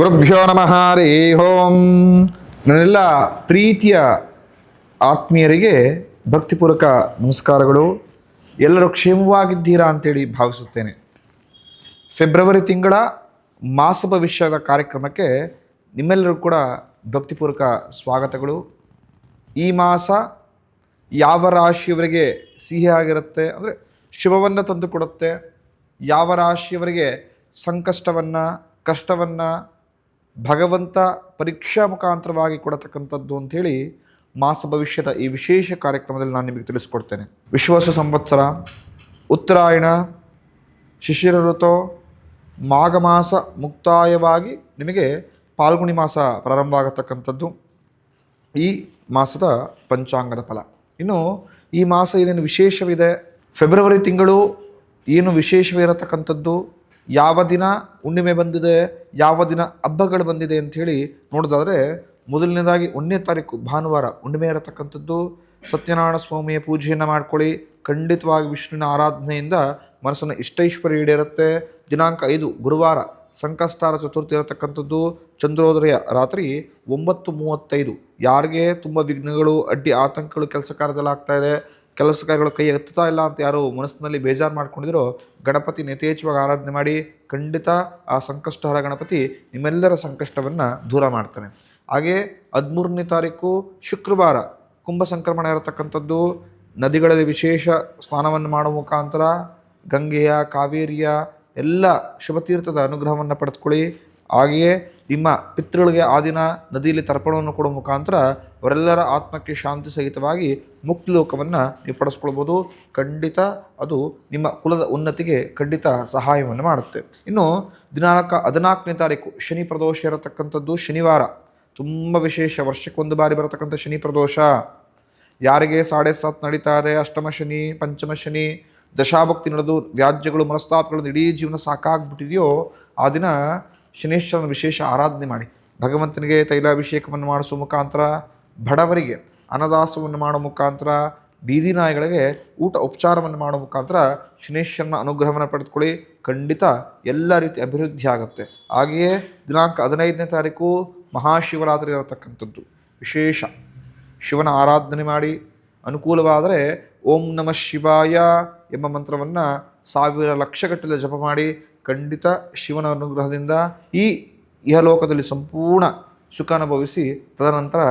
ಗುರುಭ್ಯೋ ನಮಃ ಹರಿ ಓಂ. ನನ್ನೆಲ್ಲ ಪ್ರೀತಿಯ ಆತ್ಮೀಯರಿಗೆ ಭಕ್ತಿಪೂರ್ವಕ ನಮಸ್ಕಾರಗಳು. ಎಲ್ಲರೂ ಕ್ಷೇಮವಾಗಿದ್ದೀರಾ ಅಂತೇಳಿ ಭಾವಿಸುತ್ತೇನೆ. ಫೆಬ್ರವರಿ ತಿಂಗಳ ಮಾಸ ಭವಿಷ್ಯದ ಕಾರ್ಯಕ್ರಮಕ್ಕೆ ನಿಮ್ಮೆಲ್ಲರೂ ಕೂಡ ಭಕ್ತಿಪೂರ್ವಕ ಸ್ವಾಗತಗಳು. ಈ ಮಾಸ ಯಾವ ರಾಶಿಯವರಿಗೆ ಸಿಹಿಯಾಗಿರುತ್ತೆ ಅಂದರೆ ಶುಭವನ್ನು ತಂದುಕೊಡುತ್ತೆ, ಯಾವ ರಾಶಿಯವರಿಗೆ ಸಂಕಷ್ಟವನ್ನು ಕಷ್ಟವನ್ನು ಭಗವಂತ ಪರೀಕ್ಷಾ ಮುಖಾಂತರವಾಗಿ ಕೊಡತಕ್ಕಂಥದ್ದು ಅಂಥೇಳಿ ಮಾಸ ಭವಿಷ್ಯದ ಈ ವಿಶೇಷ ಕಾರ್ಯಕ್ರಮದಲ್ಲಿ ನಾನು ನಿಮಗೆ ತಿಳಿಸ್ಕೊಡ್ತೇನೆ. ವಿಶ್ವಾಸ ಸಂವತ್ಸರ, ಉತ್ತರಾಯಣ, ಶಿಶಿರ ಋತು, ಮಾಘ ಮಾಸ ಮುಕ್ತಾಯವಾಗಿ ನಿಮಗೆ ಪಾಲ್ಗುಣಿ ಮಾಸ ಪ್ರಾರಂಭ ಆಗತಕ್ಕಂಥದ್ದು ಈ ಮಾಸದ ಪಂಚಾಂಗದ ಫಲ. ಇನ್ನು ಈ ಮಾಸ ಏನೇನು ವಿಶೇಷವಿದೆ, ಫೆಬ್ರವರಿ ತಿಂಗಳು ಏನು ವಿಶೇಷವಿರತಕ್ಕಂಥದ್ದು, ಯಾವ ದಿನ ಹುಣ್ಣಿಮೆ ಬಂದಿದೆ, ಯಾವ ದಿನ ಹಬ್ಬಗಳು ಬಂದಿದೆ ಅಂಥೇಳಿ ನೋಡೋದಾದರೆ, ಮೊದಲನೇದಾಗಿ 1ನೇ ತಾರೀಕು ಭಾನುವಾರ ಹುಣ್ಣಿಮೆ ಇರತಕ್ಕಂಥದ್ದು. ಸತ್ಯನಾರಾಯಣ ಸ್ವಾಮಿಯ ಪೂಜೆಯನ್ನು ಮಾಡ್ಕೊಳ್ಳಿ. ಖಂಡಿತವಾಗಿ ವಿಷ್ಣುವಿನ ಆರಾಧನೆಯಿಂದ ಮನಸ್ಸನ್ನು ಇಷ್ಟೈಶ್ವರ್ಯ ಈಡೇರುತ್ತೆ. ದಿನಾಂಕ 5 ಗುರುವಾರ ಸಂಕಷ್ಟಾರ ಚತುರ್ಥಿ ಇರತಕ್ಕಂಥದ್ದು. ಚಂದ್ರೋದಯ ರಾತ್ರಿ 9:35. ಯಾರಿಗೆ ತುಂಬ ವಿಘ್ನಗಳು ಅಡ್ಡಿ ಆತಂಕಗಳು ಕೆಲಸ ಕಾರ್ಯದಲ್ಲಿ ಆಗ್ತಾ ಇದೆ, ಕೆಲಸ ಕಾರ್ಯಗಳು ಕೈ ಎತ್ತುತ್ತಾ ಇಲ್ಲ ಅಂತ ಯಾರು ಮನಸ್ಸಿನಲ್ಲಿ ಬೇಜಾರು ಮಾಡ್ಕೊಂಡಿರೋ, ಗಣಪತಿ ಯಥೇಚ್ಛವಾಗಿ ಆರಾಧನೆ ಮಾಡಿ. ಖಂಡಿತ ಆ ಸಂಕಷ್ಟಹರ ಗಣಪತಿ ನಿಮ್ಮೆಲ್ಲರ ಸಂಕಷ್ಟವನ್ನು ದೂರ ಮಾಡ್ತಾನೆ. ಹಾಗೆ 13ನೇ ತಾರೀಕು ಶುಕ್ರವಾರ ಕುಂಭ ಸಂಕ್ರಮಣ ಇರತಕ್ಕಂಥದ್ದು. ನದಿಗಳಲ್ಲಿ ವಿಶೇಷ ಸ್ನಾನವನ್ನು ಮಾಡುವ ಮುಖಾಂತರ ಗಂಗೆಯ ಕಾವೇರಿಯ ಎಲ್ಲ ಶುಭತೀರ್ಥದ ಅನುಗ್ರಹವನ್ನು ಪಡೆದುಕೊಳ್ಳಿ. ಹಾಗೆಯೇ ನಿಮ್ಮ ಪಿತೃಗಳಿಗೆ ಆ ದಿನ ನದಿಯಲ್ಲಿ ತರ್ಪಣವನ್ನು ಕೊಡುವ ಮುಖಾಂತರ ಅವರೆಲ್ಲರ ಆತ್ಮಕ್ಕೆ ಶಾಂತಿ ಸಹಿತವಾಗಿ ಮುಕ್ತಿ ಲೋಕವನ್ನು ನೀವು ಪಡಿಸ್ಕೊಳ್ಬೋದು. ಖಂಡಿತ ಅದು ನಿಮ್ಮ ಕುಲದ ಉನ್ನತಿಗೆ ಖಂಡಿತ ಸಹಾಯವನ್ನು ಮಾಡುತ್ತೆ. ಇನ್ನು ದಿನಾಂಕ 14ನೇ ತಾರೀಕು ಶನಿ ಪ್ರದೋಷ ಇರತಕ್ಕಂಥದ್ದು. ಶನಿವಾರ ತುಂಬ ವಿಶೇಷ, ವರ್ಷಕ್ಕೊಂದು ಬಾರಿ ಬರತಕ್ಕಂಥ ಶನಿ ಪ್ರದೋಷ. ಯಾರಿಗೆ 7.5 ನಡೀತಾ ಇದೆ, ಅಷ್ಟಮ ಶನಿ, ಪಂಚಮ ಶನಿ, ದಶಾಭಕ್ತಿ ನಡೆದು ವ್ಯಾಜ್ಯಗಳು ಮನಸ್ತಾಪಗಳನ್ನು ಇಡೀ ಜೀವನ ಸಾಕಾಗ್ಬಿಟ್ಟಿದೆಯೋ, ಆ ದಿನ ಶನೇಶ್ವರನ ವಿಶೇಷ ಆರಾಧನೆ ಮಾಡಿ. ಭಗವಂತನಿಗೆ ತೈಲಾಭಿಷೇಕವನ್ನು ಮಾಡಿಸುವ ಮುಖಾಂತರ, ಬಡವರಿಗೆ ಅನ್ನದಾಸವನ್ನು ಮಾಡುವ ಮುಖಾಂತರ, ಬೀದಿ ನಾಯಿಗಳಿಗೆ ಊಟ ಉಪಚಾರವನ್ನು ಮಾಡುವ ಮುಖಾಂತರ ಶನೇಶ್ವರನ ಅನುಗ್ರಹವನ್ನು ಪಡೆದುಕೊಳ್ಳಿ. ಖಂಡಿತ ಎಲ್ಲ ರೀತಿ ಅಭಿವೃದ್ಧಿ ಆಗುತ್ತೆ. ಹಾಗೆಯೇ ದಿನಾಂಕ 15ನೇ ತಾರೀಕು ಮಹಾಶಿವರಾತ್ರಿ ಇರತಕ್ಕಂಥದ್ದು. ವಿಶೇಷ ಶಿವನ ಆರಾಧನೆ ಮಾಡಿ. ಅನುಕೂಲವಾದರೆ ಓಂ ನಮಃ ಶಿವಾಯ ಎಂಬ ಮಂತ್ರವನ್ನು 1000 ಲಕ್ಷಗಟ್ಟಲೆ ಜಪ ಮಾಡಿ. ಖಂಡಿತ ಶಿವನ ಅನುಗ್ರಹದಿಂದ ಈ ಇಹಲೋಕದಲ್ಲಿ ಸಂಪೂರ್ಣ ಸುಖ ಅನುಭವಿಸಿ ತದನಂತರ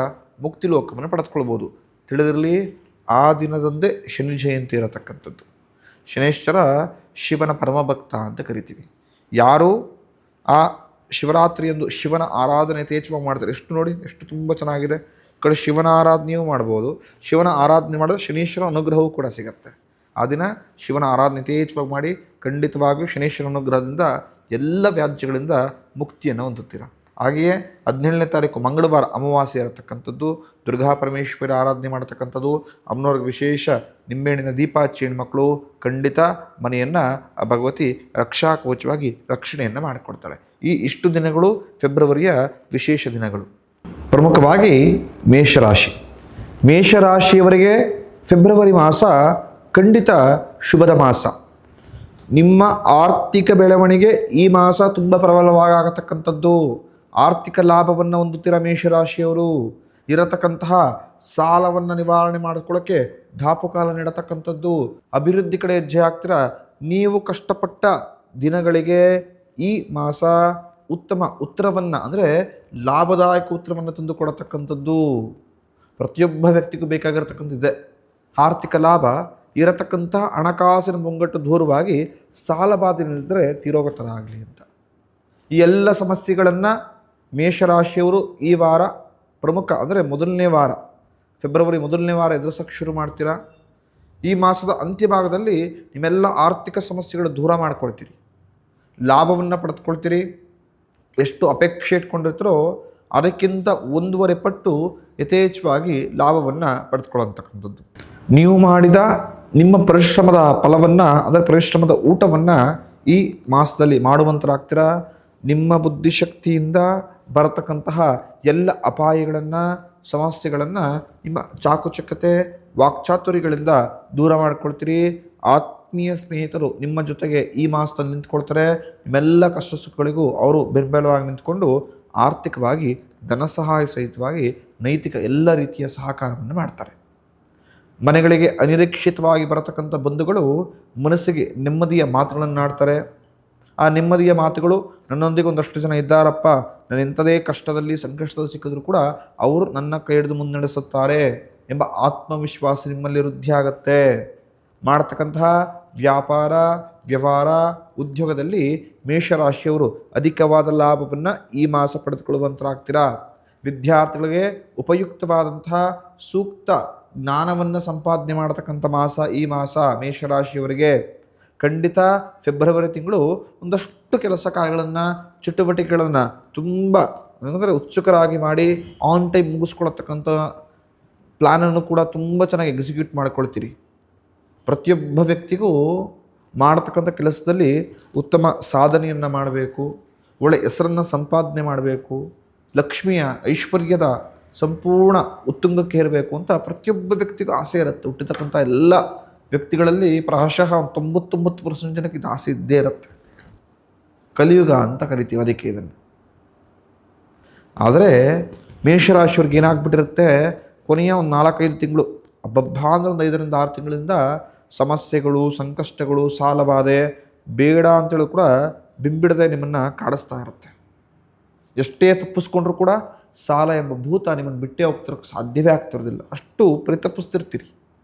ಮುಕ್ತಿ ಲೋಕವನ್ನು ಪಡೆದುಕೊಳ್ಬೋದು. ತಿಳಿದಿರಲಿ, ಆ ದಿನದಂದೇ ಶನಿ ಜಯಂತಿ ಇರತಕ್ಕಂಥದ್ದು. ಶನೇಶ್ವರ ಶಿವನ ಪರಮಭಕ್ತ ಅಂತ ಕರಿತೀವಿ. ಯಾರು ಆ ಶಿವರಾತ್ರಿಯಂದು ಶಿವನ ಆರಾಧನೆ ಯಥೇಚ್ಛವಾಗಿ ಮಾಡ್ತಾರೆ. ಎಷ್ಟು ನೋಡಿ, ಎಷ್ಟು ತುಂಬ ಚೆನ್ನಾಗಿದೆ. ಈ ಕಡೆ ಶಿವನ ಆರಾಧನೆಯೂ ಮಾಡ್ಬೋದು. ಶಿವನ ಆರಾಧನೆ ಮಾಡಿದ್ರೆ ಶನೀಶ್ವರ ಅನುಗ್ರಹವೂ ಕೂಡ ಸಿಗುತ್ತೆ. ಆ ದಿನ ಶಿವನ ಆರಾಧನೆ ಯಥೇಚ್ಛವಾಗಿ ಮಾಡಿ. ಖಂಡಿತವಾಗಿಯೂ ಶನೇಶ್ವರ ಅನುಗ್ರಹದಿಂದ ಎಲ್ಲ ವ್ಯಾಜ್ಯಗಳಿಂದ ಮುಕ್ತಿಯನ್ನು ಹೊಂದುತ್ತೀರ. ಹಾಗೆಯೇ 17ನೇ ತಾರೀಕು ಮಂಗಳವಾರ ಅಮಾವಾಸ್ಯೆ ಇರತಕ್ಕಂಥದ್ದು. ದುರ್ಗಾ ಪರಮೇಶ್ವರಿ ಆರಾಧನೆ ಮಾಡತಕ್ಕಂಥದ್ದು. ಅಮ್ಮನವ್ರಿಗೆ ವಿಶೇಷ ನಿಂಬೆಹಣ್ಣಿನ ದೀಪ ಹಚ್ಚಿ ಹೆಣ್ಮಕ್ಳು ಖಂಡಿತ ಮನೆಯನ್ನು ಭಗವತಿ ರಕ್ಷಾ ಕವಚವಾಗಿ ರಕ್ಷಣೆಯನ್ನು ಮಾಡಿಕೊಡ್ತಾಳೆ. ಈ ಇಷ್ಟು ದಿನಗಳು ಫೆಬ್ರವರಿಯ ವಿಶೇಷ ದಿನಗಳು. ಪ್ರಮುಖವಾಗಿ ಮೇಷರಾಶಿ. ಮೇಷರಾಶಿಯವರಿಗೆ ಫೆಬ್ರವರಿ ಮಾಸ ಖಂಡಿತ ಶುಭದ ಮಾಸ. ನಿಮ್ಮ ಆರ್ಥಿಕ ಬೆಳವಣಿಗೆ ಈ ಮಾಸ ತುಂಬ ಪ್ರಬಲವಾಗತಕ್ಕಂಥದ್ದು. ಆರ್ಥಿಕ ಲಾಭವನ್ನು ಹೊಂದುತ್ತೀರ ಮೇಷರಾಶಿಯವರು. ಇರತಕ್ಕಂತಹ ಸಾಲವನ್ನು ನಿವಾರಣೆ ಮಾಡಿಕೊಳ್ಳೋಕ್ಕೆ ದಾಪುಕಾಲ ನೀಡತಕ್ಕಂಥದ್ದು. ಅಭಿವೃದ್ಧಿ ಕಡೆ ಹೆಜ್ಜೆ ಹಾಕ್ತೀರ. ನೀವು ಕಷ್ಟಪಟ್ಟ ದಿನಗಳಿಗೆ ಈ ಮಾಸ ಉತ್ತಮ ಉತ್ತರವನ್ನು, ಅಂದರೆ ಲಾಭದಾಯಕ ಉತ್ತರವನ್ನು ತಂದು ಕೊಡತಕ್ಕಂಥದ್ದು. ಪ್ರತಿಯೊಬ್ಬ ವ್ಯಕ್ತಿಗೂ ಬೇಕಾಗಿರತಕ್ಕಂಥದ್ದಿದೆ. ಆರ್ಥಿಕ ಲಾಭ ಇರತಕ್ಕಂಥ ಹಣಕಾಸಿನ ಮುಂಗಟ್ಟು ದೂರವಾಗಿ ಸಾಲಬಾಧೆಯಿದ್ದರೆ ತೀರೋಗೋ ಥರ ಆಗಲಿ ಅಂತ. ಈ ಎಲ್ಲ ಸಮಸ್ಯೆಗಳನ್ನು ಮೇಷರಾಶಿಯವರು ಈ ವಾರ ಪ್ರಮುಖ, ಅಂದರೆ ಮೊದಲನೇ ವಾರ, ಫೆಬ್ರವರಿ ಮೊದಲನೇ ವಾರ ಎದುರಿಸೋಕ್ಕೆ ಶುರು ಮಾಡ್ತೀರಾ. ಈ ಮಾಸದ ಅಂತ್ಯಭಾಗದಲ್ಲಿ ನಿಮ್ಮೆಲ್ಲ ಆರ್ಥಿಕ ಸಮಸ್ಯೆಗಳು ದೂರ ಮಾಡ್ಕೊಳ್ತೀರಿ. ಲಾಭವನ್ನು ಪಡೆದುಕೊಳ್ತೀರಿ. ಎಷ್ಟು ಅಪೇಕ್ಷೆ ಇಟ್ಕೊಂಡಿರ್ತೀರೋ ಅದಕ್ಕಿಂತ 1.5 ಪಟ್ಟು ಯಥೇಚ್ಛವಾಗಿ ಲಾಭವನ್ನು ಪಡೆದುಕೊಳ್ಳತಕ್ಕಂಥದ್ದು. ನೀವು ಮಾಡಿದ ನಿಮ್ಮ ಪರಿಶ್ರಮದ ಫಲವನ್ನು, ಅದರ ಪರಿಶ್ರಮದ ಊಟವನ್ನು ಈ ಮಾಸದಲ್ಲಿ ಮಾಡುವಂತರಾಗ್ತೀರ. ನಿಮ್ಮ ಬುದ್ಧಿಶಕ್ತಿಯಿಂದ ಬರತಕ್ಕಂತಹ ಎಲ್ಲ ಅಪಾಯಗಳನ್ನು, ಸಮಸ್ಯೆಗಳನ್ನು ನಿಮ್ಮ ಚಾಕುಚಕ್ಯತೆ, ವಾಕ್ಚಾತುರ್ಯಗಳಿಂದ ದೂರ ಮಾಡ್ಕೊಳ್ತೀರಿ. ಆತ್ಮೀಯ ಸ್ನೇಹಿತರು ನಿಮ್ಮ ಜೊತೆಗೆ ಈ ಮಾಸದಲ್ಲಿ ನಿಂತ್ಕೊಳ್ತಾರೆ. ನಿಮ್ಮೆಲ್ಲ ಕಷ್ಟ ಸುಖಗಳಿಗೂ ಅವರು ಬೆಂಬಲವಾಗಿ ನಿಂತ್ಕೊಂಡು ಆರ್ಥಿಕವಾಗಿ ಧನ ಸಹಾಯ ಸಹಿತವಾಗಿ ನೈತಿಕ ಎಲ್ಲ ರೀತಿಯ ಸಹಕಾರವನ್ನು ಮಾಡ್ತಾರೆ. ಮನೆಗಳಿಗೆ ಅನಿರೀಕ್ಷಿತವಾಗಿ ಬರತಕ್ಕಂಥ ಬಂಧುಗಳು ಮನಸ್ಸಿಗೆ ನೆಮ್ಮದಿಯ ಮಾತುಗಳನ್ನಾಡ್ತಾರೆ. ಆ ನೆಮ್ಮದಿಯ ಮಾತುಗಳು, ನನ್ನೊಂದಿಗೆ ಒಂದಷ್ಟು ಜನ ಇದ್ದಾರಪ್ಪ, ನಾನು ಎಂಥದೇ ಕಷ್ಟದಲ್ಲಿ ಸಂಕಷ್ಟದಲ್ಲಿ ಸಿಕ್ಕಿದ್ರು ಕೂಡ ಅವರು ನನ್ನ ಕೈ ಹಿಡಿದು ಮುನ್ನಡೆಸುತ್ತಾರೆ ಎಂಬ ಆತ್ಮವಿಶ್ವಾಸ ನಿಮ್ಮಲ್ಲಿ ವೃದ್ಧಿ ಆಗುತ್ತೆ. ಮಾಡತಕ್ಕಂತಹ ವ್ಯಾಪಾರ, ವ್ಯವಹಾರ, ಉದ್ಯೋಗದಲ್ಲಿ ಮೇಷರಾಶಿಯವರು ಅಧಿಕವಾದ ಲಾಭವನ್ನು ಈ ಮಾಸ ಪಡೆದುಕೊಳ್ಳುವಂತರಾಗ್ತೀರಾ. ವಿದ್ಯಾರ್ಥಿಗಳಿಗೆ ಉಪಯುಕ್ತವಾದಂತಹ ಸೂಕ್ತ ಜ್ಞಾನವನ್ನು ಸಂಪಾದನೆ ಮಾಡತಕ್ಕಂಥ ಮಾಸ ಈ ಮಾಸ ಮೇಷರಾಶಿಯವರಿಗೆ. ಖಂಡಿತ ಫೆಬ್ರವರಿ ತಿಂಗಳು ಒಂದಷ್ಟು ಕೆಲಸ ಕಾರ್ಯಗಳನ್ನು, ಚಟುವಟಿಕೆಗಳನ್ನು ತುಂಬ ಅಂದರೆ ಉತ್ಸುಕರಾಗಿ ಮಾಡಿ ಆನ್ ಟೈಮ್ ಮುಗಿಸ್ಕೊಳತಕ್ಕಂಥ ಪ್ಲ್ಯಾನನ್ನು ಕೂಡ ತುಂಬ ಚೆನ್ನಾಗಿ ಎಕ್ಸಿಕ್ಯೂಟ್ ಮಾಡ್ಕೊಳ್ತೀರಿ. ಪ್ರತಿಯೊಬ್ಬ ವ್ಯಕ್ತಿಗೂ ಮಾಡತಕ್ಕಂಥ ಕೆಲಸದಲ್ಲಿ ಉತ್ತಮ ಸಾಧನೆಯನ್ನು ಮಾಡಬೇಕು, ಒಳ್ಳೆ ಹೆಸರನ್ನು ಸಂಪಾದನೆ ಮಾಡಬೇಕು, ಲಕ್ಷ್ಮಿಯ ಐಶ್ವರ್ಯದ ಸಂಪೂರ್ಣ ಉತ್ತುಂಗಕ್ಕೆ ಏರಬೇಕು ಅಂತ ಪ್ರತಿಯೊಬ್ಬ ವ್ಯಕ್ತಿಗೂ ಆಸೆ ಇರುತ್ತೆ. ಹುಟ್ಟಿರ್ತಕ್ಕಂಥ ಎಲ್ಲ ವ್ಯಕ್ತಿಗಳಲ್ಲಿ ಪ್ರಾಯಶಃ 99% ಜನಕ್ಕೆ ಇದು ಆಸೆ ಇದ್ದೇ ಇರುತ್ತೆ. ಕಲಿಯುಗ ಅಂತ ಕರಿತೀವಿ ಅದಕ್ಕೆ ಇದನ್ನು. ಆದರೆ ಮೇಷರಾಶಿಯವ್ರಿಗೆ ಏನಾಗ್ಬಿಟ್ಟಿರುತ್ತೆ, ಕೊನೆಯ ಒಂದು 4-5 ತಿಂಗಳು, ಹಬ್ಬಬ್ಬ ಅಂದರೆ ಒಂದು 5ರಿಂದ 6 ತಿಂಗಳಿಂದ ಸಮಸ್ಯೆಗಳು, ಸಂಕಷ್ಟಗಳು, ಸಾಲಬಾಧೆ ಬೇಡ ಅಂತೇಳಿ ಕೂಡ ಬಿಂಬಿಡದೆ ನಿಮ್ಮನ್ನು ಕಾಡಿಸ್ತಾ ಇರುತ್ತೆ. ಎಷ್ಟೇ ತಪ್ಪಿಸ್ಕೊಂಡ್ರೂ ಕೂಡ ಸಾಲ ಎಂಬ ಭೂತ ನಿಮ್ಮನ್ನು ಬಿಟ್ಟೇ ಹೋಗ್ತಿರೋಕ್ಕೆ ಸಾಧ್ಯವೇ ಆಗ್ತಿರೋದಿಲ್ಲ, ಅಷ್ಟು ಪರಿತಪ್ಪಿಸ್ತಿರ್ತೀರಿ.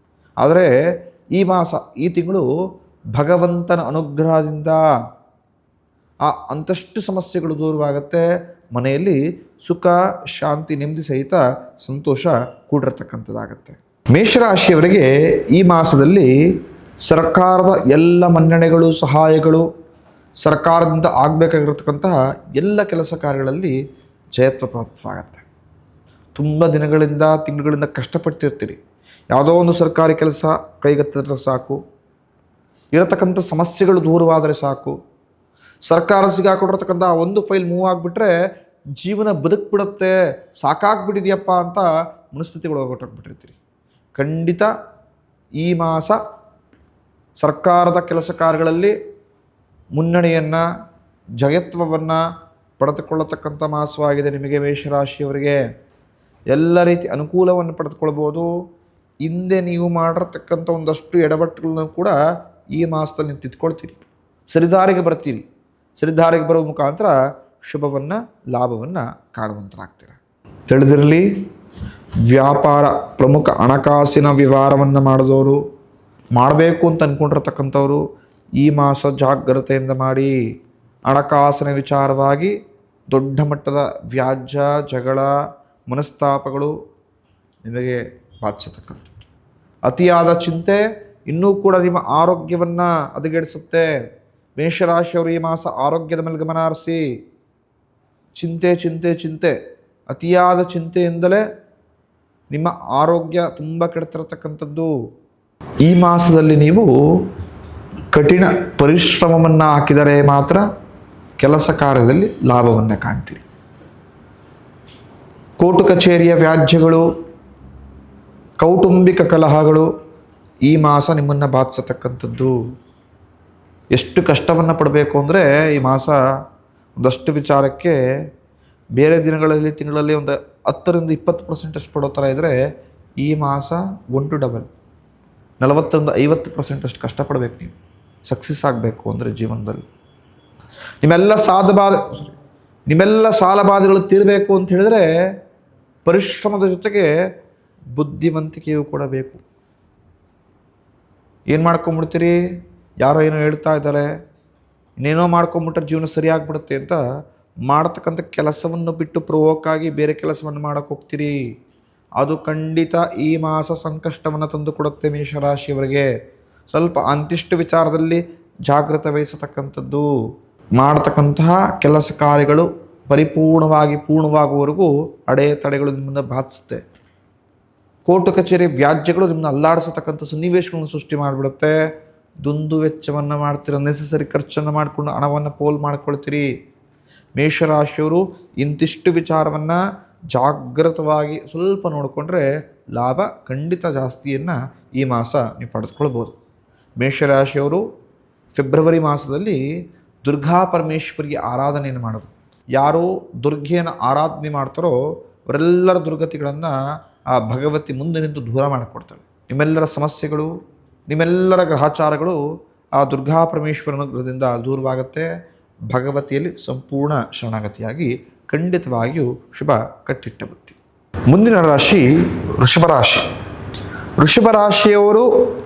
ಆದರೆ ಈ ಮಾಸ, ಈ ತಿಂಗಳು ಭಗವಂತನ ಅನುಗ್ರಹದಿಂದ ಅಂಥಷ್ಟು ಸಮಸ್ಯೆಗಳು ದೂರವಾಗುತ್ತೆ. ಮನೆಯಲ್ಲಿ ಸುಖ, ಶಾಂತಿ, ನೆಮ್ಮದಿ ಸಹಿತ ಸಂತೋಷ ಕೂಡಿರತಕ್ಕಂಥದ್ದಾಗತ್ತೆ. ಮೇಷರಾಶಿಯವರಿಗೆ ಈ ಮಾಸದಲ್ಲಿ ಸರ್ಕಾರದ ಎಲ್ಲ ಮನ್ನಣೆಗಳು, ಸಹಾಯಗಳು, ಸರ್ಕಾರದಿಂದ ಆಗಬೇಕಾಗಿರತಕ್ಕಂತಹ ಎಲ್ಲ ಕೆಲಸ ಕಾರ್ಯಗಳಲ್ಲಿ ಜಯತ್ವ ಪ್ರಾಪ್ತವಾಗತ್ತೆ. ತುಂಬ ದಿನಗಳಿಂದ, ತಿಂಗಳುಗಳಿಂದ ಕಷ್ಟಪಡ್ತಿರ್ತೀರಿ. ಯಾವುದೋ ಒಂದು ಸರ್ಕಾರಿ ಕೆಲಸ ಕೈಗೆತ್ತಿದ್ರೆ ಸಾಕು, ಇರತಕ್ಕಂಥ ಸಮಸ್ಯೆಗಳು ದೂರವಾದರೆ ಸಾಕು. ಸರ್ಕಾರ ಸಿಗಾಕೊಂಡಿರ್ತಕ್ಕಂಥ ಒಂದು ಫೈಲ್ ಮೂವ್ ಆಗಿಬಿಟ್ರೆ ಜೀವನ ಬದುಕ್ಬಿಡುತ್ತೆ, ಸಾಕಾಗ್ಬಿಟ್ಟಿದೆಯಪ್ಪ ಅಂತ ಮನಸ್ಥಿತಿಗಳು ಹೊರಟೋಗ್ಬಿಟ್ಟಿರ್ತೀರಿ. ಖಂಡಿತ ಈ ಮಾಸ ಸರ್ಕಾರದ ಕೆಲಸ ಕಾರ್ಯಗಳಲ್ಲಿ ಮುನ್ನಡೆಯನ್ನು, ಜಯತ್ವವನ್ನು ಪಡೆದುಕೊಳ್ಳತಕ್ಕಂಥ ಮಾಸವಾಗಿದೆ ನಿಮಗೆ ಮೇಷರಾಶಿಯವರಿಗೆ. ಎಲ್ಲ ರೀತಿ ಅನುಕೂಲವನ್ನು ಪಡೆದುಕೊಳ್ಬೋದು. ಹಿಂದೆ ನೀವು ಮಾಡಿರ್ತಕ್ಕಂಥ ಒಂದಷ್ಟು ಎಡವಟ್ಟುಗಳನ್ನು ಕೂಡ ಈ ಮಾಸದಲ್ಲಿ ನೀವು ತಿದ್ಕೊಳ್ತೀರಿ, ಸರಿದಾರಿಗೆ ಬರ್ತೀರಿ. ಸರಿದಾರಿಗೆ ಬರೋ ಮುಖಾಂತರ ಶುಭವನ್ನು, ಲಾಭವನ್ನು ಕಾಣುವಂತರಾಗ್ತೀರ. ತಿಳಿದಿರಲಿ, ವ್ಯಾಪಾರ, ಪ್ರಮುಖ ಹಣಕಾಸಿನ ವ್ಯವಹಾರವನ್ನು ಮಾಡಿದವರು, ಮಾಡಬೇಕು ಅಂತ ಅಂದ್ಕೊಂಡಿರ್ತಕ್ಕಂಥವ್ರು ಈ ಮಾಸ ಜಾಗ್ರತೆಯಿಂದ ಮಾಡಿ. ಹಣಕಾಸಿನ ವಿಚಾರವಾಗಿ ದೊಡ್ಡ ಮಟ್ಟದ ವ್ಯಾಜ್ಯ, ಜಗಳ, ಮನಸ್ತಾಪಗಳು ನಿಮಗೆ ಬಾಧಿಸತಕ್ಕಂಥದ್ದು. ಅತಿಯಾದ ಚಿಂತೆ ಇನ್ನೂ ಕೂಡ ನಿಮ್ಮ ಆರೋಗ್ಯವನ್ನು ಹದಗೆಡಿಸುತ್ತೆ. ಮೇಷರಾಶಿಯವರು ಈ ಮಾಸ ಆರೋಗ್ಯದ ಮೇಲೆ ಗಮನ ಹರಿಸಿ. ಚಿಂತೆ ಚಿಂತೆ ಚಿಂತೆ ಅತಿಯಾದ ಚಿಂತೆಯಿಂದಲೇ ನಿಮ್ಮ ಆರೋಗ್ಯ ತುಂಬ ಕೆಡ್ತಿರತಕ್ಕಂಥದ್ದು. ಈ ಮಾಸದಲ್ಲಿ ನೀವು ಕಠಿಣ ಪರಿಶ್ರಮವನ್ನು ಹಾಕಿದರೆ ಮಾತ್ರ ಕೆಲಸ ಕಾರ್ಯದಲ್ಲಿ ಲಾಭವನ್ನು ಕಾಣ್ತೀರಿ. ಕೋರ್ಟು ಕಚೇರಿಯ ವ್ಯಾಜ್ಯಗಳು, ಕೌಟುಂಬಿಕ ಕಲಹಗಳು ಈ ಮಾಸ ನಿಮ್ಮನ್ನು ಬಾಧಿಸತಕ್ಕಂಥದ್ದು. ಎಷ್ಟು ಕಷ್ಟವನ್ನು ಪಡಬೇಕು ಅಂದರೆ ಈ ಮಾಸ ಒಂದಷ್ಟು ವಿಚಾರಕ್ಕೆ ಬೇರೆ ದಿನಗಳಲ್ಲಿ, ತಿಂಗಳಲ್ಲಿ ಒಂದು 10ರಿಂದ 20% ಅಷ್ಟು ಪಡೋ ಥರ ಇದ್ದರೆ ಈ ಮಾಸ 1 to double 40ರಿಂದ 50% ಅಷ್ಟು ಕಷ್ಟಪಡಬೇಕು. ನೀವು ಸಕ್ಸಸ್ ಆಗಬೇಕು ಅಂದರೆ ಜೀವನದಲ್ಲಿ ನಿಮ್ಮೆಲ್ಲ ಸಾಲ ಬಾಧೆಗಳು ತೀರಬೇಕು ಅಂತ ಹೇಳಿದ್ರೆ ಪರಿಶ್ರಮದ ಜೊತೆಗೆ ಬುದ್ಧಿವಂತಿಕೆಯೂ ಕೂಡ ಬೇಕು. ಏನು ಮಾಡ್ಕೊಂಬಿಡ್ತೀರಿ, ಯಾರೋ ಏನೋ ಹೇಳ್ತಾ ಇದ್ದಾರೆ, ಇನ್ನೇನೋ ಮಾಡ್ಕೊಂಬಿಟ್ರೆ ಜೀವನ ಸರಿಯಾಗ್ಬಿಡುತ್ತೆ ಅಂತ ಮಾಡ್ತಕ್ಕಂಥ ಕೆಲಸವನ್ನು ಬಿಟ್ಟು ಪ್ರವೋಕ್ಕಾಗಿ ಬೇರೆ ಕೆಲಸವನ್ನು ಮಾಡೋಕ್ಕೆ ಹೋಗ್ತೀರಿ. ಅದು ಖಂಡಿತ ಈ ಮಾಸ ಸಂಕಷ್ಟವನ್ನು ತಂದು ಕೊಡುತ್ತೆ ಮೇಷರಾಶಿಯವರಿಗೆ. ಸ್ವಲ್ಪ ಅಂತಿಷ್ಟು ವಿಚಾರದಲ್ಲಿ ಜಾಗೃತೆ ವಹಿಸತಕ್ಕಂಥದ್ದು. ಮಾಡತಕ್ಕಂತಹ ಕೆಲಸ ಕಾರ್ಯಗಳು ಪೂರ್ಣವಾಗುವವರೆಗೂ ಅಡೆತಡೆಗಳು ನಿಮ್ಮನ್ನು ಬಾಧಿಸುತ್ತೆ. ಕೋರ್ಟು ಕಚೇರಿ ವ್ಯಾಜ್ಯಗಳು ನಿಮ್ಮನ್ನು ಅಲ್ಲಾಡಿಸತಕ್ಕಂಥ ಸನ್ನಿವೇಶಗಳನ್ನು ಸೃಷ್ಟಿ ಮಾಡಿಬಿಡುತ್ತೆ. ದುಂದು ವೆಚ್ಚವನ್ನು ಮಾಡ್ತೀರ, ನೆಸೆಸರಿ ಖರ್ಚನ್ನು ಮಾಡಿಕೊಂಡು ಹಣವನ್ನು ಪೋಲ್ ಮಾಡ್ಕೊಳ್ತೀರಿ. ಮೇಷರಾಶಿಯವರು ಇಂತಿಷ್ಟು ವಿಚಾರವನ್ನು ಜಾಗೃತವಾಗಿ ಸ್ವಲ್ಪ ನೋಡಿಕೊಂಡ್ರೆ ಲಾಭ ಖಂಡಿತ ಜಾಸ್ತಿಯನ್ನು ಈ ಮಾಸ ನೀವು ಪಡೆದುಕೊಳ್ಬೋದು. ಮೇಷರಾಶಿಯವರು ಫೆಬ್ರವರಿ ಮಾಸದಲ್ಲಿ ದುರ್ಗಾ ಪರಮೇಶ್ವರಿಗೆ ಆರಾಧನೆಯನ್ನು ಮಾಡೋದು. ಯಾರು ದುರ್ಗೆಯನ್ನು ಆರಾಧನೆ ಮಾಡ್ತಾರೋ ಅವರೆಲ್ಲರ ದುರ್ಗತಿಗಳನ್ನು ಆ ಭಗವತಿ ಮುಂದೆ ನಿಂತು ದೂರ ಮಾಡಿಕೊಡ್ತಾಳೆ. ನಿಮ್ಮೆಲ್ಲರ ಸಮಸ್ಯೆಗಳು, ನಿಮ್ಮೆಲ್ಲರ ಗ್ರಹಚಾರಗಳು ಆ ದುರ್ಗಾ ಪರಮೇಶ್ವರನ ಗೃಹದಿಂದ ದೂರವಾಗುತ್ತೆ. ಭಗವತಿಯಲ್ಲಿ ಸಂಪೂರ್ಣ ಶರಣಾಗತಿಯಾಗಿ ಖಂಡಿತವಾಗಿಯೂ ಶುಭ ಕಟ್ಟಿಟ್ಟ ಬುತ್ತಿ. ಮುಂದಿನ ರಾಶಿ ವೃಷಭ ರಾಶಿ. ವೃಷಭ ರಾಶಿಯವರು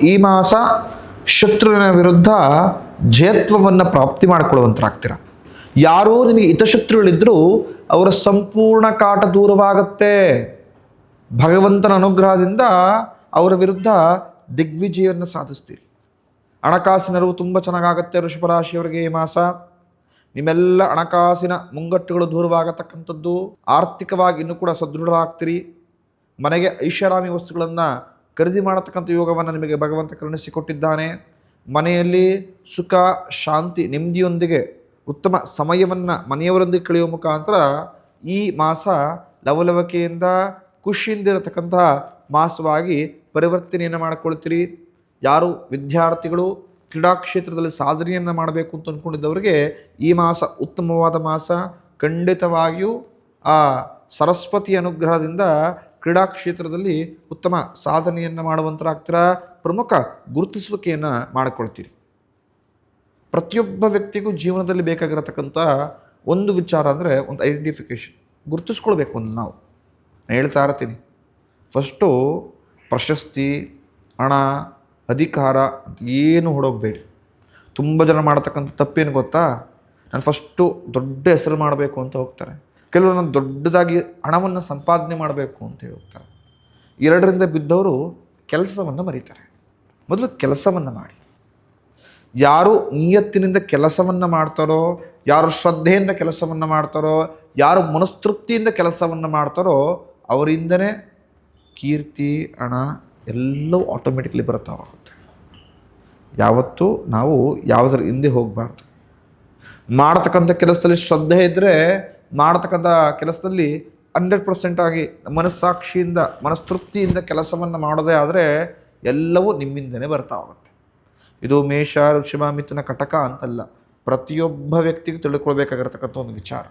ಈ ಮಾಸ ಶತ್ರುವಿನ ವಿರುದ್ಧ ಜಯತ್ವವನ್ನು ಪ್ರಾಪ್ತಿ ಮಾಡಿಕೊಳ್ಳುವಂತರಾಗ್ತೀರ. ಯಾರೂ ನಿಮಗೆ ಹಿತಶತ್ರುಗಳಿದ್ದರೂ ಅವರ ಸಂಪೂರ್ಣ ಕಾಟ ದೂರವಾಗುತ್ತೆ. ಭಗವಂತನ ಅನುಗ್ರಹದಿಂದ ಅವರ ವಿರುದ್ಧ ದಿಗ್ವಿಜಯವನ್ನು ಸಾಧಿಸ್ತೀರಿ. ಹಣಕಾಸಿನ ನೆರವು ತುಂಬ ಚೆನ್ನಾಗಾಗುತ್ತೆ ವೃಷಭ ರಾಶಿಯವರಿಗೆ ಈ ಮಾಸ. ನಿಮ್ಮೆಲ್ಲ ಹಣಕಾಸಿನ ಮುಂಗಟ್ಟುಗಳು ದೂರವಾಗತಕ್ಕಂಥದ್ದು. ಆರ್ಥಿಕವಾಗಿ ಇನ್ನೂ ಕೂಡ ಸದೃಢರಾಗ್ತೀರಿ. ಮನೆಗೆ ಐಷಾರಾಮಿ ವಸ್ತುಗಳನ್ನು ಖರೀದಿ ಮಾಡತಕ್ಕಂಥ ಯೋಗವನ್ನು ನಿಮಗೆ ಭಗವಂತ ಕರುಣಿಸಿಕೊಟ್ಟಿದ್ದಾನೆ. ಮನೆಯಲ್ಲಿ ಸುಖ, ಶಾಂತಿ, ನೆಮ್ಮದಿಯೊಂದಿಗೆ ಉತ್ತಮ ಸಮಯವನ್ನು ಮನೆಯವರೊಂದಿಗೆ ಕಳೆಯುವ ಮುಖಾಂತರ ಈ ಮಾಸ ಲವಲವಿಕೆಯಿಂದ ಖುಷಿಯಿಂದ ಇರತಕ್ಕಂತಹ ಮಾಸವಾಗಿ ಪರಿವರ್ತನೆಯನ್ನು ಮಾಡಿಕೊಳ್ತೀರಿ. ಯಾರು ವಿದ್ಯಾರ್ಥಿಗಳು ಕ್ರೀಡಾ ಕ್ಷೇತ್ರದಲ್ಲಿ ಸಾಧನೆಯನ್ನು ಮಾಡಬೇಕು ಅಂತ ಅಂದ್ಕೊಂಡಿದ್ದವರಿಗೆ ಈ ಮಾಸ ಉತ್ತಮವಾದ ಮಾಸ. ಖಂಡಿತವಾಗಿಯೂ ಆ ಸರಸ್ವತಿ ಅನುಗ್ರಹದಿಂದ ಕ್ರೀಡಾ ಕ್ಷೇತ್ರದಲ್ಲಿ ಉತ್ತಮ ಸಾಧನೆಯನ್ನು ಮಾಡುವಂತರಾಗ್ತೀರ. ಪ್ರಮುಖ ಗುರುತಿಸುವಿಕೆಯನ್ನು ಮಾಡಿಕೊಳ್ತೀರಿ. ಪ್ರತಿಯೊಬ್ಬ ವ್ಯಕ್ತಿಗೂ ಜೀವನದಲ್ಲಿ ಬೇಕಾಗಿರತಕ್ಕಂಥ ಒಂದು ವಿಚಾರ ಅಂದರೆ ಒಂದು ಐಡೆಂಟಿಫಿಕೇಷನ್, ಗುರುತಿಸ್ಕೊಳ್ಬೇಕು. ಒಂದು ನಾವು ಹೇಳ್ತಾ ಇರ್ತೀನಿ, ಫಸ್ಟು ಪ್ರಶಸ್ತಿ, ಹಣ, ಅಧಿಕಾರ ಅಂತ ಏನು ಹೊಡೋಗ್ಬೇಡಿ. ತುಂಬ ಜನ ಮಾಡತಕ್ಕಂಥ ತಪ್ಪೇನು ಗೊತ್ತಾ? ನಾನು ಫಸ್ಟು ದೊಡ್ಡ ಹೆಸರು ಮಾಡಬೇಕು ಅಂತ ಹೋಗ್ತಾರೆ. ಕೆಲವರು ನಾನು ದೊಡ್ಡದಾಗಿ ಹಣವನ್ನು ಸಂಪಾದನೆ ಮಾಡಬೇಕು ಅಂತ ಹೋಗ್ತಾರೆ. ಎರಡರಿಂದ ಬಿದ್ದವರು ಕೆಲಸವನ್ನು ಮರೀತಾರೆ. ಮೊದಲು ಕೆಲಸವನ್ನು ಮಾಡಿ. ಯಾರು ನಿಯತ್ತಿನಿಂದ ಕೆಲಸವನ್ನು ಮಾಡ್ತಾರೋ, ಯಾರು ಶ್ರದ್ಧೆಯಿಂದ ಕೆಲಸವನ್ನು ಮಾಡ್ತಾರೋ, ಯಾರು ಮನಸ್ತೃಪ್ತಿಯಿಂದ ಕೆಲಸವನ್ನು ಮಾಡ್ತಾರೋ ಅವರಿಂದನೇ ಕೀರ್ತಿ, ಹಣ ಎಲ್ಲವೂ ಆಟೋಮೆಟಿಕ್ಲಿ ಬರ್ತಾ ಹೋಗುತ್ತೆ. ಯಾವತ್ತೂ ನಾವು ಯಾವುದರ ಹಿಂದೆ ಹೋಗಬಾರ್ದು. ಮಾಡತಕ್ಕಂಥ ಕೆಲಸದಲ್ಲಿ ಶ್ರದ್ಧೆ ಇದ್ದರೆ ಮಾಡತಕ್ಕಂಥ ಕೆಲಸದಲ್ಲಿ 100% ಆಗಿ ಮನಸ್ಸಾಕ್ಷಿಯಿಂದ ಮನಸ್ತೃಪ್ತಿಯಿಂದ ಕೆಲಸವನ್ನು ಮಾಡೋದೇ ಆದರೆ ಎಲ್ಲವೂ ನಿಮ್ಮಿಂದನೇ ಬರ್ತಾ ಹೋಗುತ್ತೆ. ಇದು ಮೇಷ, ವೃಷಭ, ಮಿಥುನ, ಕಟಕ ಅಂತಲ್ಲ, ಪ್ರತಿಯೊಬ್ಬ ವ್ಯಕ್ತಿಗೂ ತಿಳ್ಕೊಳ್ಬೇಕಾಗಿರ್ತಕ್ಕಂಥ ಒಂದು ವಿಚಾರ.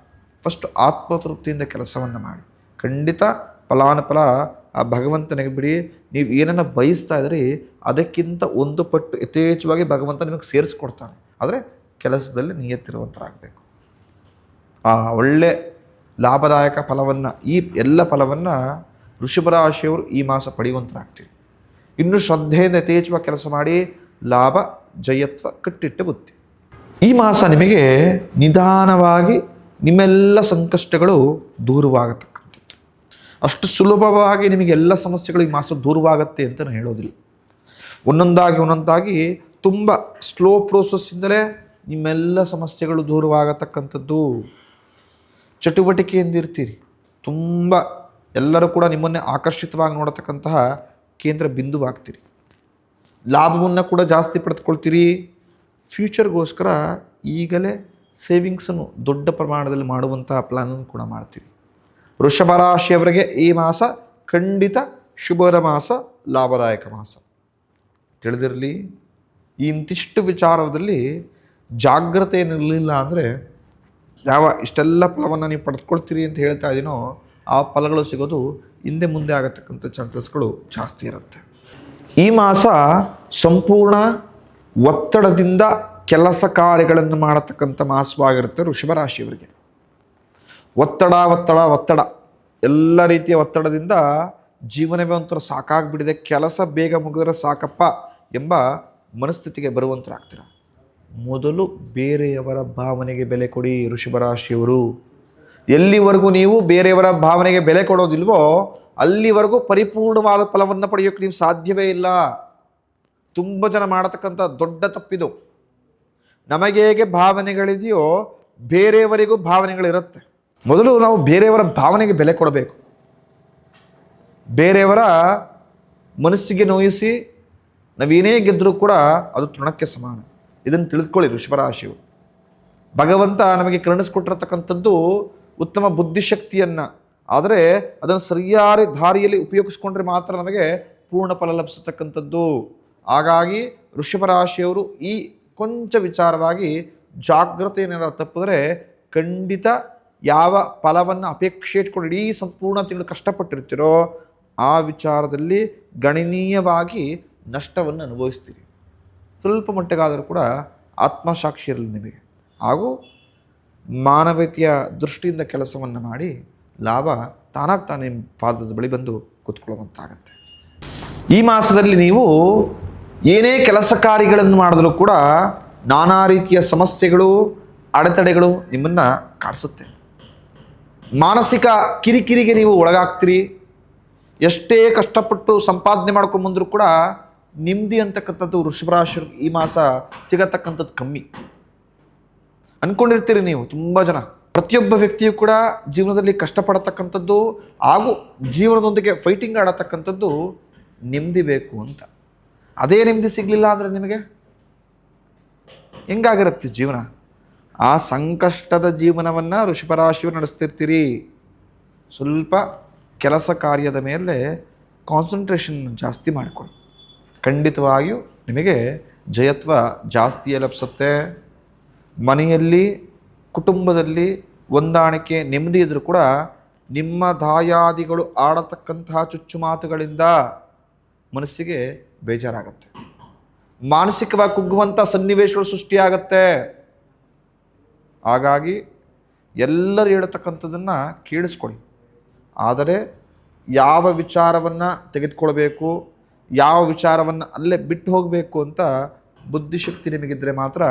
ಫಸ್ಟ್ ಆತ್ಮತೃಪ್ತಿಯಿಂದ ಕೆಲಸವನ್ನು ಮಾಡಿ. ಖಂಡಿತ ಫಲಾನುಫಲ ಆ ಭಗವಂತನಿಗೆ ಬಿಡಿ. ನೀವು ಏನನ್ನು ಬಯಸ್ತಾ ಇದ್ರಿ ಅದಕ್ಕಿಂತ ಒಂದು ಪಟ್ಟು ಯಥೇಚ್ಛವಾಗಿ ಭಗವಂತ ನಿಮಗೆ ಸೇರಿಸ್ಕೊಡ್ತಾನೆ. ಆದರೆ ಕೆಲಸದಲ್ಲಿ ನಿಯತ್ತಿರುವಂತರಾಗಬೇಕು. ಆ ಒಳ್ಳೆ ಲಾಭದಾಯಕ ಫಲವನ್ನು, ಈ ಎಲ್ಲ ಫಲವನ್ನು ವೃಷಭ ರಾಶಿಯವರು ಈ ಮಾಸ ಪಡೆಯುವಂತರಾಗ್ತೀವಿ. ಇನ್ನು ಶ್ರದ್ಧೆಯಿಂದ ಯಥೇಚ್ಛವಾಗಿ ಕೆಲಸ ಮಾಡಿ ಲಾಭ, ಜಯತ್ವ ಕಟ್ಟಿಟ್ಟ ಬುತ್ತಿ. ಈ ಮಾಸ ನಿಮಗೆ ನಿಧಾನವಾಗಿ ನಿಮ್ಮೆಲ್ಲ ಸಂಕಷ್ಟಗಳು ದೂರವಾಗತಕ್ಕಂಥದ್ದು. ಅಷ್ಟು ಸುಲಭವಾಗಿ ನಿಮಗೆಲ್ಲ ಸಮಸ್ಯೆಗಳು ಈ ಮಾಸ ದೂರವಾಗತ್ತೆ ಅಂತ ನಾನು ಹೇಳೋದಿಲ್ಲ. ಒಂದೊಂದಾಗಿ ತುಂಬ ಸ್ಲೋ ಪ್ರೋಸೆಸ್ಸಿಂದಲೇ ನಿಮ್ಮೆಲ್ಲ ಸಮಸ್ಯೆಗಳು ದೂರವಾಗತಕ್ಕಂಥದ್ದು. ಚಟುವಟಿಕೆಯಿಂದಿರ್ತೀರಿ. ತುಂಬ ಎಲ್ಲರೂ ಕೂಡ ನಿಮ್ಮನ್ನೇ ಆಕರ್ಷಿತವಾಗಿ ನೋಡತಕ್ಕಂತಹ ಕೇಂದ್ರ ಬಿಂದುವಾಗ್ತೀರಿ. ಲಾಭವನ್ನು ಕೂಡ ಜಾಸ್ತಿ ಪಡೆದುಕೊಳ್ತೀರಿ. ಫ್ಯೂಚರ್ಗೋಸ್ಕರ ಈಗಲೇ ಸೇವಿಂಗ್ಸನ್ನು ದೊಡ್ಡ ಪ್ರಮಾಣದಲ್ಲಿ ಮಾಡುವಂತಹ ಪ್ಲ್ಯಾನನ್ನು ಕೂಡ ಮಾಡ್ತೀವಿ. ವೃಷಭ ರಾಶಿಯವರಿಗೆ ಈ ಮಾಸ ಖಂಡಿತ ಶುಭದ ಮಾಸ, ಲಾಭದಾಯಕ ಮಾಸ. ತಿಳಿದಿರಲಿ, ಈ ಇಂತಿಷ್ಟು ವಿಚಾರದಲ್ಲಿ ಜಾಗ್ರತೆ ಏನಿರಲಿಲ್ಲ ಅಂದರೆ ಇಷ್ಟೆಲ್ಲ ಫಲವನ್ನು ನೀವು ಪಡೆದುಕೊಳ್ತೀರಿ ಅಂತ ಹೇಳ್ತಾ ಇದ್ದೀನೋ ಆ ಫಲಗಳು ಸಿಗೋದು ಹಿಂದೆ ಮುಂದೆ ಆಗತಕ್ಕಂಥ ಚಾನ್ಸಸ್ಗಳು ಜಾಸ್ತಿ ಇರುತ್ತೆ. ಈ ಮಾಸ ಸಂಪೂರ್ಣ ಒತ್ತಡದಿಂದ ಕೆಲಸ ಕಾರ್ಯಗಳನ್ನು ಮಾಡತಕ್ಕಂಥ ಮಾಸವಾಗಿರುತ್ತೆ ವೃಷಭ ರಾಶಿಯವರಿಗೆ. ಒತ್ತಡ ಎಲ್ಲ ರೀತಿಯ ಒತ್ತಡದಿಂದ ಜೀವನವೇ ಒಂಥರ ಸಾಕಾಗ್ಬಿಟ್ಟಿದೆ, ಕೆಲಸ ಬೇಗ ಮುಗಿದ್ರೆ ಸಾಕಪ್ಪ ಎಂಬ ಮನಸ್ಥಿತಿಗೆ ಬರುವಂತರಾಗ್ತೀರ. ಮೊದಲು ಬೇರೆಯವರ ಭಾವನೆಗೆ ಬೆಲೆ ಕೊಡಿ ವೃಷಭ ರಾಶಿಯವರು. ಎಲ್ಲಿವರೆಗೂ ನೀವು ಬೇರೆಯವರ ಭಾವನೆಗೆ ಬೆಲೆ ಕೊಡೋದಿಲ್ವೋ ಅಲ್ಲಿವರೆಗೂ ಪರಿಪೂರ್ಣವಾದ ಫಲವನ್ನು ಪಡೆಯೋಕ್ಕೆ ನೀವು ಸಾಧ್ಯವೇ ಇಲ್ಲ. ತುಂಬ ಜನ ಮಾಡತಕ್ಕಂಥ ದೊಡ್ಡ ತಪ್ಪಿದು. ನಮಗೆ ಹೇಗೆ ಭಾವನೆಗಳಿದೆಯೋ ಬೇರೆಯವರಿಗೂ ಭಾವನೆಗಳಿರುತ್ತೆ. ಮೊದಲು ನಾವು ಬೇರೆಯವರ ಭಾವನೆಗೆ ಬೆಲೆ ಕೊಡಬೇಕು. ಬೇರೆಯವರ ಮನಸ್ಸಿಗೆ ನೋಯಿಸಿ ನಾವೇನೇ ಗೆದ್ದರೂ ಕೂಡ ಅದು ತೃಣಕ್ಕೆ ಸಮಾನ. ಇದನ್ನು ತಿಳಿದುಕೊಳ್ಳಿ ವೃಷಭ ರಾಶಿಯು. ಭಗವಂತ ನಮಗೆ ಕರುಣಿಸ್ಕೊಟ್ಟಿರತಕ್ಕಂಥದ್ದು ಉತ್ತಮ ಬುದ್ಧಿಶಕ್ತಿಯನ್ನು. ಆದರೆ ಅದನ್ನು ಸರಿಯಾದ ದಾರಿಯಲ್ಲಿ ಉಪಯೋಗಿಸ್ಕೊಂಡ್ರೆ ಮಾತ್ರ ನಮಗೆ ಪೂರ್ಣ ಫಲ ಲಭಿಸತಕ್ಕಂಥದ್ದು. ಹಾಗಾಗಿ ವೃಷಭ ರಾಶಿಯವರು ಈ ಕೊಂಚ ವಿಚಾರವಾಗಿ ಜಾಗ್ರತೆಯನ್ನು ತಪ್ಪಿದ್ರೆ ಖಂಡಿತ ಯಾವ ಫಲವನ್ನು ಅಪೇಕ್ಷೆ ಇಟ್ಕೊಂಡು ಇಡೀ ಸಂಪೂರ್ಣ ತಿಂಗಳು ಕಷ್ಟಪಟ್ಟಿರ್ತೀರೋ ಆ ವಿಚಾರದಲ್ಲಿ ಗಣನೀಯವಾಗಿ ನಷ್ಟವನ್ನು ಅನುಭವಿಸ್ತೀರಿ. ಸ್ವಲ್ಪ ಮಟ್ಟಿಗಾದರೂ ಕೂಡ ಆತ್ಮಸಾಕ್ಷಿ ಇರಲಿ ನಿಮಗೆ, ಹಾಗೂ ಮಾನವೀಯತೆಯ ದೃಷ್ಟಿಯಿಂದ ಕೆಲಸವನ್ನು ಮಾಡಿ ಲಾಭ ತಾನಾಗಿ ತಾನೇ ನಿಮ್ಮ ಪಾದದ ಬಳಿ ಬಂದು ಕೂತ್ಕೊಳ್ಳುವಂತಾಗತ್ತೆ. ಈ ಮಾಸದಲ್ಲಿ ನೀವು ಏನೇ ಕೆಲಸ ಕಾರ್ಯಗಳನ್ನು ಮಾಡಿದ್ರೂ ಕೂಡ ನಾನಾ ರೀತಿಯ ಸಮಸ್ಯೆಗಳು, ಅಡೆತಡೆಗಳು ನಿಮ್ಮನ್ನು ಕಾಡಿಸುತ್ತೆ. ಮಾನಸಿಕ ಕಿರಿಕಿರಿಗೆ ನೀವು ಒಳಗಾಗ್ತೀರಿ. ಎಷ್ಟೇ ಕಷ್ಟಪಟ್ಟು ಸಂಪಾದನೆ ಮಾಡ್ಕೊಂಡು ಬಂದರೂ ಕೂಡ ನೆಮ್ಮದಿ ಅಂತಕ್ಕಂಥದ್ದು ವೃಷಭ ರಾಶಿ ಈ ಮಾಸ ಸಿಗತಕ್ಕಂಥದ್ದು ಕಮ್ಮಿ. ಅಂದ್ಕೊಂಡಿರ್ತೀರಿ ನೀವು ತುಂಬ ಜನ. ಪ್ರತಿಯೊಬ್ಬ ವ್ಯಕ್ತಿಯು ಕೂಡ ಜೀವನದಲ್ಲಿ ಕಷ್ಟಪಡತಕ್ಕಂಥದ್ದು ಹಾಗೂ ಜೀವನದೊಂದಿಗೆ ಫೈಟಿಂಗ್ ಆಡತಕ್ಕಂಥದ್ದು ನೆಮ್ಮದಿ ಬೇಕು ಅಂತ. ಅದೇ ನೆಮ್ಮದಿ ಸಿಗಲಿಲ್ಲ ಅಂದರೆ ನಿಮಗೆ ಹೆಂಗಾಗಿರುತ್ತೆ ಜೀವನ? ಆ ಸಂಕಷ್ಟದ ಜೀವನವನ್ನು ವೃಷಭರಾಶಿಯವರು ನಡೆಸ್ತಿರ್ತೀರಿ. ಸ್ವಲ್ಪ ಕೆಲಸ ಕಾರ್ಯದ ಮೇಲೆ ಕಾನ್ಸಂಟ್ರೇಷನ್ ಜಾಸ್ತಿ ಮಾಡಿಕೊಳ್ಳಿ. ಖಂಡಿತವಾಗಿಯೂ ನಿಮಗೆ ಜಯತ್ವ ಜಾಸ್ತಿಯೇ ಲಭಿಸುತ್ತೆ. ಮನೆಯಲ್ಲಿ, ಕುಟುಂಬದಲ್ಲಿ ಹೊಂದಾಣಿಕೆ, ನೆಮ್ಮದಿ ಇದ್ದರೂ ಕೂಡ ನಿಮ್ಮ ದಾಯಾದಿಗಳು ಆಡತಕ್ಕಂತಹ ಚುಚ್ಚು ಮಾತುಗಳಿಂದ ಮನಸ್ಸಿಗೆ ಬೇಜಾರಾಗತ್ತೆ. ಮಾನಸಿಕವಾಗಿ ಕುಗ್ಗುವಂಥ ಸನ್ನಿವೇಶಗಳು ಸೃಷ್ಟಿಯಾಗತ್ತೆ. ಹಾಗಾಗಿ ಎಲ್ಲರೂ ಹೇಳತಕ್ಕಂಥದ್ದನ್ನು ಕೇಳಿಸ್ಕೊಳ್ಳಿ. ಆದರೆ ಯಾವ ವಿಚಾರವನ್ನು ತೆಗೆದುಕೊಳ್ಬೇಕು, ಯಾವ ವಿಚಾರವನ್ನು ಅಲ್ಲೇ ಬಿಟ್ಟು ಹೋಗಬೇಕು ಅಂತ ಬುದ್ಧಿಶಕ್ತಿ ನಿಮಗಿದ್ರೆ ಮಾತ್ರ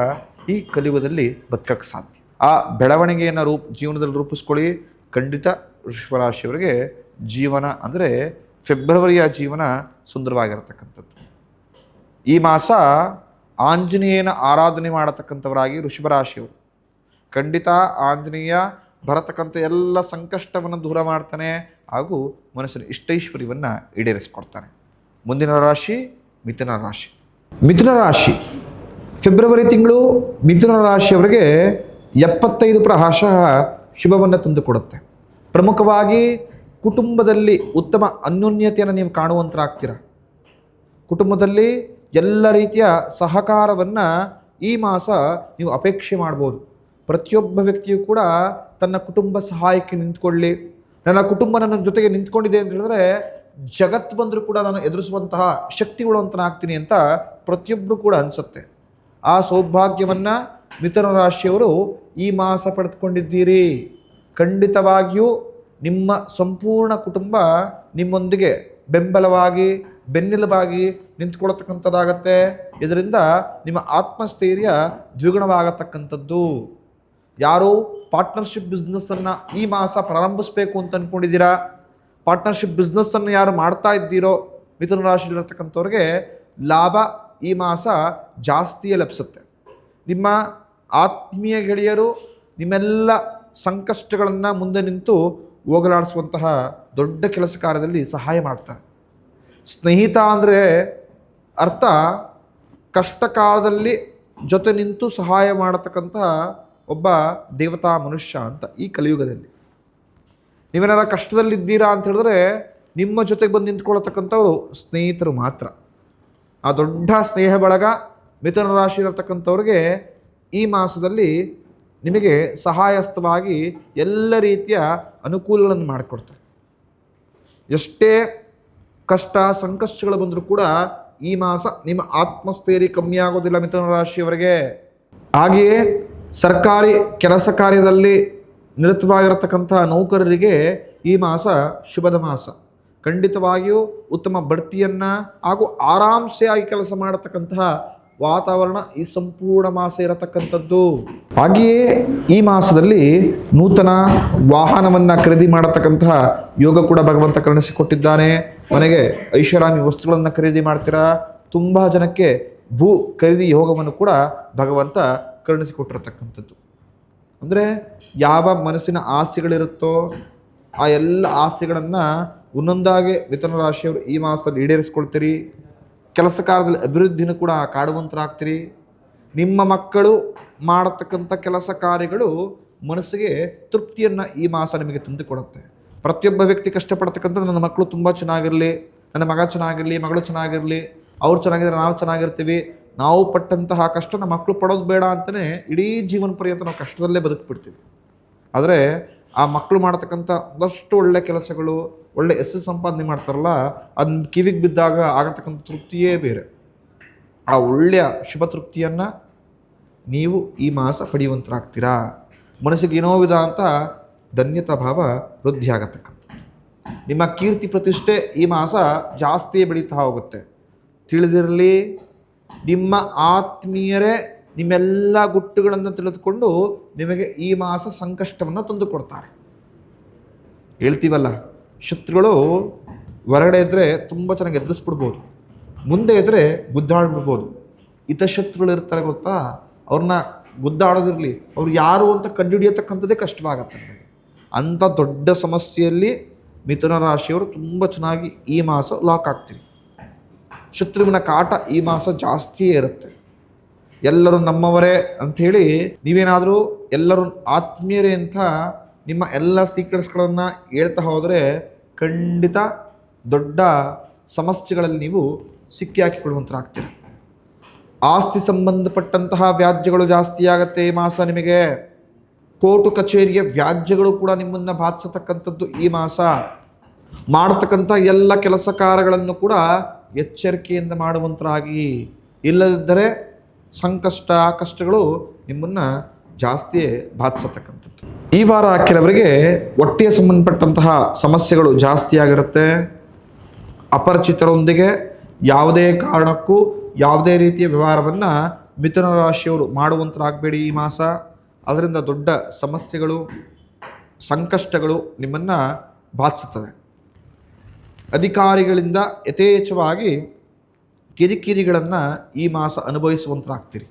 ಈ ಕಲಿಯುಗದಲ್ಲಿ ಬದುಕಕ್ಕೆ ಸಾಧ್ಯ. ಆ ಬೆಳವಣಿಗೆಯನ್ನು ಜೀವನದಲ್ಲಿ ರೂಪಿಸ್ಕೊಳ್ಳಿ. ಖಂಡಿತ ವೃಷಭರಾಶಿಯವರಿಗೆ ಜೀವನ ಅಂದರೆ ಫೆಬ್ರವರಿಯ ಜೀವನ ಸುಂದರವಾಗಿರತಕ್ಕಂಥದ್ದು. ಈ ಮಾಸ ಆಂಜನೇಯನ ಆರಾಧನೆ ಮಾಡತಕ್ಕಂಥವರಾಗಿ ವೃಷಭರಾಶಿಯವರು ಖಂಡಿತ ಆಂಜನೇಯ ಬರತಕ್ಕಂಥ ಎಲ್ಲ ಸಂಕಷ್ಟವನ್ನು ದೂರ ಮಾಡ್ತಾನೆ, ಹಾಗೂ ಮನಸ್ಸಿನ ಇಷ್ಟೈಶ್ವರ್ಯವನ್ನು ಈಡೇರಿಸ್ಕೊಡ್ತಾನೆ. ಮುಂದಿನ ರಾಶಿ ಮಿಥುನ ರಾಶಿ. ಮಿಥುನ ರಾಶಿ ಫೆಬ್ರವರಿ ತಿಂಗಳು ಮಿಥುನ ರಾಶಿಯವರಿಗೆ 75% ಶುಭವನ್ನು ತಂದುಕೊಡುತ್ತೆ. ಪ್ರಮುಖವಾಗಿ ಕುಟುಂಬದಲ್ಲಿ ಉತ್ತಮ ಅನ್ಯೋನ್ಯತೆಯನ್ನು ನೀವು ಕಾಣುವಂತರಾಗ್ತೀರ. ಕುಟುಂಬದಲ್ಲಿ ಎಲ್ಲ ರೀತಿಯ ಸಹಕಾರವನ್ನು ಈ ಮಾಸ ನೀವು ಅಪೇಕ್ಷೆ ಮಾಡ್ಬೋದು. ಪ್ರತಿಯೊಬ್ಬ ವ್ಯಕ್ತಿಯು ಕೂಡ ತನ್ನ ಕುಟುಂಬ ಸಹಾಯಕ್ಕೆ ನಿಂತ್ಕೊಳ್ಳಿ. ನನ್ನ ಕುಟುಂಬ ನನ್ನ ಜೊತೆಗೆ ನಿಂತ್ಕೊಂಡಿದೆ ಅಂತ ಹೇಳಿದ್ರೆ ಜಗತ್ತು ಬಂದರೂ ಕೂಡ ನಾನು ಎದುರಿಸುವಂತಹ ಶಕ್ತಿಗಳು ಅಂತನಾಗ್ತೀನಿ ಅಂತ ಪ್ರತಿಯೊಬ್ಬರು ಕೂಡ ಅನಿಸುತ್ತೆ. ಆ ಸೌಭಾಗ್ಯವನ್ನು ಮಿಥುನ ರಾಶಿಯವರು ಈ ಮಾಸ ಪಡೆದುಕೊಂಡಿದ್ದೀರಿ. ಖಂಡಿತವಾಗಿಯೂ ನಿಮ್ಮ ಸಂಪೂರ್ಣ ಕುಟುಂಬ ನಿಮ್ಮೊಂದಿಗೆ ಬೆಂಬಲವಾಗಿ, ಬೆನ್ನೆಲುಬಾಗಿ ನಿಂತ್ಕೊಳ್ಳತಕ್ಕಂಥದ್ದಾಗತ್ತೆ. ಇದರಿಂದ ನಿಮ್ಮ ಆತ್ಮಸ್ಥೈರ್ಯ ದ್ವಿಗುಣವಾಗತಕ್ಕಂಥದ್ದು. ಯಾರು ಪಾರ್ಟ್ನರ್ಶಿಪ್ ಬಿಸ್ನೆಸ್ಸನ್ನು ಈ ಮಾಸ ಪ್ರಾರಂಭಿಸಬೇಕು ಅಂತ ಅಂದ್ಕೊಂಡಿದ್ದೀರಾ, ಪಾರ್ಟ್ನರ್ಶಿಪ್ ಬಿಸ್ನೆಸ್ಸನ್ನು ಯಾರು ಮಾಡ್ತಾ ಇದ್ದೀರೋ ಮಿಥುನ ರಾಶಿಯಲ್ಲಿರತಕ್ಕಂಥವ್ರಿಗೆ ಲಾಭ ಈ ಮಾಸ ಜಾಸ್ತಿಯೇ ಲಭಿಸುತ್ತೆ. ನಿಮ್ಮ ಆತ್ಮೀಯ ಗೆಳೆಯರು ನಿಮ್ಮೆಲ್ಲ ಸಂಕಷ್ಟಗಳನ್ನು ಮುಂದೆ ನಿಂತು ಹೋಗಲಾಡಿಸುವಂತಹ ದೊಡ್ಡ ಕೆಲಸ ಕಾರ್ಯದಲ್ಲಿ ಸಹಾಯ ಮಾಡ್ತಾರೆ. ಸ್ನೇಹಿತ ಅಂದರೆ ಅರ್ಥ ಕಷ್ಟ ಕಾಲದಲ್ಲಿ ಜೊತೆ ನಿಂತು ಸಹಾಯ ಮಾಡತಕ್ಕಂತಹ ಒಬ್ಬ ದೇವತಾ ಮನುಷ್ಯ ಅಂತ. ಈ ಕಲಿಯುಗದಲ್ಲಿ ನೀವೇನಾರ ಕಷ್ಟದಲ್ಲಿದ್ದೀರಾ ಅಂತ ಹೇಳಿದ್ರೆ ನಿಮ್ಮ ಜೊತೆಗೆ ಬಂದು ನಿಂತ್ಕೊಳ್ಳತಕ್ಕಂಥವ್ರು ಸ್ನೇಹಿತರು ಮಾತ್ರ. ಆ ದೊಡ್ಡ ಸ್ನೇಹ ಬಳಗ ಮಿಥುನ ರಾಶಿ ಇರತಕ್ಕಂಥವ್ರಿಗೆ ಈ ಮಾಸದಲ್ಲಿ ನಿಮಗೆ ಸಹಾಯಸ್ಥವಾಗಿ ಎಲ್ಲ ರೀತಿಯ ಅನುಕೂಲಗಳನ್ನು ಮಾಡಿಕೊಡ್ತಾರೆ. ಎಷ್ಟೇ ಕಷ್ಟ ಸಂಕಷ್ಟಗಳು ಬಂದರೂ ಕೂಡ ಈ ಮಾಸ ನಿಮ್ಮ ಆತ್ಮಸ್ಥೈರ್ಯ ಕಮ್ಮಿ ಆಗೋದಿಲ್ಲ ಮಿಥುನ ರಾಶಿಯವರಿಗೆ. ಹಾಗೆಯೇ ಸರ್ಕಾರಿ ಕೆಲಸ ಕಾರ್ಯದಲ್ಲಿ ನಿರತವಾಗಿರತಕ್ಕಂತಹ ನೌಕರರಿಗೆ ಈ ಮಾಸ ಶುಭದ ಮಾಸ. ಖಂಡಿತವಾಗಿಯೂ ಉತ್ತಮ ಬಡ್ತಿಯನ್ನು ಹಾಗೂ ಆರಾಮ್ಸೆಯಾಗಿ ಕೆಲಸ ಮಾಡತಕ್ಕಂತಹ ವಾತಾವರಣ ಈ ಸಂಪೂರ್ಣ ಮಾಸ ಇರತಕ್ಕಂಥದ್ದು. ಹಾಗೆಯೇ ಈ ಮಾಸದಲ್ಲಿ ನೂತನ ವಾಹನವನ್ನು ಖರೀದಿ ಮಾಡತಕ್ಕಂತಹ ಯೋಗ ಕೂಡ ಭಗವಂತ ಕರುಣಿಸಿಕೊಟ್ಟಿದ್ದಾನೆ. ಮನೆಗೆ ಐಷಾರಾಮಿ ವಸ್ತುಗಳನ್ನು ಖರೀದಿ ಮಾಡ್ತೀರಾ. ತುಂಬ ಜನಕ್ಕೆ ಭೂ ಖರೀದಿ ಯೋಗವನ್ನು ಕೂಡ ಭಗವಂತ ಕರುಣಿಸಿಕೊಟ್ಟಿರತಕ್ಕಂಥದ್ದು. ಅಂದರೆ ಯಾವ ಮನಸ್ಸಿನ ಆಸೆಗಳಿರುತ್ತೋ ಆ ಎಲ್ಲ ಆಸೆಗಳನ್ನು ಒಂದೊಂದಾಗಿ ಮಿಥುನ ರಾಶಿಯವರು ಈ ಮಾಸದಲ್ಲಿ ಈಡೇರಿಸ್ಕೊಳ್ತೀರಿ. ಕೆಲಸ ಕಾರ್ಯದಲ್ಲಿ ಅಭಿವೃದ್ಧಿನೂ ಕೂಡ ಕಾಡುವಂತರಾಗ್ತೀರಿ. ನಿಮ್ಮ ಮಕ್ಕಳು ಮಾಡತಕ್ಕಂಥ ಕೆಲಸ ಕಾರ್ಯಗಳು ಮನಸ್ಸಿಗೆ ತೃಪ್ತಿಯನ್ನು ಈ ಮಾಸ ನಿಮಗೆ ತಂದುಕೊಡುತ್ತೆ. ಪ್ರತಿಯೊಬ್ಬ ವ್ಯಕ್ತಿ ಕಷ್ಟಪಡ್ತಕ್ಕಂಥ ನನ್ನ ಮಕ್ಕಳು ತುಂಬ ಚೆನ್ನಾಗಿರಲಿ, ನನ್ನ ಮಗ ಚೆನ್ನಾಗಿರಲಿ, ಮಗಳು ಚೆನ್ನಾಗಿರಲಿ, ಅವ್ರು ಚೆನ್ನಾಗಿದ್ರೆ ನಾವು ಚೆನ್ನಾಗಿರ್ತೀವಿ, ನಾವು ಪಟ್ಟಂತಹ ಕಷ್ಟ ನಮ್ಮ ಮಕ್ಕಳು ಪಡೋದು ಬೇಡ ಅಂತಲೇ ಇಡೀ ಜೀವನ ಪರ್ಯಂತ ನಾವು ಕಷ್ಟದಲ್ಲೇ ಬದುಕ್ಬಿಡ್ತೀವಿ. ಆದರೆ ಆ ಮಕ್ಕಳು ಮಾಡತಕ್ಕಂಥ ಒಂದಷ್ಟು ಒಳ್ಳೆ ಕೆಲಸಗಳು, ಒಳ್ಳೆ ಹೆಸರು ಸಂಪಾದನೆ ಮಾಡ್ತಾರಲ್ಲ, ಅದನ್ನ ಕಿವಿಗೆ ಬಿದ್ದಾಗ ಆಗತಕ್ಕಂಥ ತೃಪ್ತಿಯೇ ಬೇರೆ. ಆ ಒಳ್ಳೆಯ ಶುಭ ತೃಪ್ತಿಯನ್ನು ನೀವು ಈ ಮಾಸ ಪಡೆಯುವಂತರಾಗ್ತೀರಾ. ಮನಸ್ಸಿಗೆ ಏನೋ ವಿಧ ಅಂತ ಧನ್ಯತಾ ಭಾವ ವೃದ್ಧಿ ಆಗತಕ್ಕಂಥದ್ದು. ನಿಮ್ಮ ಕೀರ್ತಿ ಪ್ರತಿಷ್ಠೆ ಈ ಮಾಸ ಜಾಸ್ತಿ ಬೆಳೀತಾ ಹೋಗುತ್ತೆ. ತಿಳಿದಿರಲಿ, ನಿಮ್ಮ ಆತ್ಮೀಯರೇ ನಿಮ್ಮೆಲ್ಲ ಗುಟ್ಟುಗಳನ್ನು ತಿಳಿದುಕೊಂಡು ನಿಮಗೆ ಈ ಮಾಸ ಸಂಕಷ್ಟವನ್ನು ತಂದುಕೊಡ್ತಾರೆ. ಹೇಳ್ತೀವಲ್ಲ, ಶತ್ರುಗಳು ಹೊರಗಡೆ ಇದ್ದರೆ ತುಂಬ ಚೆನ್ನಾಗಿ ಎದುರಿಸ್ಬಿಡ್ಬೋದು, ಮುಂದೆ ಇದ್ದರೆ ಗುದ್ದಾಡ್ಬಿಡ್ಬೋದು. ಹಿತಶತ್ರುಗಳು ಇರ್ತಾರೆ ಗೊತ್ತಾ, ಅವ್ರನ್ನ ಗುದ್ದಾಡೋದಿರಲಿ, ಅವ್ರು ಯಾರು ಅಂತ ಕಂಡುಹಿಡಿಯತಕ್ಕಂಥದ್ದೇ ಕಷ್ಟವಾಗತ್ತೆ ನನಗೆ. ಅಂಥ ದೊಡ್ಡ ಸಮಸ್ಯೆಯಲ್ಲಿ ಮಿಥುನ ರಾಶಿಯವರು ತುಂಬ ಚೆನ್ನಾಗಿ ಈ ಮಾಸ ಲಾಕ್ ಆಗ್ತೀರಿ. ಶತ್ರುವಿನ ಕಾಟ ಈ ಮಾಸ ಜಾಸ್ತಿಯೇ ಇರುತ್ತೆ. ಎಲ್ಲರೂ ನಮ್ಮವರೇ ಅಂಥೇಳಿ ನೀವೇನಾದರೂ ಎಲ್ಲರೂ ಆತ್ಮೀಯರೇ ಅಂತ ನಿಮ್ಮ ಎಲ್ಲ ಸೀಕ್ರೆಟ್ಸ್ಗಳನ್ನು ಹೇಳ್ತಾ ಹೋದರೆ ಖಂಡಿತ ದೊಡ್ಡ ಸಮಸ್ಯೆಗಳಲ್ಲಿ ನೀವು ಸಿಕ್ಕಿ ಹಾಕಿಕೊಳ್ಳುವಂತರಾಗ್ತೀರ. ಆಸ್ತಿ ಸಂಬಂಧಪಟ್ಟಂತಹ ವ್ಯಾಜ್ಯಗಳು ಜಾಸ್ತಿ ಆಗುತ್ತೆ ಈ ಮಾಸ ನಿಮಗೆ. ಕೋರ್ಟು ಕಚೇರಿಯ ವ್ಯಾಜ್ಯಗಳು ಕೂಡ ನಿಮ್ಮನ್ನು ಬಾಧಿಸತಕ್ಕಂಥದ್ದು ಈ ಮಾಸ. ಮಾಡತಕ್ಕಂಥ ಎಲ್ಲ ಕೆಲಸ ಕಾರ್ಯಗಳನ್ನು ಕೂಡ ಎಚ್ಚರಿಕೆಯಿಂದ ಮಾಡುವಂತರಾಗಿ, ಇಲ್ಲದಿದ್ದರೆ ಸಂಕಷ್ಟ ಕಷ್ಟಗಳು ನಿಮ್ಮನ್ನು ಜಾಸ್ತಿ ಬಾಧಿಸತಕ್ಕಂಥದ್ದು. ಈ ವಾರ ಕೆಲವರಿಗೆ ಹೊಟ್ಟೆಗೆ ಸಂಬಂಧಪಟ್ಟಂತಹ ಸಮಸ್ಯೆಗಳು ಜಾಸ್ತಿ ಆಗಿರುತ್ತೆ. ಅಪರಿಚಿತರೊಂದಿಗೆ ಯಾವುದೇ ಕಾರಣಕ್ಕೂ ಯಾವುದೇ ರೀತಿಯ ವ್ಯವಹಾರವನ್ನು ಮಿಥುನ ರಾಶಿಯವರು ಮಾಡುವಂತರಾಗಬೇಡಿ ಈ ಮಾಸ. ಅದರಿಂದ ದೊಡ್ಡ ಸಮಸ್ಯೆಗಳು ಸಂಕಷ್ಟಗಳು ನಿಮ್ಮನ್ನು ಬಾಧಿಸುತ್ತದೆ. ಅಧಿಕಾರಿಗಳಿಂದ ಯಥೇಚ್ಛವಾಗಿ ಕಿರಿಕಿರಿಗಳನ್ನು ಈ ಮಾಸ ಅನುಭವಿಸುವಂತರಾಗ್ತೀರಿ.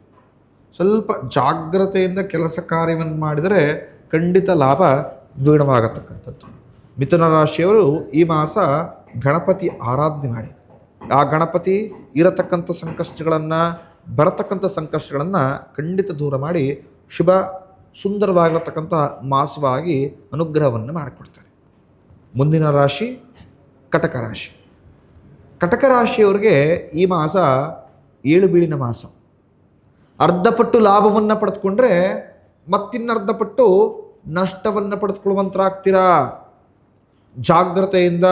ಸ್ವಲ್ಪ ಜಾಗ್ರತೆಯಿಂದ ಕೆಲಸ ಕಾರ್ಯವನ್ನು ಮಾಡಿದರೆ ಖಂಡಿತ ಲಾಭ ದ್ವಿಗುಣವಾಗತಕ್ಕಂಥದ್ದು. ಮಿಥುನ ರಾಶಿಯವರು ಈ ಮಾಸ ಗಣಪತಿ ಆರಾಧನೆ ಮಾಡಿ, ಆ ಗಣಪತಿ ಇರತಕ್ಕಂಥ ಸಂಕಷ್ಟಗಳನ್ನು, ಬರತಕ್ಕಂಥ ಸಂಕಷ್ಟಗಳನ್ನು ಖಂಡಿತ ದೂರ ಮಾಡಿ ಶುಭ ಸುಂದರವಾಗಿರತಕ್ಕಂಥ ಮಾಸವಾಗಿ ಅನುಗ್ರಹವನ್ನು ಮಾಡಿಕೊಡ್ತಾರೆ. ಮುಂದಿನ ರಾಶಿ ಕಟಕ ರಾಶಿ. ಕಟಕ ರಾಶಿಯವರಿಗೆ ಈ ಮಾಸ ಏಳು ಬೀಳಿನ ಮಾಸ. ಅರ್ಧಪಟ್ಟು ಲಾಭವನ್ನು ಪಡೆದುಕೊಂಡ್ರೆ ಮತ್ತಿನ್ನರ್ಧಪಟ್ಟು ನಷ್ಟವನ್ನು ಪಡೆದುಕೊಳ್ಳುವಂತರಾಗ್ತೀರಾ. ಜಾಗ್ರತೆಯಿಂದ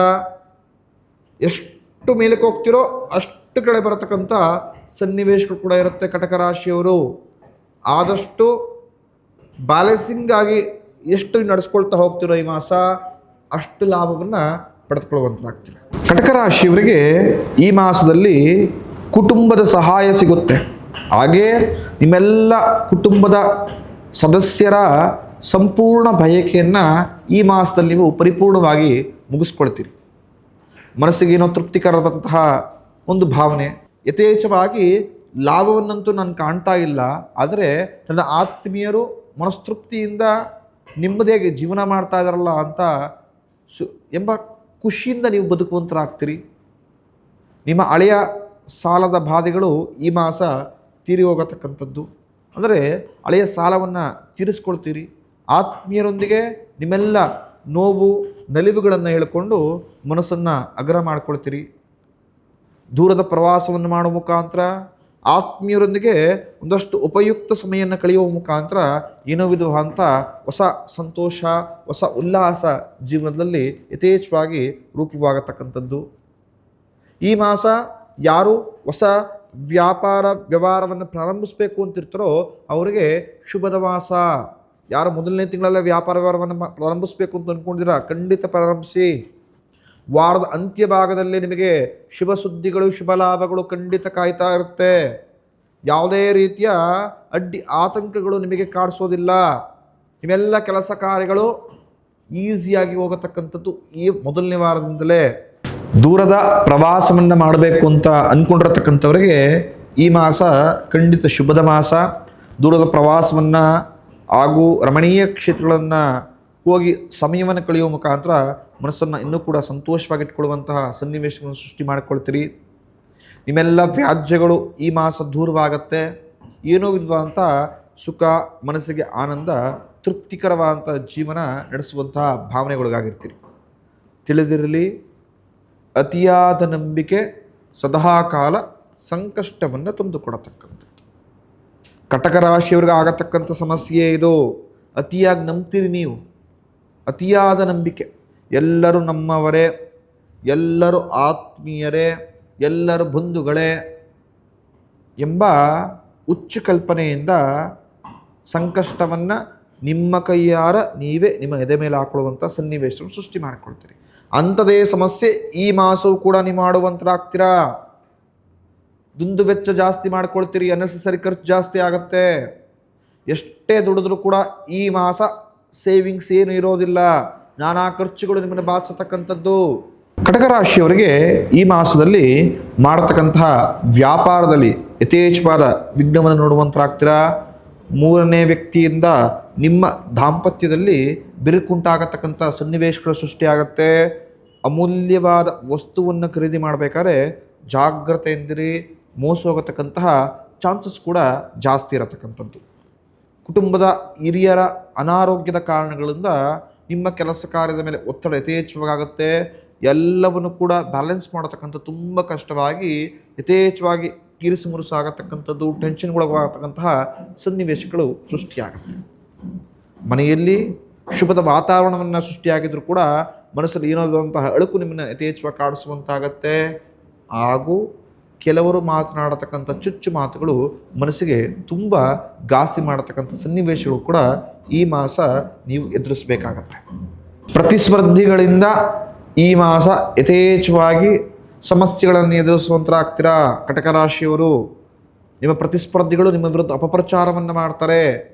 ಎಷ್ಟು ಮೇಲಕ್ಕೆ ಹೋಗ್ತಿರೋ ಅಷ್ಟು ಕಡೆ ಬರತಕ್ಕಂಥ ಸನ್ನಿವೇಶಗಳು ಕೂಡ ಇರುತ್ತೆ. ಕಟಕ ರಾಶಿಯವರು ಆದಷ್ಟು ಬ್ಯಾಲೆನ್ಸಿಂಗ್ ಆಗಿ ಎಷ್ಟು ನಡೆಸ್ಕೊಳ್ತಾ ಹೋಗ್ತಿರೋ ಈ ಮಾಸ ಅಷ್ಟು ಲಾಭವನ್ನು ಪಡೆದುಕೊಳ್ಳುವಂತರಾಗ್ತೀರ. ಕಟಕ ರಾಶಿಯವರಿಗೆ ಈ ಮಾಸದಲ್ಲಿ ಕುಟುಂಬದ ಸಹಾಯ ಸಿಗುತ್ತೆ. ಹಾಗೇ ನಿಮ್ಮೆಲ್ಲ ಕುಟುಂಬದ ಸದಸ್ಯರ ಸಂಪೂರ್ಣ ಬಯಕೆಯನ್ನು ಈ ಮಾಸದಲ್ಲಿ ನೀವು ಪರಿಪೂರ್ಣವಾಗಿ ಮುಗಿಸ್ಕೊಳ್ತೀರಿ. ಮನಸ್ಸಿಗೆ ಏನೋ ತೃಪ್ತಿಕರದಂತಹ ಒಂದು ಭಾವನೆ. ಯಥೇಚ್ಛವಾಗಿ ಲಾಭವನ್ನಂತೂ ನಾನು ಕಾಣ್ತಾ ಇಲ್ಲ, ಆದರೆ ನನ್ನ ಆತ್ಮೀಯರು ಮನಸ್ತೃಪ್ತಿಯಿಂದ ನೆಮ್ಮದಿಯಾಗಿ ಜೀವನ ಮಾಡ್ತಾ ಇದ್ದಾರಲ್ಲ ಅಂತ ಎಂಬ ಖುಷಿಯಿಂದ ನೀವು ಬದುಕುವಂತರಾಗ್ತೀರಿ. ನಿಮ್ಮ ಹಳೆಯ ಸಾಲದ ಬಾಧೆಗಳು ಈ ಮಾಸ ತೀರಿ ಹೋಗತಕ್ಕಂಥದ್ದು. ಅಂದರೆ ಹಳೆಯ ಸಾಲವನ್ನು ತೀರಿಸ್ಕೊಳ್ತೀರಿ. ಆತ್ಮೀಯರೊಂದಿಗೆ ನಿಮ್ಮೆಲ್ಲ ನೋವು ನಲಿವುಗಳನ್ನು ಹೇಳಿಕೊಂಡು ಮನಸ್ಸನ್ನು ಅಗ್ರ ಮಾಡ್ಕೊಳ್ತೀರಿ. ದೂರದ ಪ್ರವಾಸವನ್ನು ಮಾಡುವ ಮುಖಾಂತರ ಆತ್ಮೀಯರೊಂದಿಗೆ ಒಂದಷ್ಟು ಉಪಯುಕ್ತ ಸಮಯವನ್ನು ಕಳೆಯುವ ಮುಖಾಂತರ ಏನೋ ವಿಧವಾದಂಥ ಹೊಸ ಸಂತೋಷ, ಹೊಸ ಉಲ್ಲಾಸ ಜೀವನದಲ್ಲಿ ಯಥೇಚ್ಛವಾಗಿ ರೂಪವಾಗತಕ್ಕಂಥದ್ದು. ಈ ಮಾಸ ಯಾರು ಹೊಸ ವ್ಯವಹಾರವನ್ನು ಪ್ರಾರಂಭಿಸಬೇಕು ಅಂತಿರ್ತಾರೋ ಅವರಿಗೆ ಶುಭದ ಮಾಸ. ಯಾರು ಮೊದಲನೇ ತಿಂಗಳಲ್ಲೇ ವ್ಯವಹಾರವನ್ನು ಪ್ರಾರಂಭಿಸಬೇಕು ಅಂತ ಅಂದ್ಕೊಂಡಿದ್ದೀರಾ ಖಂಡಿತ ಪ್ರಾರಂಭಿಸಿ. ವಾರದ ಅಂತ್ಯ ಭಾಗದಲ್ಲಿ ನಿಮಗೆ ಶುಭ ಸುದ್ದಿಗಳು, ಶುಭ ಲಾಭಗಳು ಖಂಡಿತ ಕಾಯ್ತಾ ಇರುತ್ತೆ. ಯಾವುದೇ ರೀತಿಯ ಅಡ್ಡಿ ಆತಂಕಗಳು ನಿಮಗೆ ಕಾಡಿಸೋದಿಲ್ಲ. ನಿಮ್ಮೆಲ್ಲ ಕೆಲಸ ಕಾರ್ಯಗಳು ಈಸಿಯಾಗಿ ಹೋಗತಕ್ಕಂಥದ್ದು ಈ ಮೊದಲನೇ ವಾರದಿಂದಲೇ. ದೂರದ ಪ್ರವಾಸವನ್ನು ಮಾಡಬೇಕು ಅಂತ ಅಂದ್ಕೊಂಡಿರತಕ್ಕಂಥವ್ರಿಗೆ ಈ ಮಾಸ ಖಂಡಿತ ಶುಭದ ಮಾಸ. ದೂರದ ಪ್ರವಾಸವನ್ನು ಹಾಗೂ ರಮಣೀಯ ಕ್ಷೇತ್ರಗಳನ್ನು ಹೋಗಿ ಸಮಯವನ್ನು ಕಳೆಯುವ ಮುಖಾಂತರ ಮನಸ್ಸನ್ನು ಇನ್ನೂ ಕೂಡ ಸಂತೋಷವಾಗಿಟ್ಕೊಳ್ಳುವಂತಹ ಸನ್ನಿವೇಶಗಳನ್ನು ಸೃಷ್ಟಿ ಮಾಡಿಕೊಳ್ತೀರಿ. ನಿಮ್ಮೆಲ್ಲ ವ್ಯಾಜ್ಯಗಳು ಈ ಮಾಸ ದೂರವಾಗತ್ತೆ. ಏನೋ ವಿಧವಾದಂಥ ಸುಖ, ಮನಸ್ಸಿಗೆ ಆನಂದ, ತೃಪ್ತಿಕರವಾದಂಥ ಜೀವನ ನಡೆಸುವಂತಹ ಭಾವನೆಗೊಳಗಾಗಿರ್ತೀರಿ. ತಿಳಿದಿರಲಿ, ಅತಿಯಾದ ನಂಬಿಕೆ ಸದಾಕಾಲ ಸಂಕಷ್ಟವನ್ನು ತಂದುಕೊಡತಕ್ಕಂಥದ್ದು. ಕಟಕ ರಾಶಿಯವರಿಗೆ ಆಗತಕ್ಕಂಥ ಸಮಸ್ಯೆ ಇದು. ಅತಿಯಾಗಿ ನಂಬ್ತೀರಿ ನೀವು. ಅತಿಯಾದ ನಂಬಿಕೆ, ಎಲ್ಲರೂ ನಮ್ಮವರೇ, ಎಲ್ಲರೂ ಆತ್ಮೀಯರೇ, ಎಲ್ಲರೂ ಬಂಧುಗಳೇ ಎಂಬ ಹುಚ್ಚು ಕಲ್ಪನೆಯಿಂದ ಸಂಕಷ್ಟವನ್ನು ನಿಮ್ಮ ಕೈಯಾರ ನೀವೇ ನಿಮ್ಮ ಎದೆ ಮೇಲೆ ಹಾಕೊಳ್ಳುವಂಥ ಸನ್ನಿವೇಶವನ್ನು ಸೃಷ್ಟಿ ಮಾಡಿಕೊಳ್ತೀರಿ. ಅಂಥದೇ ಸಮಸ್ಯೆ ಈ ಮಾಸವೂ ಕೂಡ ನೀವು ಮಾಡುವಂತರಾಗ್ತೀರಾ. ದುಂದು ವೆಚ್ಚ ಜಾಸ್ತಿ ಮಾಡ್ಕೊಳ್ತೀರಿ, ಅನ್ನೆಸೆಸರಿ ಖರ್ಚು ಜಾಸ್ತಿ ಆಗುತ್ತೆ. ಎಷ್ಟೇ ದುಡಿದ್ರೂ ಕೂಡ ಈ ಮಾಸ ಸೇವಿಂಗ್ಸ್ ಏನು ಇರೋದಿಲ್ಲ, ನಾನಾ ಖರ್ಚುಗಳು ನಿಮ್ಮನ್ನು ಬಾಧಿಸತಕ್ಕಂಥದ್ದು. ಕಟಕ ರಾಶಿಯವರಿಗೆ ಈ ಮಾಸದಲ್ಲಿ ಮಾಡತಕ್ಕಂತಹ ವ್ಯಾಪಾರದಲ್ಲಿ ಯಥೇಚ್ಛವಾದ ವಿಘ್ನವನ್ನು ನೋಡುವಂತರಾಗ್ತೀರಾ. ಮೂರನೇ ವ್ಯಕ್ತಿಯಿಂದ ನಿಮ್ಮ ದಾಂಪತ್ಯದಲ್ಲಿ ಬಿರುಕುಂಟಾಗತಕ್ಕಂಥ ಸನ್ನಿವೇಶಗಳು ಸೃಷ್ಟಿಯಾಗತ್ತೆ. ಅಮೂಲ್ಯವಾದ ವಸ್ತುವನ್ನು ಖರೀದಿ ಮಾಡಬೇಕಾದ್ರೆ ಜಾಗ್ರತೆಯಿಂದಿರಿ, ಮೋಸ ಹೋಗತಕ್ಕಂತಹ ಚಾನ್ಸಸ್ ಕೂಡ ಜಾಸ್ತಿ ಇರತಕ್ಕಂಥದ್ದು. ಕುಟುಂಬದ ಹಿರಿಯರ ಅನಾರೋಗ್ಯದ ಕಾರಣಗಳಿಂದ ನಿಮ್ಮ ಕೆಲಸ ಕಾರ್ಯದ ಮೇಲೆ ಒತ್ತಡ ಯಥೇಚ್ಛವಾಗುತ್ತೆ. ಎಲ್ಲವನ್ನು ಕೂಡ ಬ್ಯಾಲೆನ್ಸ್ ಮಾಡತಕ್ಕಂಥ ತುಂಬ ಕಷ್ಟವಾಗಿ ಯಥೇಚ್ಛವಾಗಿ ಕಿರಿಸು ಮುರುಸು ಆಗತಕ್ಕಂಥದ್ದು, ಟೆನ್ಷನ್ಗೊಳಗಾಗತಕ್ಕಂತಹ ಸನ್ನಿವೇಶಗಳು ಸೃಷ್ಟಿಯಾಗುತ್ತೆ. ಮನೆಯಲ್ಲಿ ಶುಭದ ವಾತಾವರಣವನ್ನು ಸೃಷ್ಟಿಯಾಗಿದ್ರೂ ಕೂಡ ಮನಸ್ಸಲ್ಲಿ ಏನಾದಂತಹ ಅಳುಕು ನಿಮ್ಮನ್ನು ಯಥೇಚ್ಛವಾಗಿ ಕಾಡಿಸುವಂತಾಗತ್ತೆ. ಹಾಗೂ ಕೆಲವರು ಮಾತನಾಡತಕ್ಕಂಥ ಚುಚ್ಚು ಮಾತುಗಳು ಮನಸ್ಸಿಗೆ ತುಂಬ ಘಾಸಿ ಮಾಡತಕ್ಕಂಥ ಸನ್ನಿವೇಶಗಳು ಕೂಡ ಈ ಮಾಸ ನೀವು ಎದುರಿಸಬೇಕಾಗತ್ತೆ. ಪ್ರತಿಸ್ಪರ್ಧಿಗಳಿಂದ ಈ ಮಾಸ ಯಥೇಚ್ಛವಾಗಿ ಸಮಸ್ಯೆಗಳನ್ನು ಎದುರಿಸುವಂತರಾಗ್ತೀರಾ. ಕಟಕ ರಾಶಿಯವರು, ನಿಮ್ಮ ಪ್ರತಿಸ್ಪರ್ಧಿಗಳು ನಿಮ್ಮ ವಿರುದ್ಧ ಅಪಪ್ರಚಾರವನ್ನು ಮಾಡ್ತಾರೆ.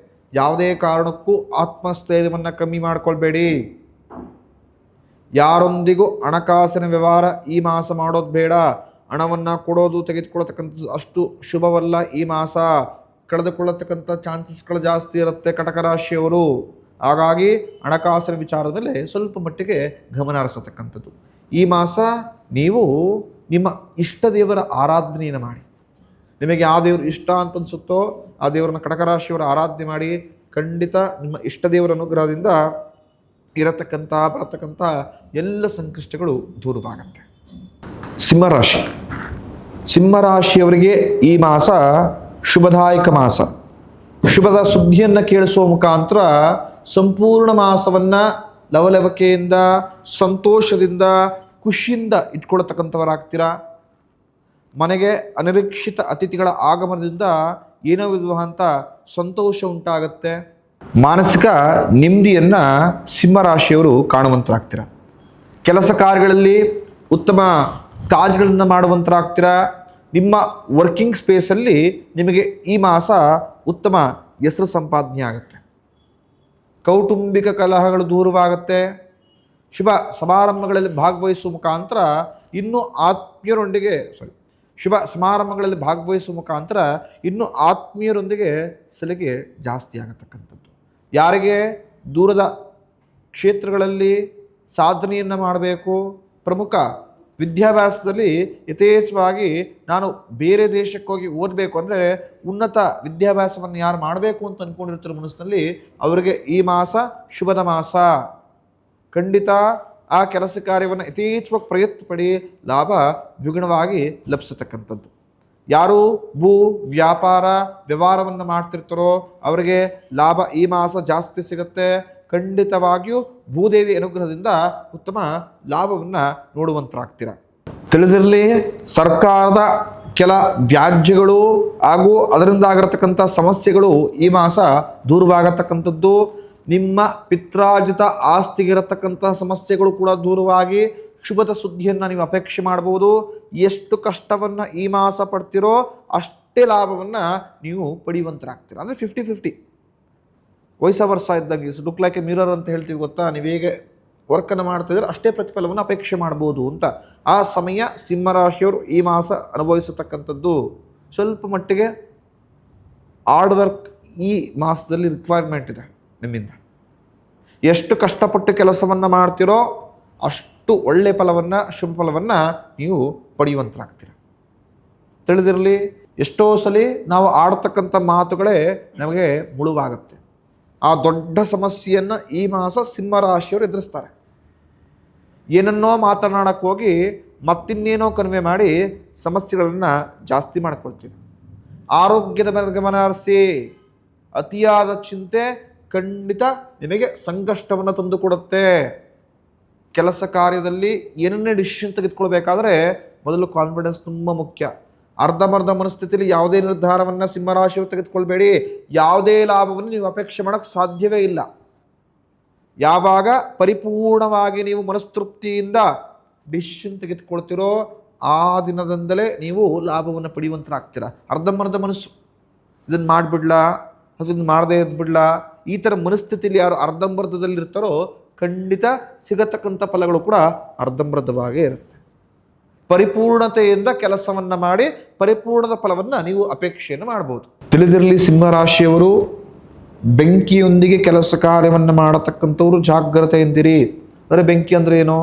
ಯಾವುದೇ ಕಾರಣಕ್ಕೂ ಆತ್ಮಸ್ಥೈರ್ಯವನ್ನು ಕಮ್ಮಿ ಮಾಡ್ಕೊಳ್ಬೇಡಿ. ಯಾರೊಂದಿಗೂ ಹಣಕಾಸಿನ ವ್ಯವಹಾರ ಈ ಮಾಸ ಮಾಡೋದು ಬೇಡ. ಹಣವನ್ನು ಕೊಡೋದು ತೆಗೆದುಕೊಳ್ಳತಕ್ಕಂಥದ್ದು ಅಷ್ಟು ಶುಭವಲ್ಲ. ಈ ಮಾಸ ಕಳೆದುಕೊಳ್ಳತಕ್ಕಂಥ ಚಾನ್ಸಸ್ಗಳು ಜಾಸ್ತಿ ಇರುತ್ತೆ ಕಟಕ ರಾಶಿಯವರು. ಹಾಗಾಗಿ ಹಣಕಾಸಿನ ವಿಚಾರದ ಮೇಲೆ ಸ್ವಲ್ಪ ಮಟ್ಟಿಗೆ ಗಮನ ಹರಿಸತಕ್ಕಂಥದ್ದು. ಈ ಮಾಸ ನೀವು ನಿಮ್ಮ ಇಷ್ಟ ದೇವರ ಆರಾಧನೆಯನ್ನು ಮಾಡಿ. ನಿಮಗೆ ಯಾವ ದೇವರು ಇಷ್ಟ ಅಂತ ಅನ್ಸುತ್ತೋ ಆ ದೇವರನ್ನ ಕಟಕ ರಾಶಿಯವರ ಆರಾಧನೆ ಮಾಡಿ. ಖಂಡಿತ ನಿಮ್ಮ ಇಷ್ಟ ದೇವರ ಅನುಗ್ರಹದಿಂದ ಬರತಕ್ಕಂಥ ಎಲ್ಲ ಸಂಕಷ್ಟಗಳು ದೂರವಾಗತ್ತೆ. ಸಿಂಹರಾಶಿ, ಸಿಂಹರಾಶಿಯವರಿಗೆ ಈ ಮಾಸ ಶುಭದಾಯಕ ಮಾಸ. ಶುಭದ ಸುದ್ದಿಯನ್ನು ಕೇಳಿಸುವ ಮುಖಾಂತರ ಸಂಪೂರ್ಣ ಮಾಸವನ್ನು ಲವಲವಿಕೆಯಿಂದ, ಸಂತೋಷದಿಂದ, ಖುಷಿಯಿಂದ ಇಟ್ಕೊಳ್ತಕ್ಕಂಥವರಾಗ್ತೀರಾ. ಮನೆಗೆ ಅನಿರೀಕ್ಷಿತ ಅತಿಥಿಗಳ ಆಗಮನದಿಂದ ಏನೋ ವಿಧವಾದಂಥ ಸಂತೋಷ ಉಂಟಾಗತ್ತೆ. ಮಾನಸಿಕ ನೆಮ್ಮದಿಯನ್ನು ಸಿಂಹರಾಶಿಯವರು ಕಾಣುವಂತರಾಗ್ತೀರ. ಕೆಲಸ ಕಾರ್ಯಗಳಲ್ಲಿ ಉತ್ತಮ ಕಾರ್ಯಗಳನ್ನು ಮಾಡುವಂತರಾಗ್ತೀರ. ನಿಮ್ಮ ವರ್ಕಿಂಗ್ ಸ್ಪೇಸಲ್ಲಿ ನಿಮಗೆ ಈ ಮಾಸ ಉತ್ತಮ ಹೆಸರು ಸಂಪಾದನೆ ಆಗುತ್ತೆ. ಕೌಟುಂಬಿಕ ಕಲಹಗಳು ದೂರವಾಗುತ್ತೆ. ಶುಭ ಸಮಾರಂಭಗಳಲ್ಲಿ ಭಾಗವಹಿಸುವ ಮುಖಾಂತರ ಇನ್ನೂ ಆತ್ಮೀಯರೊಂದಿಗೆ ಸಲಿಗೆ ಜಾಸ್ತಿ ಆಗತಕ್ಕಂಥದ್ದು. ಯಾರಿಗೆ ದೂರದ ಕ್ಷೇತ್ರಗಳಲ್ಲಿ ಸಾಧನೆಯನ್ನು ಮಾಡಬೇಕು, ಪ್ರಮುಖ ವಿದ್ಯಾಭ್ಯಾಸದಲ್ಲಿ ಯಥೇಚ್ಛವಾಗಿ ನಾನು ಬೇರೆ ದೇಶಕ್ಕೆ ಹೋಗಿ ಓದಬೇಕು ಅಂದರೆ ಉನ್ನತ ವಿದ್ಯಾಭ್ಯಾಸವನ್ನು ಯಾರು ಮಾಡಬೇಕು ಅಂತ ಅಂದ್ಕೊಂಡಿರ್ತಾರೆ ಮನಸ್ಸಿನಲ್ಲಿ, ಅವರಿಗೆ ಈ ಮಾಸ ಶುಭದ ಮಾಸ. ಖಂಡಿತ ಆ ಕೆಲಸ ಕಾರ್ಯವನ್ನು ಯಥೇಚ್ಛವಾಗಿ ಪ್ರಯತ್ನ ಪಡಿ, ಲಾಭ ದ್ವಿಗುಣವಾಗಿ ಲಭಿಸತಕ್ಕಂಥದ್ದು. ಯಾರು ಭೂ ವ್ಯಾಪಾರ ವ್ಯವಹಾರವನ್ನು ಮಾಡ್ತಿರ್ತಾರೋ ಅವರಿಗೆ ಲಾಭ ಈ ಮಾಸ ಜಾಸ್ತಿ ಸಿಗುತ್ತೆ. ಖಂಡಿತವಾಗಿಯೂ ಭೂದೇವಿ ಅನುಗ್ರಹದಿಂದ ಉತ್ತಮ ಲಾಭವನ್ನು ನೋಡುವಂತರಾಗ್ತೀರ. ತಿಳಿದಿರಲಿ, ಸರ್ಕಾರದ ಕೆಲ ವ್ಯಾಜ್ಯಗಳು ಹಾಗೂ ಅದರಿಂದ ಆಗಿರತಕ್ಕಂಥ ಸಮಸ್ಯೆಗಳು ಈ ಮಾಸ ದೂರವಾಗತಕ್ಕಂಥದ್ದು. ನಿಮ್ಮ ಪಿತ್ರಾರ್ಜಿತ ಆಸ್ತಿಗಿರತಕ್ಕಂಥ ಸಮಸ್ಯೆಗಳು ಕೂಡ ದೂರವಾಗಿ ಶುಭದ ಸುದ್ದಿಯನ್ನು ನೀವು ಅಪೇಕ್ಷೆ ಮಾಡಬಹುದು. ಎಷ್ಟು ಕಷ್ಟವನ್ನು ಈ ಮಾಸ ಪಡ್ತಿರೋ ಅಷ್ಟೇ ಲಾಭವನ್ನು ನೀವು ಪಡೆಯುವಂತರಾಗ್ತೀರ. ಅಂದರೆ 50-50 ವರ್ಷ ಇದ್ದಂಗೆ. ಲುಕ್ ಲೈಕ್ ಎ ಮಿರರ್ ಅಂತ ಹೇಳ್ತೀವಿ ಗೊತ್ತಾ. ನೀವು ಹೇಗೆ ವರ್ಕನ್ನು ಮಾಡ್ತಿದ್ರೆ ಅಷ್ಟೇ ಪ್ರತಿಫಲವನ್ನು ಅಪೇಕ್ಷೆ ಮಾಡ್ಬೋದು ಅಂತ. ಆ ಸಮಯ ಸಿಂಹರಾಶಿಯವರು ಈ ಮಾಸ ಅನುಭವಿಸತಕ್ಕಂಥದ್ದು. ಸ್ವಲ್ಪ ಮಟ್ಟಿಗೆ ಹಾರ್ಡ್ ವರ್ಕ್ ಈ ಮಾಸದಲ್ಲಿ ರಿಕ್ವೈರ್ಮೆಂಟ್ ಇದೆ ನಿಮ್ಮಿಂದ. ಎಷ್ಟು ಕಷ್ಟಪಟ್ಟು ಕೆಲಸವನ್ನು ಮಾಡ್ತಿರೋ ಅಷ್ಟು ಒಳ್ಳೆ ಫಲವನ್ನು, ಶುಭ ಫಲವನ್ನು ನೀವು ಪಡೆಯುವಂತರಾಗ್ತೀರ. ತಿಳಿದಿರಲಿ, ಎಷ್ಟೋ ಸಲ ನಾವು ಆಡ್ತಕ್ಕಂಥ ಮಾತುಗಳೇ ನಮಗೆ ಮುಳುವಾಗುತ್ತೆ. ಆ ದೊಡ್ಡ ಸಮಸ್ಯೆಯನ್ನು ಈ ಮಾಸ ಸಿಂಹರಾಶಿಯವರು ಎದುರಿಸ್ತಾರೆ. ಏನನ್ನೋ ಮಾತನಾಡಕ್ಕೆ ಹೋಗಿ ಮತ್ತಿನ್ನೇನೋ ಕನ್ವೆ ಮಾಡಿ ಸಮಸ್ಯೆಗಳನ್ನು ಜಾಸ್ತಿ ಮಾಡ್ಕೊಳ್ತೀವಿ. ಆರೋಗ್ಯದ ಮೇಲೆ ಗಮನ ಹರಿಸಿ. ಅತಿಯಾದ ಚಿಂತೆ ಖಂಡಿತ ನಿಮಗೆ ಸಂಕಷ್ಟವನ್ನು ತಂದು ಕೊಡುತ್ತೆ. ಕೆಲಸ ಕಾರ್ಯದಲ್ಲಿ ಏನನ್ನೇ ಡಿಸಿಷನ್ ತೆಗೆದುಕೊಳ್ಬೇಕಾದ್ರೆ ಮೊದಲು ಕಾನ್ಫಿಡೆನ್ಸ್ ತುಂಬ ಮುಖ್ಯ. ಅರ್ಧಂಬರ್ಧ ಮನಸ್ಥಿತಿಯಲ್ಲಿ ಯಾವುದೇ ನಿರ್ಧಾರವನ್ನು ಸಿಂಹರಾಶಿಯವರು ತೆಗೆದುಕೊಳ್ಬೇಡಿ. ಯಾವುದೇ ಲಾಭವನ್ನು ನೀವು ಅಪೇಕ್ಷೆ ಮಾಡೋಕ್ಕೆ ಸಾಧ್ಯವೇ ಇಲ್ಲ. ಯಾವಾಗ ಪರಿಪೂರ್ಣವಾಗಿ ನೀವು ಮನಸ್ತೃಪ್ತಿಯಿಂದ ಡಿಸಿಷನ್ ತೆಗೆದುಕೊಳ್ತಿರೋ ಆ ದಿನದಿಂದಲೇ ನೀವು ಲಾಭವನ್ನು ಪಡೆಯುವಂತರಾಗ್ತೀರ. ಅರ್ಧಂಬರ್ಧ ಮನಸ್ಸು, ಇದನ್ನು ಮಾಡಿಬಿಡ್ಲಾ ಅದನ್ನು ಮಾಡದೇ ಇದ್ಬಿಡ್ಲಾ, ಈ ಥರ ಮನಸ್ಥಿತಿಯಲ್ಲಿ ಯಾರು ಅರ್ಧಂಬರ್ಧದಲ್ಲಿರ್ತಾರೋ ಖಂಡಿತ ಸಿಗತಕ್ಕಂಥ ಫಲಗಳು ಕೂಡ ಅರ್ಧಂಬರ್ಧವಾಗೇ ಇರುತ್ತೆ. ಪರಿಪೂರ್ಣತೆಯಿಂದ ಕೆಲಸವನ್ನು ಮಾಡಿ ಪರಿಪೂರ್ಣದ ಫಲವನ್ನು ನೀವು ಅಪೇಕ್ಷೆಯನ್ನು ಮಾಡ್ಬೋದು. ತಿಳಿದಿರಲಿ, ಸಿಂಹರಾಶಿಯವರು ಬೆಂಕಿಯೊಂದಿಗೆ ಕೆಲಸ ಕಾರ್ಯವನ್ನು ಮಾಡತಕ್ಕಂಥವ್ರು ಜಾಗ್ರತೆಯಿಂದಿರಿ. ಅಂದರೆ ಬೆಂಕಿ ಅಂದರೆ ಏನು?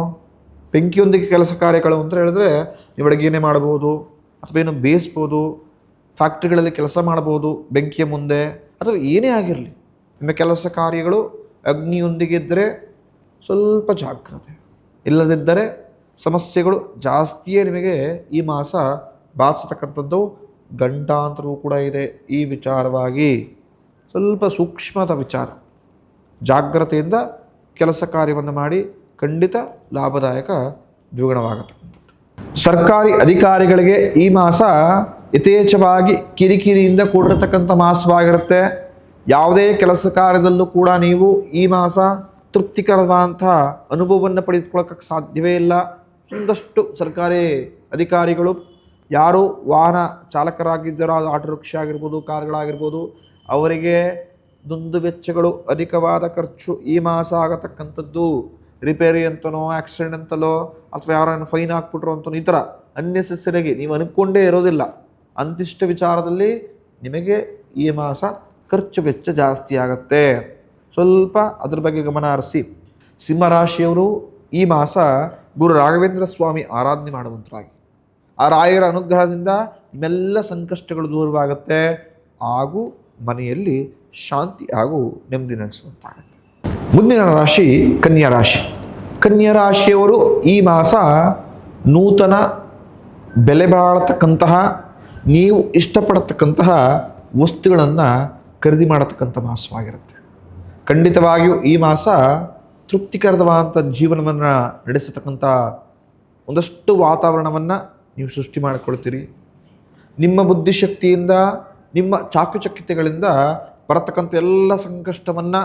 ಬೆಂಕಿಯೊಂದಿಗೆ ಕೆಲಸ ಕಾರ್ಯಗಳು ಅಂತ ಹೇಳಿದ್ರೆ ನೀವು ಅಡುಗೆನೇ ಮಾಡ್ಬೋದು, ಅಥವಾ ಏನು ಬೇಯಿಸ್ಬೋದು, ಫ್ಯಾಕ್ಟ್ರಿಗಳಲ್ಲಿ ಕೆಲಸ ಮಾಡ್ಬೋದು ಬೆಂಕಿಯ ಮುಂದೆ, ಅಥವಾ ಏನೇ ಆಗಿರಲಿ. ನಿಮ್ಮ ಕೆಲಸ ಕಾರ್ಯಗಳು ಅಗ್ನಿಯೊಂದಿಗೆ ಇದ್ದರೆ ಸ್ವಲ್ಪ ಜಾಗ್ರತೆ, ಇಲ್ಲದಿದ್ದರೆ ಸಮಸ್ಯೆಗಳು ಜಾಸ್ತಿಯೇ ನಿಮಗೆ ಈ ಮಾಸ ಬಾಧಿಸತಕ್ಕಂಥದ್ದು ಗಂಟಾಂತರವೂ ಕೂಡ ಇದೆ. ಈ ವಿಚಾರವಾಗಿ ಸ್ವಲ್ಪ ಸೂಕ್ಷ್ಮದ ವಿಚಾರ, ಜಾಗ್ರತೆಯಿಂದ ಕೆಲಸ ಕಾರ್ಯವನ್ನು ಮಾಡಿ ಖಂಡಿತ ಲಾಭದಾಯಕ ದ್ವಿಗುಣವಾಗತಕ್ಕಂಥದ್ದು. ಸರ್ಕಾರಿ ಅಧಿಕಾರಿಗಳಿಗೆ ಈ ಮಾಸ ಯಥೇಚ್ಛವಾಗಿ ಕಿರಿಕಿರಿಯಿಂದ ಕೂಡಿರತಕ್ಕಂಥ ಮಾಸವಾಗಿರುತ್ತೆ. ಯಾವುದೇ ಕೆಲಸ ಕಾರ್ಯದಲ್ಲೂ ಕೂಡ ನೀವು ಈ ಮಾಸ ತೃಪ್ತಿಕರವಾದಂತಹ ಅನುಭವವನ್ನು ಪಡೆದುಕೊಳ್ಳೋಕ್ಕೆ ಸಾಧ್ಯವೇ ಇಲ್ಲ. ಒಂದಷ್ಟು ಸರ್ಕಾರಿ ಅಧಿಕಾರಿಗಳು ಯಾರು ವಾಹನ ಚಾಲಕರಾಗಿದ್ದಾರೋ, ಅದು ಆಟೋ ರಿಕ್ಷಾ ಆಗಿರ್ಬೋದು, ಕಾರ್ಗಳಾಗಿರ್ಬೋದು, ಅವರಿಗೆ ದುಂದು ವೆಚ್ಚಗಳು, ಅಧಿಕವಾದ ಖರ್ಚು ಈ ಮಾಸ ಆಗತಕ್ಕಂಥದ್ದು. ರಿಪೇರಿ ಅಂತನೋ, ಆಕ್ಸಿಡೆಂಟ್ ಅಂತಲೋ, ಅಥವಾ ಯಾರನ್ನು ಫೈನ್ ಹಾಕ್ಬಿಟ್ರು ಅಂತನೋ, ಈ ಥರ ಅನ್ನೆಸೆಸರಿಗೆ ನೀವು ಅನ್ಕೊಂಡೇ ಇರೋದಿಲ್ಲ. ಅಂತಿಷ್ಟ ವಿಚಾರದಲ್ಲಿ ನಿಮಗೆ ಈ ಮಾಸ ಖರ್ಚು ವೆಚ್ಚ ಜಾಸ್ತಿ ಆಗುತ್ತೆ. ಸ್ವಲ್ಪ ಅದ್ರ ಬಗ್ಗೆ ಗಮನ ಹರಿಸಿ. ಸಿಂಹರಾಶಿಯವರು ಈ ಮಾಸ ಗುರು ರಾಘವೇಂದ್ರ ಸ್ವಾಮಿ ಆರಾಧನೆ ಮಾಡುವಂತರಾಗಿ, ಆ ರಾಯರ ಅನುಗ್ರಹದಿಂದ ನಿಮ್ಮೆಲ್ಲ ಸಂಕಷ್ಟಗಳು ದೂರವಾಗುತ್ತೆ, ಹಾಗೂ ಮನೆಯಲ್ಲಿ ಶಾಂತಿ ಹಾಗೂ ನೆಮ್ಮದಿ ನೆಲೆಸುವಂತಾಗುತ್ತೆ. ಮುಂದಿನ ರಾಶಿ ಕನ್ಯಾ ರಾಶಿ. ಕನ್ಯಾ ರಾಶಿಯವರು ಈ ಮಾಸ ನೂತನ ಬೆಲೆ ಬಾಳತಕ್ಕಂತಹ, ನೀವು ಇಷ್ಟಪಡತಕ್ಕಂತಹ ವಸ್ತುಗಳನ್ನು ಖರೀದಿ ಮಾಡತಕ್ಕಂಥ ಮಾಸವಾಗಿರುತ್ತೆ. ಖಂಡಿತವಾಗಿಯೂ ಈ ಮಾಸ ತೃಪ್ತಿಕರವಾದಂಥ ಜೀವನವನ್ನು ನಡೆಸತಕ್ಕಂಥ ಒಂದಷ್ಟು ವಾತಾವರಣವನ್ನು ನೀವು ಸೃಷ್ಟಿ ಮಾಡಿಕೊಳ್ತೀರಿ. ನಿಮ್ಮ ಬುದ್ಧಿಶಕ್ತಿಯಿಂದ, ನಿಮ್ಮ ಚಾಕುಚಕ್ಯತೆಗಳಿಂದ ಬರತಕ್ಕಂಥ ಎಲ್ಲ ಸಂಕಷ್ಟವನ್ನು,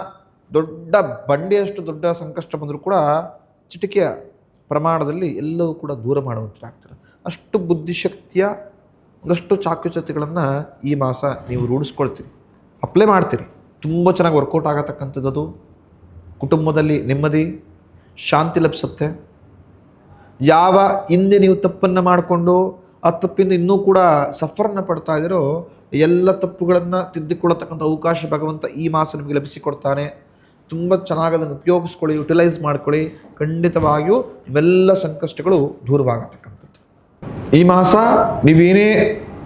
ದೊಡ್ಡ ಬಂಡೆಯಷ್ಟು ದೊಡ್ಡ ಸಂಕಷ್ಟ ಬಂದರೂ ಕೂಡ ಚಿಟಿಕೆಯ ಪ್ರಮಾಣದಲ್ಲಿ ಎಲ್ಲವೂ ಕೂಡ ದೂರ ಮಾಡುವಂತಾಗ್ತಾರೆ. ಅಷ್ಟು ಬುದ್ಧಿಶಕ್ತಿಯ ಒಂದಷ್ಟು ಚಾಕುಚಕ್ಯತೆಗಳನ್ನು ಈ ಮಾಸ ನೀವು ರೂಢಿಸ್ಕೊಳ್ತೀರಿ, ಅಪ್ಲೈ ಮಾಡ್ತೀರಿ. ತುಂಬ ಚೆನ್ನಾಗಿ ವರ್ಕೌಟ್ ಆಗತಕ್ಕಂಥದ್ದು. ಕುಟುಂಬದಲ್ಲಿ ನೆಮ್ಮದಿ, ಶಾಂತಿ ಲಭಿಸುತ್ತೆ. ಯಾವ ಹಿಂದೆ ನೀವು ತಪ್ಪನ್ನು ಮಾಡಿಕೊಂಡು ಆ ತಪ್ಪಿಂದ ಇನ್ನೂ ಕೂಡ ಸಫರನ್ನು ಪಡ್ತಾ ಇದ್ದೀರೋ, ಎಲ್ಲ ತಪ್ಪುಗಳನ್ನು ತಿದ್ದಿಕೊಳ್ಳತಕ್ಕಂಥ ಅವಕಾಶ ಭಗವಂತ ಈ ಮಾಸ ನಿಮಗೆ ಲಭಿಸಿಕೊಡ್ತಾನೆ. ತುಂಬ ಚೆನ್ನಾಗಿ ಅದನ್ನು ಉಪಯೋಗಿಸ್ಕೊಳ್ಳಿ, ಯುಟಿಲೈಸ್ ಮಾಡ್ಕೊಳ್ಳಿ. ಖಂಡಿತವಾಗಿಯೂ ಇವೆಲ್ಲ ಸಂಕಷ್ಟಗಳು ದೂರವಾಗತಕ್ಕಂಥದ್ದು. ಈ ಮಾಸ ನೀವೇನೇ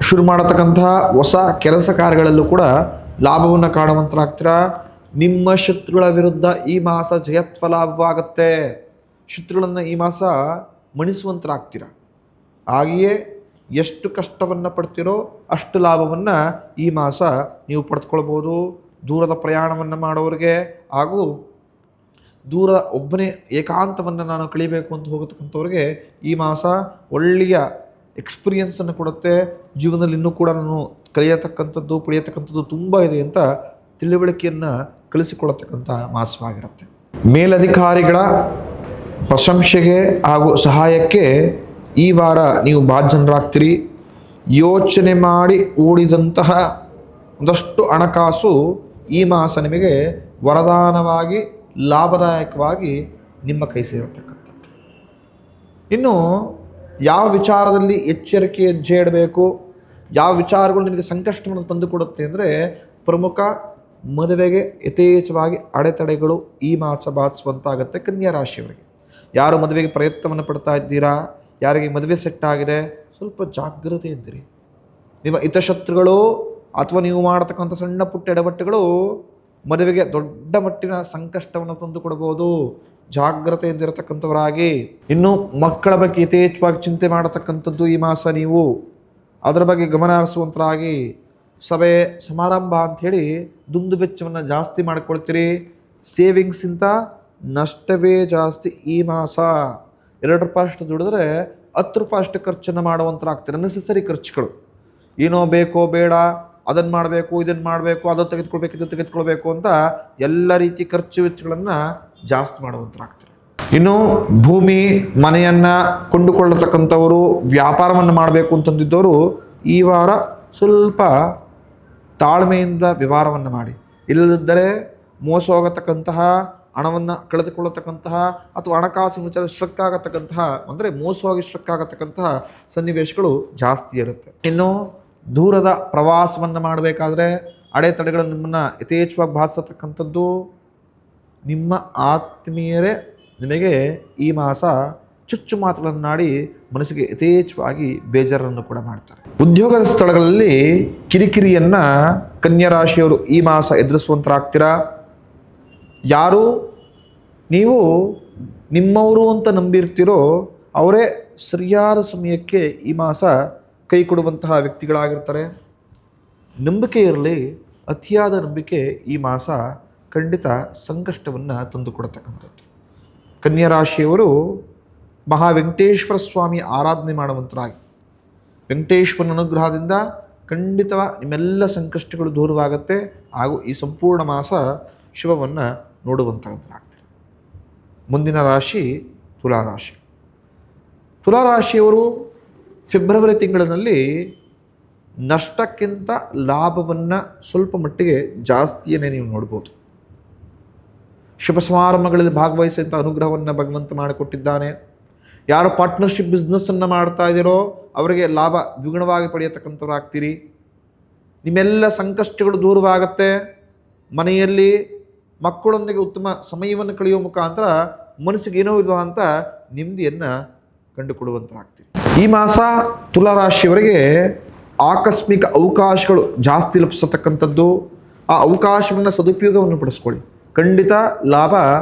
ಶುರು ಮಾಡತಕ್ಕಂತಹ ಹೊಸ ಕೆಲಸ ಕಾರ್ಯಗಳಲ್ಲೂ ಕೂಡ ಲಾಭವನ್ನು ಕಾಣುವಂತರಾಗ್ತೀರಾ. ನಿಮ್ಮ ಶತ್ರುಗಳ ವಿರುದ್ಧ ಈ ಮಾಸ ಜಯತ್ವ ಲಾಭವಾಗುತ್ತೆ. ಶತ್ರುಗಳನ್ನು ಈ ಮಾಸ ಮಣಿಸುವಂತರಾಗ್ತೀರ. ಹಾಗೆಯೇ ಎಷ್ಟು ಕಷ್ಟವನ್ನು ಪಡ್ತೀರೋ ಅಷ್ಟು ಲಾಭವನ್ನು ಈ ಮಾಸ ನೀವು ಪಡೆದುಕೊಳ್ಬೋದು. ದೂರದ ಪ್ರಯಾಣವನ್ನು ಮಾಡೋರಿಗೆ, ಹಾಗೂ ದೂರ ಒಬ್ಬನೇ ಏಕಾಂತವನ್ನು ನಾನು ಕಳಿಬೇಕು ಅಂತ ಹೋಗತಕ್ಕಂಥವ್ರಿಗೆ ಈ ಮಾಸ ಒಳ್ಳೆಯ ಎಕ್ಸ್ಪೀರಿಯನ್ಸನ್ನು ಕೊಡುತ್ತೆ. ಜೀವನದಲ್ಲಿ ಇನ್ನೂ ಕೂಡ ನಾನು ಕಲಿಯತಕ್ಕಂಥದ್ದು, ಪಡೆಯತಕ್ಕಂಥದ್ದು ತುಂಬ ಇದೆ ಅಂತ ತಿಳುವಳಿಕೆಯನ್ನು ಕಲಿಸಿಕೊಳ್ಳತಕ್ಕಂಥ ಮಾಸವಾಗಿರುತ್ತೆ. ಮೇಲಧಿಕಾರಿಗಳ ಪ್ರಶಂಸೆಗೆ ಹಾಗೂ ಸಹಾಯಕ್ಕೆ ಈ ವಾರ ನೀವು ಬಾಧ್ಯರಾಗ್ತೀರಿ. ಯೋಚನೆ ಮಾಡಿ ಹೂಡಿದಂತಹ ಒಂದಷ್ಟು ಹಣಕಾಸು ಈ ಮಾಸ ನಿಮಗೆ ವರದಾನವಾಗಿ, ಲಾಭದಾಯಕವಾಗಿ ನಿಮ್ಮ ಕೈ ಸೇರತಕ್ಕಂಥದ್ದು. ಇನ್ನು ಯಾವ ವಿಚಾರದಲ್ಲಿ ಎಚ್ಚರಿಕೆ ಹೆಜ್ಜೆ ಇಡಬೇಕು, ಯಾವ ವಿಚಾರಗಳು ನಿಮಗೆ ಸಂಕಷ್ಟವನ್ನು ತಂದುಕೊಡುತ್ತೆ ಅಂದರೆ, ಪ್ರಮುಖ ಮದುವೆಗೆ ಯಥೇಚ್ಛವಾಗಿ ಅಡೆತಡೆಗಳು ಈ ಮಾಸ ಬಾಧಿಸುವಂತಾಗುತ್ತೆ ಕನ್ಯಾ ರಾಶಿಯವರಿಗೆ. ಯಾರು ಮದುವೆಗೆ ಪ್ರಯತ್ನವನ್ನು ಪಡ್ತಾ ಇದ್ದೀರಾ, ಯಾರಿಗೆ ಮದುವೆ ಸೆಟ್ ಆಗಿದೆ, ಸ್ವಲ್ಪ ಜಾಗ್ರತೆ ಇದ್ದೀರಿ. ನಿಮ್ಮ ಹಿತಶತ್ರುಗಳು ಅಥವಾ ನೀವು ಮಾಡತಕ್ಕಂಥ ಸಣ್ಣ ಪುಟ್ಟ ಎಡವಟ್ಟುಗಳು ಮದುವೆಗೆ ದೊಡ್ಡ ಮಟ್ಟಿನ ಸಂಕಷ್ಟವನ್ನು ತಂದು ಕೊಡಬಹುದು. ಜಾಗ್ರತೆಯಿಂದಿರತಕ್ಕಂಥವರಾಗಿ. ಇನ್ನು ಮಕ್ಕಳ ಬಗ್ಗೆ ಯಥೇಚ್ಛವಾಗಿ ಚಿಂತೆ ಮಾಡತಕ್ಕಂಥದ್ದು ಈ ಮಾಸ ನೀವು ಅದರ ಬಗ್ಗೆ ಗಮನ ಹರಿಸುವಂತರಾಗಿ. ಸಭೆ ಸಮಾರಂಭ ಅಂಥೇಳಿ ದುಂದು ವೆಚ್ಚವನ್ನು ಜಾಸ್ತಿ ಮಾಡ್ಕೊಳ್ತೀರಿ. ಸೇವಿಂಗ್ಸಿಂತ ನಷ್ಟವೇ ಜಾಸ್ತಿ ಈ ಮಾಸ. 2 ರೂಪಾಯಿ ಅಷ್ಟು ದುಡಿದ್ರೆ 10 ರೂಪಾಯಿ ಅಷ್ಟು ಖರ್ಚನ್ನು ಮಾಡುವಂಥರಾಗ್ತಾರೆ. ನೆಸೆಸರಿ ಖರ್ಚುಗಳು, ಏನೋ ಬೇಕೋ ಬೇಡ, ಅದನ್ನು ಮಾಡಬೇಕು, ಇದನ್ನು ಮಾಡಬೇಕು, ಅದು ತೆಗೆದುಕೊಳ್ಬೇಕು, ಇದು ತೆಗೆದುಕೊಳ್ಬೇಕು ಅಂತ ಎಲ್ಲ ರೀತಿ ಖರ್ಚು ವೆಚ್ಚಗಳನ್ನು ಜಾಸ್ತಿ ಮಾಡುವಂಥರಾಗ್ತಾರೆ. ಇನ್ನು ಭೂಮಿ ಮನೆಯನ್ನು ಕೊಂಡುಕೊಳ್ಳತಕ್ಕಂಥವರು, ವ್ಯಾಪಾರವನ್ನು ಮಾಡಬೇಕು ಅಂತಂದಿದ್ದವರು ಈ ವಾರ ಸ್ವಲ್ಪ ತಾಳ್ಮೆಯಿಂದ ವ್ಯವಹಾರವನ್ನು ಮಾಡಿ. ಇಲ್ಲದಿದ್ದರೆ ಮೋಸ ಹೋಗತಕ್ಕಂತಹ, ಹಣವನ್ನು ಕಳೆದುಕೊಳ್ಳತಕ್ಕಂತಹ ಅಥವಾ ಹಣಕಾಸಿನ ವಿಚಾರ ಸ್ಟ್ರಕ್ ಆಗತಕ್ಕಂತಹ, ಅಂದರೆ ಮೋಸವಾಗಿ ಸ್ಟ್ರಕ್ ಆಗತಕ್ಕಂತಹ ಸನ್ನಿವೇಶಗಳು ಜಾಸ್ತಿ ಇರುತ್ತೆ. ಇನ್ನು ದೂರದ ಪ್ರವಾಸವನ್ನು ಮಾಡಬೇಕಾದ್ರೆ ಅಡೆತಡೆಗಳು ನಿಮ್ಮನ್ನು ಯಥೇಚ್ಛವಾಗಿ ಬಾಧಿಸತಕ್ಕಂಥದ್ದು. ನಿಮ್ಮ ಆತ್ಮೀಯರೇ ನಿಮಗೆ ಈ ಮಾಸ ಚುಚ್ಚು ಮಾತುಗಳನ್ನಾಡಿ ಮನಸ್ಸಿಗೆ ಯಥೇಚ್ಛವಾಗಿ ಬೇಜಾರನ್ನು ಕೂಡ ಮಾಡ್ತಾರೆ. ಉದ್ಯೋಗದ ಸ್ಥಳಗಳಲ್ಲಿ ಕಿರಿಕಿರಿಯನ್ನು ಕನ್ಯಾ ರಾಶಿಯವರು ಈ ಮಾಸ ಎದುರಿಸುವಂತರಾಗ್ತೀರಾ. ಯಾರು ನೀವು ನಿಮ್ಮವರು ಅಂತ ನಂಬಿರ್ತೀರೋ ಅವರೇ ಸರಿಯಾದ ಸಮಯಕ್ಕೆ ಈ ಮಾಸ ಕೈ ಕೊಡುವಂತಹ ವ್ಯಕ್ತಿಗಳಾಗಿರ್ತಾರೆ. ನಂಬಿಕೆ ಇರಲಿ, ಅತಿಯಾದ ನಂಬಿಕೆ ಈ ಮಾಸ ಖಂಡಿತ ಸಂಕಷ್ಟವನ್ನು ತಂದುಕೊಡತಕ್ಕಂಥದ್ದು. ಕನ್ಯಾ ರಾಶಿಯವರು ಮಹಾವೆಂಕಟೇಶ್ವರ ಸ್ವಾಮಿ ಆರಾಧನೆ ಮಾಡುವಂತರಾಗಿ, ವೆಂಕಟೇಶ್ವರನ ಅನುಗ್ರಹದಿಂದ ಖಂಡಿತವಾಗಿ ನಿಮ್ಮೆಲ್ಲ ಸಂಕಷ್ಟಗಳು ದೂರವಾಗುತ್ತೆ. ಹಾಗೂ ಈ ಸಂಪೂರ್ಣ ಮಾಸ ಶಿವವನ್ನು ನೋಡುವಂಥರಾಗ್ತಾರೆ. ಮುಂದಿನ ರಾಶಿ ತುಲಾರಾಶಿ. ತುಲಾರಾಶಿಯವರು ಫೆಬ್ರವರಿ ತಿಂಗಳಿನಲ್ಲಿ ನಷ್ಟಕ್ಕಿಂತ ಲಾಭವನ್ನು ಸ್ವಲ್ಪ ಮಟ್ಟಿಗೆ ಜಾಸ್ತಿಯನ್ನೇ ನೀವು ನೋಡ್ಬೋದು. ಶುಭ ಸಮಾರಂಭಗಳಲ್ಲಿ ಭಾಗವಹಿಸುವಂಥ ಅನುಗ್ರಹವನ್ನು ಭಗವಂತ ಮಾಡಿಕೊಟ್ಟಿದ್ದಾನೆ. ಯಾರು ಪಾರ್ಟ್ನರ್ಶಿಪ್ ಬಿಸ್ನೆಸ್ಸನ್ನು ಮಾಡ್ತಾ ಇದ್ದೀರೋ ಅವರಿಗೆ ಲಾಭ ದ್ವಿಗುಣವಾಗಿ ಪಡೆಯತಕ್ಕಂಥವ್ರಾಗ್ತೀರಿ. ನಿಮ್ಮೆಲ್ಲ ಸಂಕಷ್ಟಗಳು ದೂರವಾಗುತ್ತೆ. ಮನೆಯಲ್ಲಿ ಮಕ್ಕಳೊಂದಿಗೆ ಉತ್ತಮ ಸಮಯವನ್ನು ಕಳೆಯುವ ಮುಖಾಂತರ ಮನಸ್ಸಿಗೆ ಏನೋ ಇಲ್ವಾ ಅಂತ ನೆಮ್ಮದಿಯನ್ನು ಕಂಡುಕೊಡುವಂತರಾಗ್ತೀರಿ. ಈ ಮಾಸ ತುಲಾರಾಶಿಯವರಿಗೆ ಆಕಸ್ಮಿಕ ಅವಕಾಶಗಳು ಜಾಸ್ತಿ ಲಭಿಸತಕ್ಕಂಥದ್ದು. ಆ ಅವಕಾಶವನ್ನು ಸದುಪಯೋಗವನ್ನು ಪಡಿಸ್ಕೊಳ್ಳಿ. ಖಂಡಿತ ಲಾಭ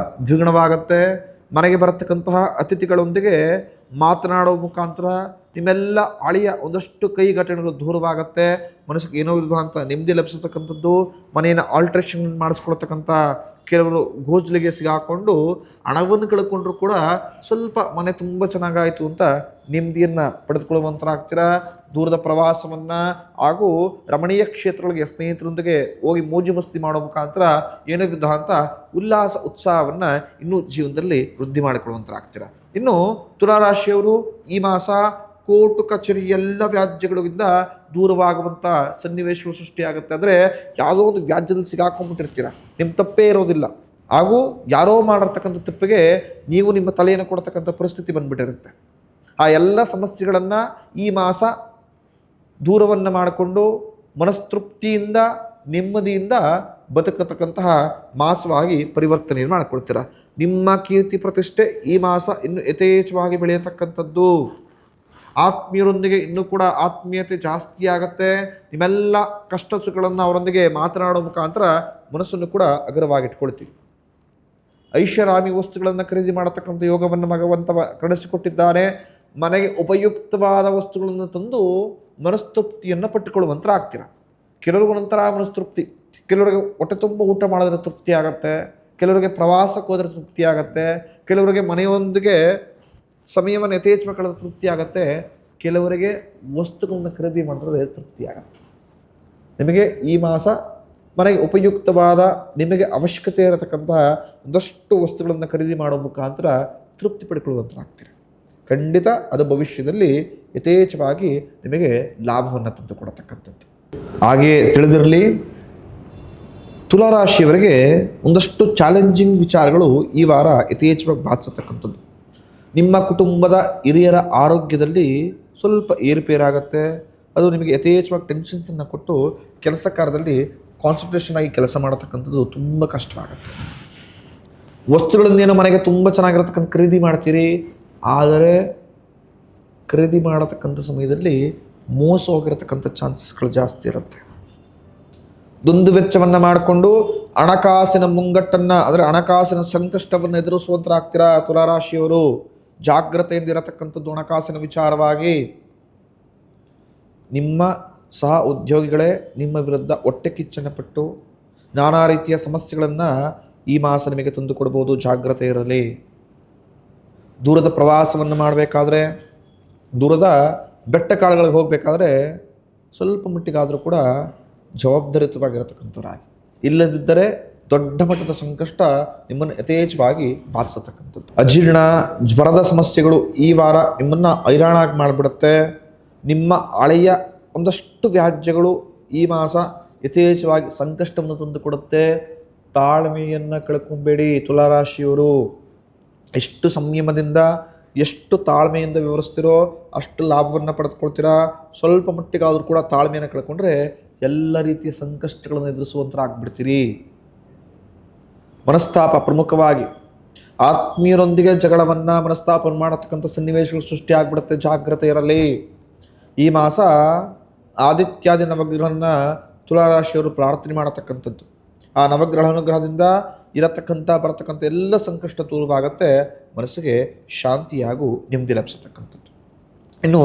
ದ್ವಿಗುಣವಾಗುತ್ತೆ. ಮನೆಗೆ ಬರತಕ್ಕಂತಹ ಅತಿಥಿಗಳೊಂದಿಗೆ ಮಾತನಾಡುವ ಮುಖಾಂತರ ನಿಮ್ಮೆಲ್ಲ ಹಳೆಯ ಒಂದಷ್ಟು ಕೈಘಟನೆಗಳು ದೂರವಾಗುತ್ತೆ. ಮನಸ್ಸಿಗೆ ಏನೋ ಇಲ್ವಾ ಅಂತ ನೆಮ್ಮದಿ ಲಭಿಸತಕ್ಕಂಥದ್ದು. ಮನೆಯನ್ನು ಆಲ್ಟ್ರೇಷನ್ ಮಾಡಿಸ್ಕೊಳ್ತಕ್ಕಂಥ ಕೆಲವರು ಗೋಜಲಿಗೆ ಸಿಗಾಕೊಂಡು ಹಣವನ್ನು ಕಳ್ಕೊಂಡ್ರು ಕೂಡ ಸ್ವಲ್ಪ ಮನೆ ತುಂಬ ಚೆನ್ನಾಗಾಯಿತು ಅಂತ ನೆಮ್ಮದಿಯನ್ನು ಪಡೆದುಕೊಳ್ಳುವಂತರಾಗ್ತೀರ. ದೂರದ ಪ್ರವಾಸವನ್ನು ಹಾಗೂ ರಮಣೀಯ ಕ್ಷೇತ್ರಗಳಿಗೆ ಸ್ನೇಹಿತರೊಂದಿಗೆ ಹೋಗಿ ಮೋಜು ಮಸ್ತಿ ಮಾಡೋ ಮುಖಾಂತರ ಏನೋ ವಿಧ ಅಂತ ಉಲ್ಲಾಸ ಉತ್ಸಾಹವನ್ನು ಇನ್ನೂ ಜೀವನದಲ್ಲಿ ವೃದ್ಧಿ ಮಾಡಿಕೊಳ್ಳುವಂತರಾಗ್ತೀರ. ಇನ್ನು ತುಲಾರಾಶಿಯವರು ಈ ಮಾಸ ಕೋರ್ಟು ಕಚೇರಿ ಎಲ್ಲ ವ್ಯಾಜ್ಯಗಳಿಂದ ದೂರವಾಗುವಂಥ ಸನ್ನಿವೇಶಗಳು ಸೃಷ್ಟಿಯಾಗುತ್ತೆ. ಅಂದರೆ ಯಾವುದೋ ಒಂದು ವ್ಯಾಜ್ಯದಲ್ಲಿ ಸಿಗಾಕೊಂಡ್ಬಿಟ್ಟಿರ್ತೀರ, ನಿಮ್ಮ ತಪ್ಪೇ ಇರೋದಿಲ್ಲ. ಹಾಗೂ ಯಾರೋ ಮಾಡಿರ್ತಕ್ಕಂಥ ತಪ್ಪಿಗೆ ನೀವು ನಿಮ್ಮ ತಲೆಯನ್ನು ಕೊಡ್ತಕ್ಕಂಥ ಪರಿಸ್ಥಿತಿ ಬಂದ್ಬಿಟ್ಟಿರುತ್ತೆ. ಆ ಎಲ್ಲ ಸಮಸ್ಯೆಗಳನ್ನು ಈ ಮಾಸ ದೂರವನ್ನು ಮಾಡಿಕೊಂಡು ಮನಸ್ತೃಪ್ತಿಯಿಂದ ನೆಮ್ಮದಿಯಿಂದ ಬದುಕತಕ್ಕಂತಹ ಮಾಸವಾಗಿ ಪರಿವರ್ತನೆಯನ್ನು ಮಾಡಿಕೊಳ್ತೀರ. ನಿಮ್ಮ ಕೀರ್ತಿ ಪ್ರತಿಷ್ಠೆ ಈ ಮಾಸ ಇನ್ನು ಯಥೇಚ್ಛವಾಗಿ ಬೆಳೆಯತಕ್ಕಂಥದ್ದು. ಆತ್ಮೀಯರೊಂದಿಗೆ ಇನ್ನೂ ಕೂಡ ಆತ್ಮೀಯತೆ ಜಾಸ್ತಿ ಆಗುತ್ತೆ. ನಿಮ್ಮೆಲ್ಲ ಕಷ್ಟ ಸುಖಗಳನ್ನು ಅವರೊಂದಿಗೆ ಮಾತನಾಡೋ ಮುಖಾಂತರ ಮನಸ್ಸನ್ನು ಕೂಡ ಅಗರವಾಗಿಟ್ಕೊಳ್ತೀವಿ. ಐಷಾರಾಮಿ ವಸ್ತುಗಳನ್ನು ಖರೀದಿ ಮಾಡತಕ್ಕಂಥ ಯೋಗವನ್ನು ಭಗವಂತ ಕಳಿಸಿಕೊಟ್ಟಿದ್ದಾನೆ. ಮನೆಗೆ ಉಪಯುಕ್ತವಾದ ವಸ್ತುಗಳನ್ನು ತಂದು ಮನಸ್ತೃಪ್ತಿಯನ್ನು ಪಟ್ಟುಕೊಳ್ಳುವಂತರಾಗ್ತೀರ. ಕೆಲವ್ರಿಗೂ ನಂತರ ಮನಸ್ತೃಪ್ತಿ, ಕೆಲವರಿಗೆ ಹೊಟ್ಟೆ ತುಂಬ ಊಟ ಮಾಡಿದ್ರೆ ತೃಪ್ತಿ ಆಗುತ್ತೆ, ಕೆಲವರಿಗೆ ಪ್ರವಾಸಕ್ಕೆ ಹೋದರೆ ತೃಪ್ತಿ ಆಗುತ್ತೆ, ಕೆಲವರಿಗೆ ಮನೆಯೊಂದಿಗೆ ಸಮಯವನ್ನು ಯಥೇಚ್ಛ ಕಳೆದ ತೃಪ್ತಿ ಆಗುತ್ತೆ, ಕೆಲವರಿಗೆ ವಸ್ತುಗಳನ್ನು ಖರೀದಿ ಮಾಡಿದ್ರೆ ತೃಪ್ತಿ ಆಗುತ್ತೆ. ನಿಮಗೆ ಈ ಮಾಸ ಮನೆಗೆ ಉಪಯುಕ್ತವಾದ ನಿಮಗೆ ಅವಶ್ಯಕತೆ ಇರತಕ್ಕಂತಹ ಒಂದಷ್ಟು ವಸ್ತುಗಳನ್ನು ಖರೀದಿ ಮಾಡೋ ಮುಖಾಂತರ ತೃಪ್ತಿ ಪಡ್ಕೊಳ್ಳುವಂತರಾಗ್ತೀರಿ. ಖಂಡಿತ ಅದು ಭವಿಷ್ಯದಲ್ಲಿ ಯಥೇಚ್ಛವಾಗಿ ನಿಮಗೆ ಲಾಭವನ್ನು ತಂದುಕೊಡತಕ್ಕಂಥದ್ದು. ಹಾಗೆಯೇ ತಿಳಿದಿರಲಿ, ತುಲಾರಾಶಿಯವರಿಗೆ ಒಂದಷ್ಟು ಚಾಲೆಂಜಿಂಗ್ ವಿಚಾರಗಳು ಈ ವಾರ ಯಥೇಚ್ಛವಾಗಿ ಬಾಧಿಸತಕ್ಕಂಥದ್ದು. ನಿಮ್ಮ ಕುಟುಂಬದ ಹಿರಿಯರ ಆರೋಗ್ಯದಲ್ಲಿ ಸ್ವಲ್ಪ ಏರುಪೇರಾಗುತ್ತೆ. ಅದು ನಿಮಗೆ ಯಥೇಚ್ಛವಾಗಿ ಟೆನ್ಷನ್ಸನ್ನು ಕೊಟ್ಟು ಕೆಲಸ ಕಾರ್ಯದಲ್ಲಿ ಕಾನ್ಸಂಟ್ರೇಷನ್ ಆಗಿ ಕೆಲಸ ಮಾಡತಕ್ಕಂಥದ್ದು ತುಂಬ ಕಷ್ಟವಾಗುತ್ತೆ. ವಸ್ತುಗಳನ್ನೇನೋ ಮನೆಗೆ ತುಂಬ ಚೆನ್ನಾಗಿರತಕ್ಕಂಥ ಖರೀದಿ ಮಾಡ್ತೀರಿ, ಆದರೆ ಖರೀದಿ ಮಾಡತಕ್ಕಂಥ ಸಮಯದಲ್ಲಿ ಮೋಸ ಹೋಗಿರತಕ್ಕಂಥ ಚಾನ್ಸಸ್ಗಳು ಜಾಸ್ತಿ ಇರುತ್ತೆ. ದುಂದು ವೆಚ್ಚವನ್ನು ಮಾಡಿಕೊಂಡು ಹಣಕಾಸಿನ ಮುಂಗಟ್ಟನ್ನು, ಅಂದರೆ ಹಣಕಾಸಿನ ಸಂಕಷ್ಟವನ್ನು ಎದುರಿಸುವಂತರಾಗ್ತೀರಾ. ತುಲಾರಾಶಿಯವರು ಜಾಗ್ರತೆಯಿಂದ ಇರತಕ್ಕಂಥದ್ದು ಹಣಕಾಸಿನ ವಿಚಾರವಾಗಿ. ನಿಮ್ಮ ಸಹ ಉದ್ಯೋಗಿಗಳೇ ನಿಮ್ಮ ವಿರುದ್ಧ ಹೊಟ್ಟೆ ಕಿಚ್ಚನ್ನು ಪಟ್ಟು ನಾನಾ ರೀತಿಯ ಸಮಸ್ಯೆಗಳನ್ನು ಈ ಮಾಸ ನಿಮಗೆ ತಂದುಕೊಡ್ಬೋದು. ಜಾಗ್ರತೆ ಇರಲಿ. ದೂರದ ಪ್ರವಾಸವನ್ನು ಮಾಡಬೇಕಾದ್ರೆ, ದೂರದ ಬೆಟ್ಟ ಕಾಡುಗಳಿಗೆ ಹೋಗಬೇಕಾದ್ರೆ ಸ್ವಲ್ಪ ಮಟ್ಟಿಗಾದರೂ ಕೂಡ ಜವಾಬ್ದಾರಿಯುತವಾಗಿರತಕ್ಕಂಥವ್ರಾಗಿ. ಇಲ್ಲದಿದ್ದರೆ ದೊಡ್ಡ ಮಟ್ಟದ ಸಂಕಷ್ಟ ನಿಮ್ಮನ್ನು ಯಥೇಚ್ಛವಾಗಿ ಬಾಧಿಸತಕ್ಕಂಥದ್ದು. ಅಜೀರ್ಣ, ಜ್ವರದ ಸಮಸ್ಯೆಗಳು ಈ ವಾರ ನಿಮ್ಮನ್ನು ಹೈರಾಣಾಗಿ ಮಾಡಿಬಿಡುತ್ತೆ. ನಿಮ್ಮ ಹಳೆಯ ಒಂದಷ್ಟು ವ್ಯಾಜ್ಯಗಳು ಈ ಮಾಸ ಯಥೇಚ್ಛವಾಗಿ ಸಂಕಷ್ಟವನ್ನು ತಂದುಕೊಡುತ್ತೆ. ತಾಳ್ಮೆಯನ್ನು ಕಳ್ಕೊಬೇಡಿ ತುಲಾರಾಶಿಯವರು. ಎಷ್ಟು ಸಂಯಮದಿಂದ, ಎಷ್ಟು ತಾಳ್ಮೆಯಿಂದ ವಿವರಿಸ್ತಿರೋ ಅಷ್ಟು ಲಾಭವನ್ನು ಪಡೆದುಕೊಳ್ತೀರಾ. ಸ್ವಲ್ಪ ಮಟ್ಟಿಗಾದರೂ ಕೂಡ ತಾಳ್ಮೆಯನ್ನು ಕಳ್ಕೊಂಡ್ರೆ ಎಲ್ಲ ರೀತಿಯ ಸಂಕಷ್ಟಗಳನ್ನು ಎದುರಿಸುವಂತರಾಗ್ಬಿಡ್ತೀರಿ. ಮನಸ್ತಾಪ, ಪ್ರಮುಖವಾಗಿ ಆತ್ಮೀಯರೊಂದಿಗೆ ಜಗಳವನ್ನು ಮನಸ್ತಾಪವನ್ನು ಮಾಡತಕ್ಕಂಥ ಸನ್ನಿವೇಶಗಳು ಸೃಷ್ಟಿ ಆಗ್ಬಿಡುತ್ತೆ. ಜಾಗ್ರತೆ ಇರಲಿ. ಈ ಮಾಸ ಆದಿತ್ಯಾದಿ ನವಗ್ರಹನ ತುಲಾರಾಶಿಯವರು ಪ್ರಾರ್ಥನೆ ಮಾಡತಕ್ಕಂಥದ್ದು. ಆ ನವಗ್ರಹ ಅನುಗ್ರಹದಿಂದ ಬರತಕ್ಕಂಥ ಎಲ್ಲ ಸಂಕಷ್ಟ ದೂರವಾಗತ್ತೆ. ಮನಸ್ಸಿಗೆ ಶಾಂತಿಯಾಗೂ ನೆಮ್ಮದಿ ಲಭಿಸತಕ್ಕಂಥದ್ದು. ಇನ್ನು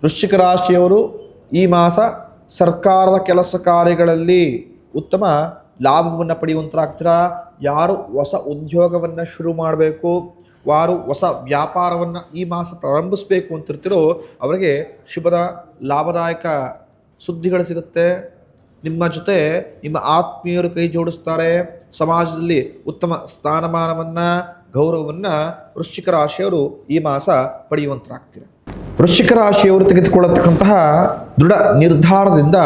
ವೃಶ್ಚಿಕ ರಾಶಿಯವರು ಈ ಮಾಸ ಸರ್ಕಾರದ ಕೆಲಸ ಕಾರ್ಯಗಳಲ್ಲಿ ಉತ್ತಮ ಲಾಭವನ್ನು ಪಡೆಯುವಂತರಾಗ್ತೀರಾ. ಯಾರು ಹೊಸ ಉದ್ಯೋಗವನ್ನು ಶುರು ಮಾಡಬೇಕು, ಯಾರು ಹೊಸ ವ್ಯಾಪಾರವನ್ನು ಈ ಮಾಸ ಪ್ರಾರಂಭಿಸಬೇಕು ಅಂತಿರ್ತೀರೋ ಅವರಿಗೆ ಶುಭದ ಲಾಭದಾಯಕ ಸುದ್ದಿಗಳು ಸಿಗುತ್ತೆ. ನಿಮ್ಮ ಜೊತೆ ನಿಮ್ಮ ಆತ್ಮೀಯರು ಕೈ ಜೋಡಿಸ್ತಾರೆ. ಸಮಾಜದಲ್ಲಿ ಉತ್ತಮ ಸ್ಥಾನಮಾನವನ್ನು, ಗೌರವವನ್ನು ವೃಶ್ಚಿಕ ರಾಶಿಯವರು ಈ ಮಾಸ ಪಡೆಯುವಂತರಾಗ್ತೀರ. ವೃಶ್ಚಿಕ ರಾಶಿಯವರು ತೆಗೆದುಕೊಳ್ಳತಕ್ಕಂತಹ ದೃಢ ನಿರ್ಧಾರದಿಂದ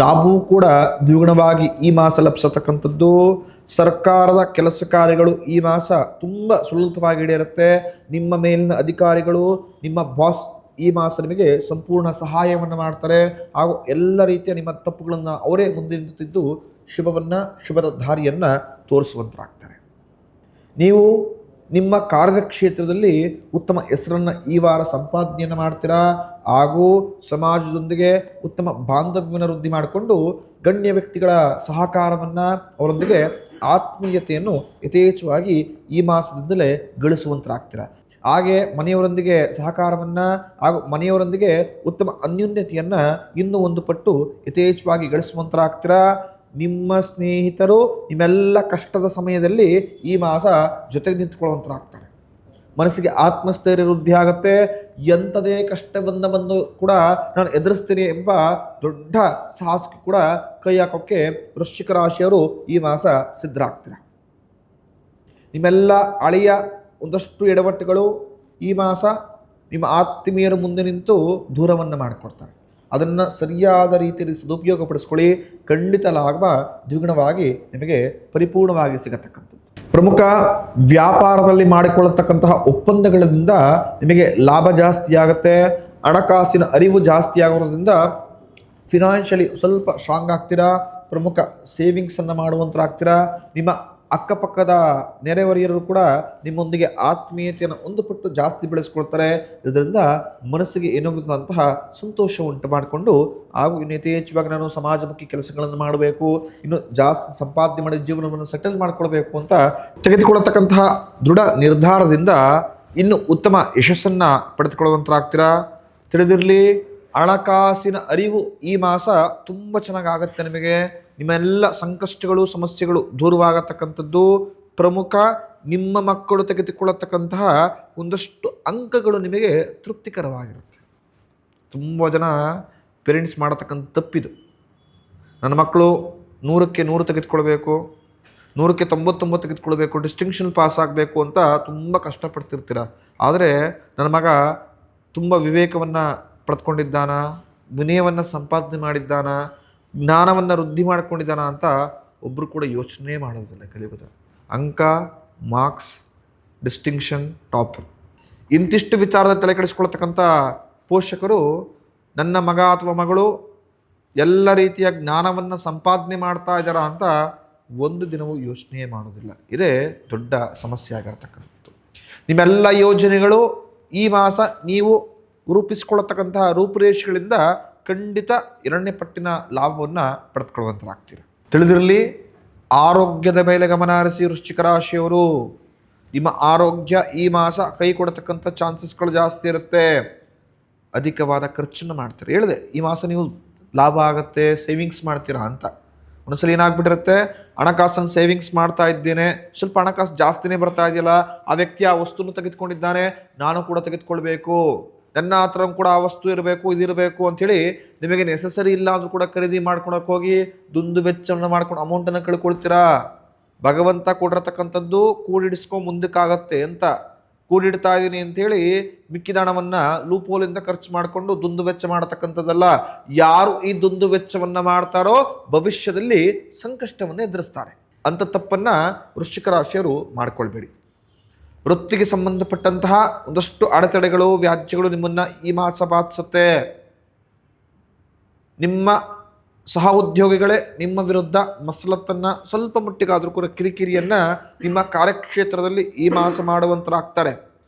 ಲಾಭವೂ ಕೂಡ ದ್ವಿಗುಣವಾಗಿ ಈ ಮಾಸ ಲಭಿಸತಕ್ಕಂಥದ್ದು. ಸರ್ಕಾರದ ಕೆಲಸ ಕಾರ್ಯಗಳು ಈ ಮಾಸ ತುಂಬ ಸುಲಲಿತವಾಗಿ ನಡೆಯುತ್ತೆ. ನಿಮ್ಮ ಮೇಲಿನ ಅಧಿಕಾರಿಗಳು, ನಿಮ್ಮ ಬಾಸ್ ಈ ಮಾಸ ನಿಮಗೆ ಸಂಪೂರ್ಣ ಸಹಾಯವನ್ನು ಮಾಡ್ತಾರೆ. ಹಾಗೂ ಎಲ್ಲ ರೀತಿಯ ನಿಮ್ಮ ತಪ್ಪುಗಳನ್ನು ಅವರೇ ಮುಂದೆ ನಿಂತಿದ್ದು ಶುಭದ ದಾರಿಯನ್ನು ತೋರಿಸುವಂತರಾಗ್ತಾರೆ. ನೀವು ನಿಮ್ಮ ಕಾರ್ಯಕ್ಷೇತ್ರದಲ್ಲಿ ಉತ್ತಮ ಹೆಸರನ್ನು ಈ ವಾರ ಸಂಪಾದನೆಯನ್ನು ಮಾಡ್ತೀರಾ. ಹಾಗೂ ಸಮಾಜದೊಂದಿಗೆ ಉತ್ತಮ ಬಾಂಧವ್ಯವನ್ನು ವೃದ್ಧಿ ಮಾಡಿಕೊಂಡು ಗಣ್ಯ ವ್ಯಕ್ತಿಗಳ ಸಹಕಾರವನ್ನು, ಅವರೊಂದಿಗೆ ಆತ್ಮೀಯತೆಯನ್ನು ಯಥೇಚ್ಛವಾಗಿ ಈ ಮಾಸದಿಂದಲೇ ಗಳಿಸುವಂತರಾಗ್ತೀರ. ಹಾಗೆ ಮನೆಯವರೊಂದಿಗೆ ಸಹಕಾರವನ್ನು ಹಾಗೂ ಮನೆಯವರೊಂದಿಗೆ ಉತ್ತಮ ಅನ್ಯೋನ್ಯತೆಯನ್ನು ಇನ್ನೂ ಒಂದು ಪಟ್ಟು ಯಥೇಚ್ಛವಾಗಿ ಗಳಿಸುವಂತರಾಗ್ತೀರ. ನಿಮ್ಮ ಸ್ನೇಹಿತರು ನಿಮ್ಮೆಲ್ಲ ಕಷ್ಟದ ಸಮಯದಲ್ಲಿ ಈ ಮಾಸ ಜೊತೆಗೆ ನಿಂತ್ಕೊಳ್ಳುವಂತರಾಗ್ತಾರೆ. ಮನಸ್ಸಿಗೆ ಆತ್ಮಸ್ಥೈರ್ಯ ವೃದ್ಧಿ ಆಗುತ್ತೆ. ಎಂಥದೇ ಕಷ್ಟ ಬಂದು ಕೂಡ ನಾನು ಎದುರಿಸ್ತೀನಿ ಎಂಬ ದೊಡ್ಡ ಸಾಹಸಕ್ಕೆ ಕೂಡ ಕೈ ಹಾಕೋಕ್ಕೆ ವೃಶ್ಚಿಕ ರಾಶಿಯವರು ಈ ಮಾಸ ಸಿದ್ಧರಾಗ್ತಾರೆ. ನಿಮ್ಮೆಲ್ಲ ಹಳೆಯ ಒಂದಷ್ಟು ಎಡವಟ್ಟುಗಳು ಈ ಮಾಸ ನಿಮ್ಮ ಆತ್ಮೀಯರ ಮುಂದೆ ನಿಂತು ದೂರವನ್ನು ಮಾಡಿಕೊಡ್ತಾರೆ. ಅದನ್ನು ಸರಿಯಾದ ರೀತಿಯಲ್ಲಿ ಸದುಪಯೋಗಪಡಿಸ್ಕೊಳ್ಳಿ. ಖಂಡಿತ ಲಾಭ ದ್ವಿಗುಣವಾಗಿ ನಿಮಗೆ ಪರಿಪೂರ್ಣವಾಗಿ ಸಿಗತಕ್ಕಂಥದ್ದು. ಪ್ರಮುಖ ವ್ಯಾಪಾರದಲ್ಲಿ ಮಾಡಿಕೊಳ್ಳತಕ್ಕಂತಹ ಒಪ್ಪಂದಗಳಿಂದ ನಿಮಗೆ ಲಾಭ ಜಾಸ್ತಿ ಆಗುತ್ತೆ. ಹಣಕಾಸಿನ ಅರಿವು ಜಾಸ್ತಿ ಆಗೋದ್ರಿಂದ ಫಿನಾನ್ಷಿಯಲಿ ಸ್ವಲ್ಪ ಸ್ಟ್ರಾಂಗ್ ಆಗ್ತೀರಾ. ಪ್ರಮುಖ ಸೇವಿಂಗ್ಸನ್ನು ಮಾಡುವಂತರಾಗ್ತೀರಾ. ನಿಮ್ಮ ಅಕ್ಕಪಕ್ಕದ ನೆರೆಹೊರೆಯರು ಕೂಡ ನಿಮ್ಮೊಂದಿಗೆ ಆತ್ಮೀಯತೆಯನ್ನು ಒಂದು ಪಟ್ಟು ಜಾಸ್ತಿ ಬೆಳೆಸ್ಕೊಳ್ತಾರೆ. ಇದರಿಂದ ಮನಸ್ಸಿಗೆ ಏನಾಗುತ್ತಂತಹ ಸಂತೋಷ ಉಂಟು ಮಾಡಿಕೊಂಡು ಹಾಗೂ ಇನ್ನು ಯಥೇಚ್ಛವಾಗಿ ನಾನು ಸಮಾಜಮುಖಿ ಕೆಲಸಗಳನ್ನು ಮಾಡಬೇಕು, ಇನ್ನು ಜಾಸ್ತಿ ಸಂಪಾದನೆ ಮಾಡಿ ಜೀವನವನ್ನು ಸೆಟಲ್ ಮಾಡಿಕೊಳ್ಬೇಕು ಅಂತ ತೆಗೆದುಕೊಳ್ಳತಕ್ಕಂತಹ ದೃಢ ನಿರ್ಧಾರದಿಂದ ಇನ್ನು ಉತ್ತಮ ಯಶಸ್ಸನ್ನು ಪಡೆದುಕೊಳ್ಳುವಂತರಾಗ್ತೀರಾ. ತಿಳಿದಿರಲಿ, ಹಣಕಾಸಿನ ಅರಿವು ಈ ಮಾಸ ತುಂಬ ಚೆನ್ನಾಗಾಗತ್ತೆ. ನಿಮಗೆ ನಿಮ್ಮೆಲ್ಲ ಸಂಕಷ್ಟಗಳು, ಸಮಸ್ಯೆಗಳು ದೂರವಾಗತಕ್ಕಂಥದ್ದು. ಪ್ರಮುಖ ನಿಮ್ಮ ಮಕ್ಕಳು ತೆಗೆದುಕೊಳ್ಳತಕ್ಕಂತಹ ಒಂದಷ್ಟು ಅಂಕಗಳು ನಿಮಗೆ ತೃಪ್ತಿಕರವಾಗಿರುತ್ತೆ. ತುಂಬ ಜನ ಪೇರೆಂಟ್ಸ್ ಮಾಡತಕ್ಕಂಥ ತಪ್ಪಿದು. ನನ್ನ ಮಕ್ಕಳು 100ಕ್ಕೆ 100 ತೆಗೆದುಕೊಳ್ಬೇಕು, 100ಕ್ಕೆ 99 ತೆಗೆದುಕೊಳ್ಬೇಕು, ಡಿಸ್ಟಿಂಕ್ಷನ್ ಪಾಸ್ ಆಗಬೇಕು ಅಂತ ತುಂಬ ಕಷ್ಟಪಡ್ತಿರ್ತೀರ. ಆದರೆ ನನ್ನ ಮಗ ತುಂಬ ವಿವೇಕವನ್ನು ಪಡೆದುಕೊಂಡಿದ್ದಾನ, ವಿನಯವನ್ನು ಸಂಪಾದನೆ ಮಾಡಿದ್ದಾನ, ಜ್ಞಾನವನ್ನು ವೃದ್ಧಿ ಮಾಡಿಕೊಂಡಿದ್ದಾನ ಅಂತ ಒಬ್ಬರು ಕೂಡ ಯೋಚನೆ ಮಾಡೋದಿಲ್ಲ. ಕಲಿಯುವುದು ಅಂಕ, ಮಾರ್ಕ್ಸ್, ಡಿಸ್ಟಿಂಕ್ಷನ್, ಟಾಪರ್ ಇಂತಿಷ್ಟು ವಿಚಾರದ ತಲೆ ಕೆಡಿಸ್ಕೊಳ್ತಕ್ಕಂಥ ಪೋಷಕರು ನನ್ನ ಮಗ ಅಥವಾ ಮಗಳು ಎಲ್ಲ ರೀತಿಯ ಜ್ಞಾನವನ್ನು ಸಂಪಾದನೆ ಮಾಡ್ತಾ ಇದ್ದಾರಾ ಅಂತ ಒಂದು ದಿನವೂ ಯೋಚನೆ ಮಾಡೋದಿಲ್ಲ. ಇದೇ ದೊಡ್ಡ ಸಮಸ್ಯೆ ಆಗಿರತಕ್ಕಂಥದ್ದು. ನಿಮ್ಮೆಲ್ಲ ಯೋಜನೆಗಳು ಈ ಮಾಸ ನೀವು ರೂಪಿಸಿಕೊಳ್ಳತಕ್ಕಂತಹ ರೂಪುರೇಷೆಗಳಿಂದ ಖಂಡಿತ 2ನೇ ಪಟ್ಟಿನ ಲಾಭವನ್ನು ಪಡೆದುಕೊಳ್ಳುವಂತರಾಗ್ತೀರ. ತಿಳಿದಿರಲಿ, ಆರೋಗ್ಯದ ಮೇಲೆ ಗಮನ ಹರಿಸಿ ವೃಶ್ಚಿಕ ರಾಶಿಯವರು. ನಿಮ್ಮ ಆರೋಗ್ಯ ಈ ಮಾಸ ಕೈ ಕೊಡತಕ್ಕಂಥ ಚಾನ್ಸಸ್ಗಳು ಜಾಸ್ತಿ ಇರುತ್ತೆ. ಅಧಿಕವಾದ ಖರ್ಚನ್ನು ಮಾಡ್ತೀರಾ. ಹೇಳಿದೆ ಈ ಮಾಸ ನೀವು ಲಾಭ ಆಗುತ್ತೆ, ಸೇವಿಂಗ್ಸ್ ಮಾಡ್ತೀರಾ ಅಂತ. ಒಂದ್ಸಲ ಏನಾಗ್ಬಿಟ್ಟಿರುತ್ತೆ, ಹಣಕಾಸನ್ನು ಸೇವಿಂಗ್ಸ್ ಮಾಡ್ತಾ ಇದ್ದೇನೆ, ಸ್ವಲ್ಪ ಹಣಕಾಸು ಜಾಸ್ತಿನೇ ಬರ್ತಾ ಇದೆಯಲ್ಲ, ಆ ವ್ಯಕ್ತಿ ಆ ವಸ್ತುನ ತೆಗೆದುಕೊಂಡಿದ್ದಾನೆ, ನಾನು ಕೂಡ ತೆಗೆದುಕೊಳ್ಬೇಕು, ನನ್ನ ಹತ್ರ ಕೂಡ ಆ ವಸ್ತು ಇರಬೇಕು, ಇದಿರಬೇಕು ಅಂಥೇಳಿ ನಿಮಗೆ ನೆಸಸರಿ ಇಲ್ಲ ಅಂದ್ರೂ ಕೂಡ ಖರೀದಿ ಮಾಡ್ಕೊಳಕ್ಕೆ ಹೋಗಿ ದುಂದು ವೆಚ್ಚವನ್ನು ಮಾಡ್ಕೊಂಡು ಅಮೌಂಟನ್ನು ಕಳ್ಕೊಳ್ತೀರಾ. ಭಗವಂತ ಕೊಡಿರತಕ್ಕಂಥದ್ದು ಕೂಡಿಡಿಸ್ಕೊಂಡು ಮುಂದಕ್ಕಾಗತ್ತೆ ಅಂತ ಕೂಡಿಡ್ತಾ ಇದ್ದೀನಿ ಅಂಥೇಳಿ ಮಿಕ್ಕಿದ ಹಣವನ್ನು ಲೂಪೋಲಿಂದ ಖರ್ಚು ಮಾಡಿಕೊಂಡು ದುಂದು ವೆಚ್ಚ ಮಾಡತಕ್ಕಂಥದ್ದಲ್ಲ. ಯಾರು ಈ ದುಂದು ವೆಚ್ಚವನ್ನು ಮಾಡ್ತಾರೋ ಭವಿಷ್ಯದಲ್ಲಿ ಸಂಕಷ್ಟವನ್ನು ಎದುರಿಸ್ತಾರೆ. ಅಂಥ ತಪ್ಪನ್ನು ವೃಶ್ಚಿಕ ರಾಶಿಯವರು ಮಾಡ್ಕೊಳ್ಬೇಡಿ. ವೃತ್ತಿಗೆ ಸಂಬಂಧಪಟ್ಟಂತಹ ಒಂದಷ್ಟು ಅಡೆತಡೆಗಳು, ವ್ಯಾಜ್ಯಗಳು ನಿಮ್ಮನ್ನು ಈ ಮಾಸ ಬಾಧಿಸುತ್ತೆ. ನಿಮ್ಮ ಸಹ ಉದ್ಯೋಗಿಗಳೇ ನಿಮ್ಮ ವಿರುದ್ಧ ಮಸಲತ್ತನ್ನು ಸ್ವಲ್ಪ ಮಟ್ಟಿಗಾದರೂ ಕೂಡ ಕಿರಿಕಿರಿಯನ್ನು ನಿಮ್ಮ ಕಾರ್ಯಕ್ಷೇತ್ರದಲ್ಲಿ ಈ ಮಾಸ ಮಾಡುವಂತರಾಗ್ತಾರೆ.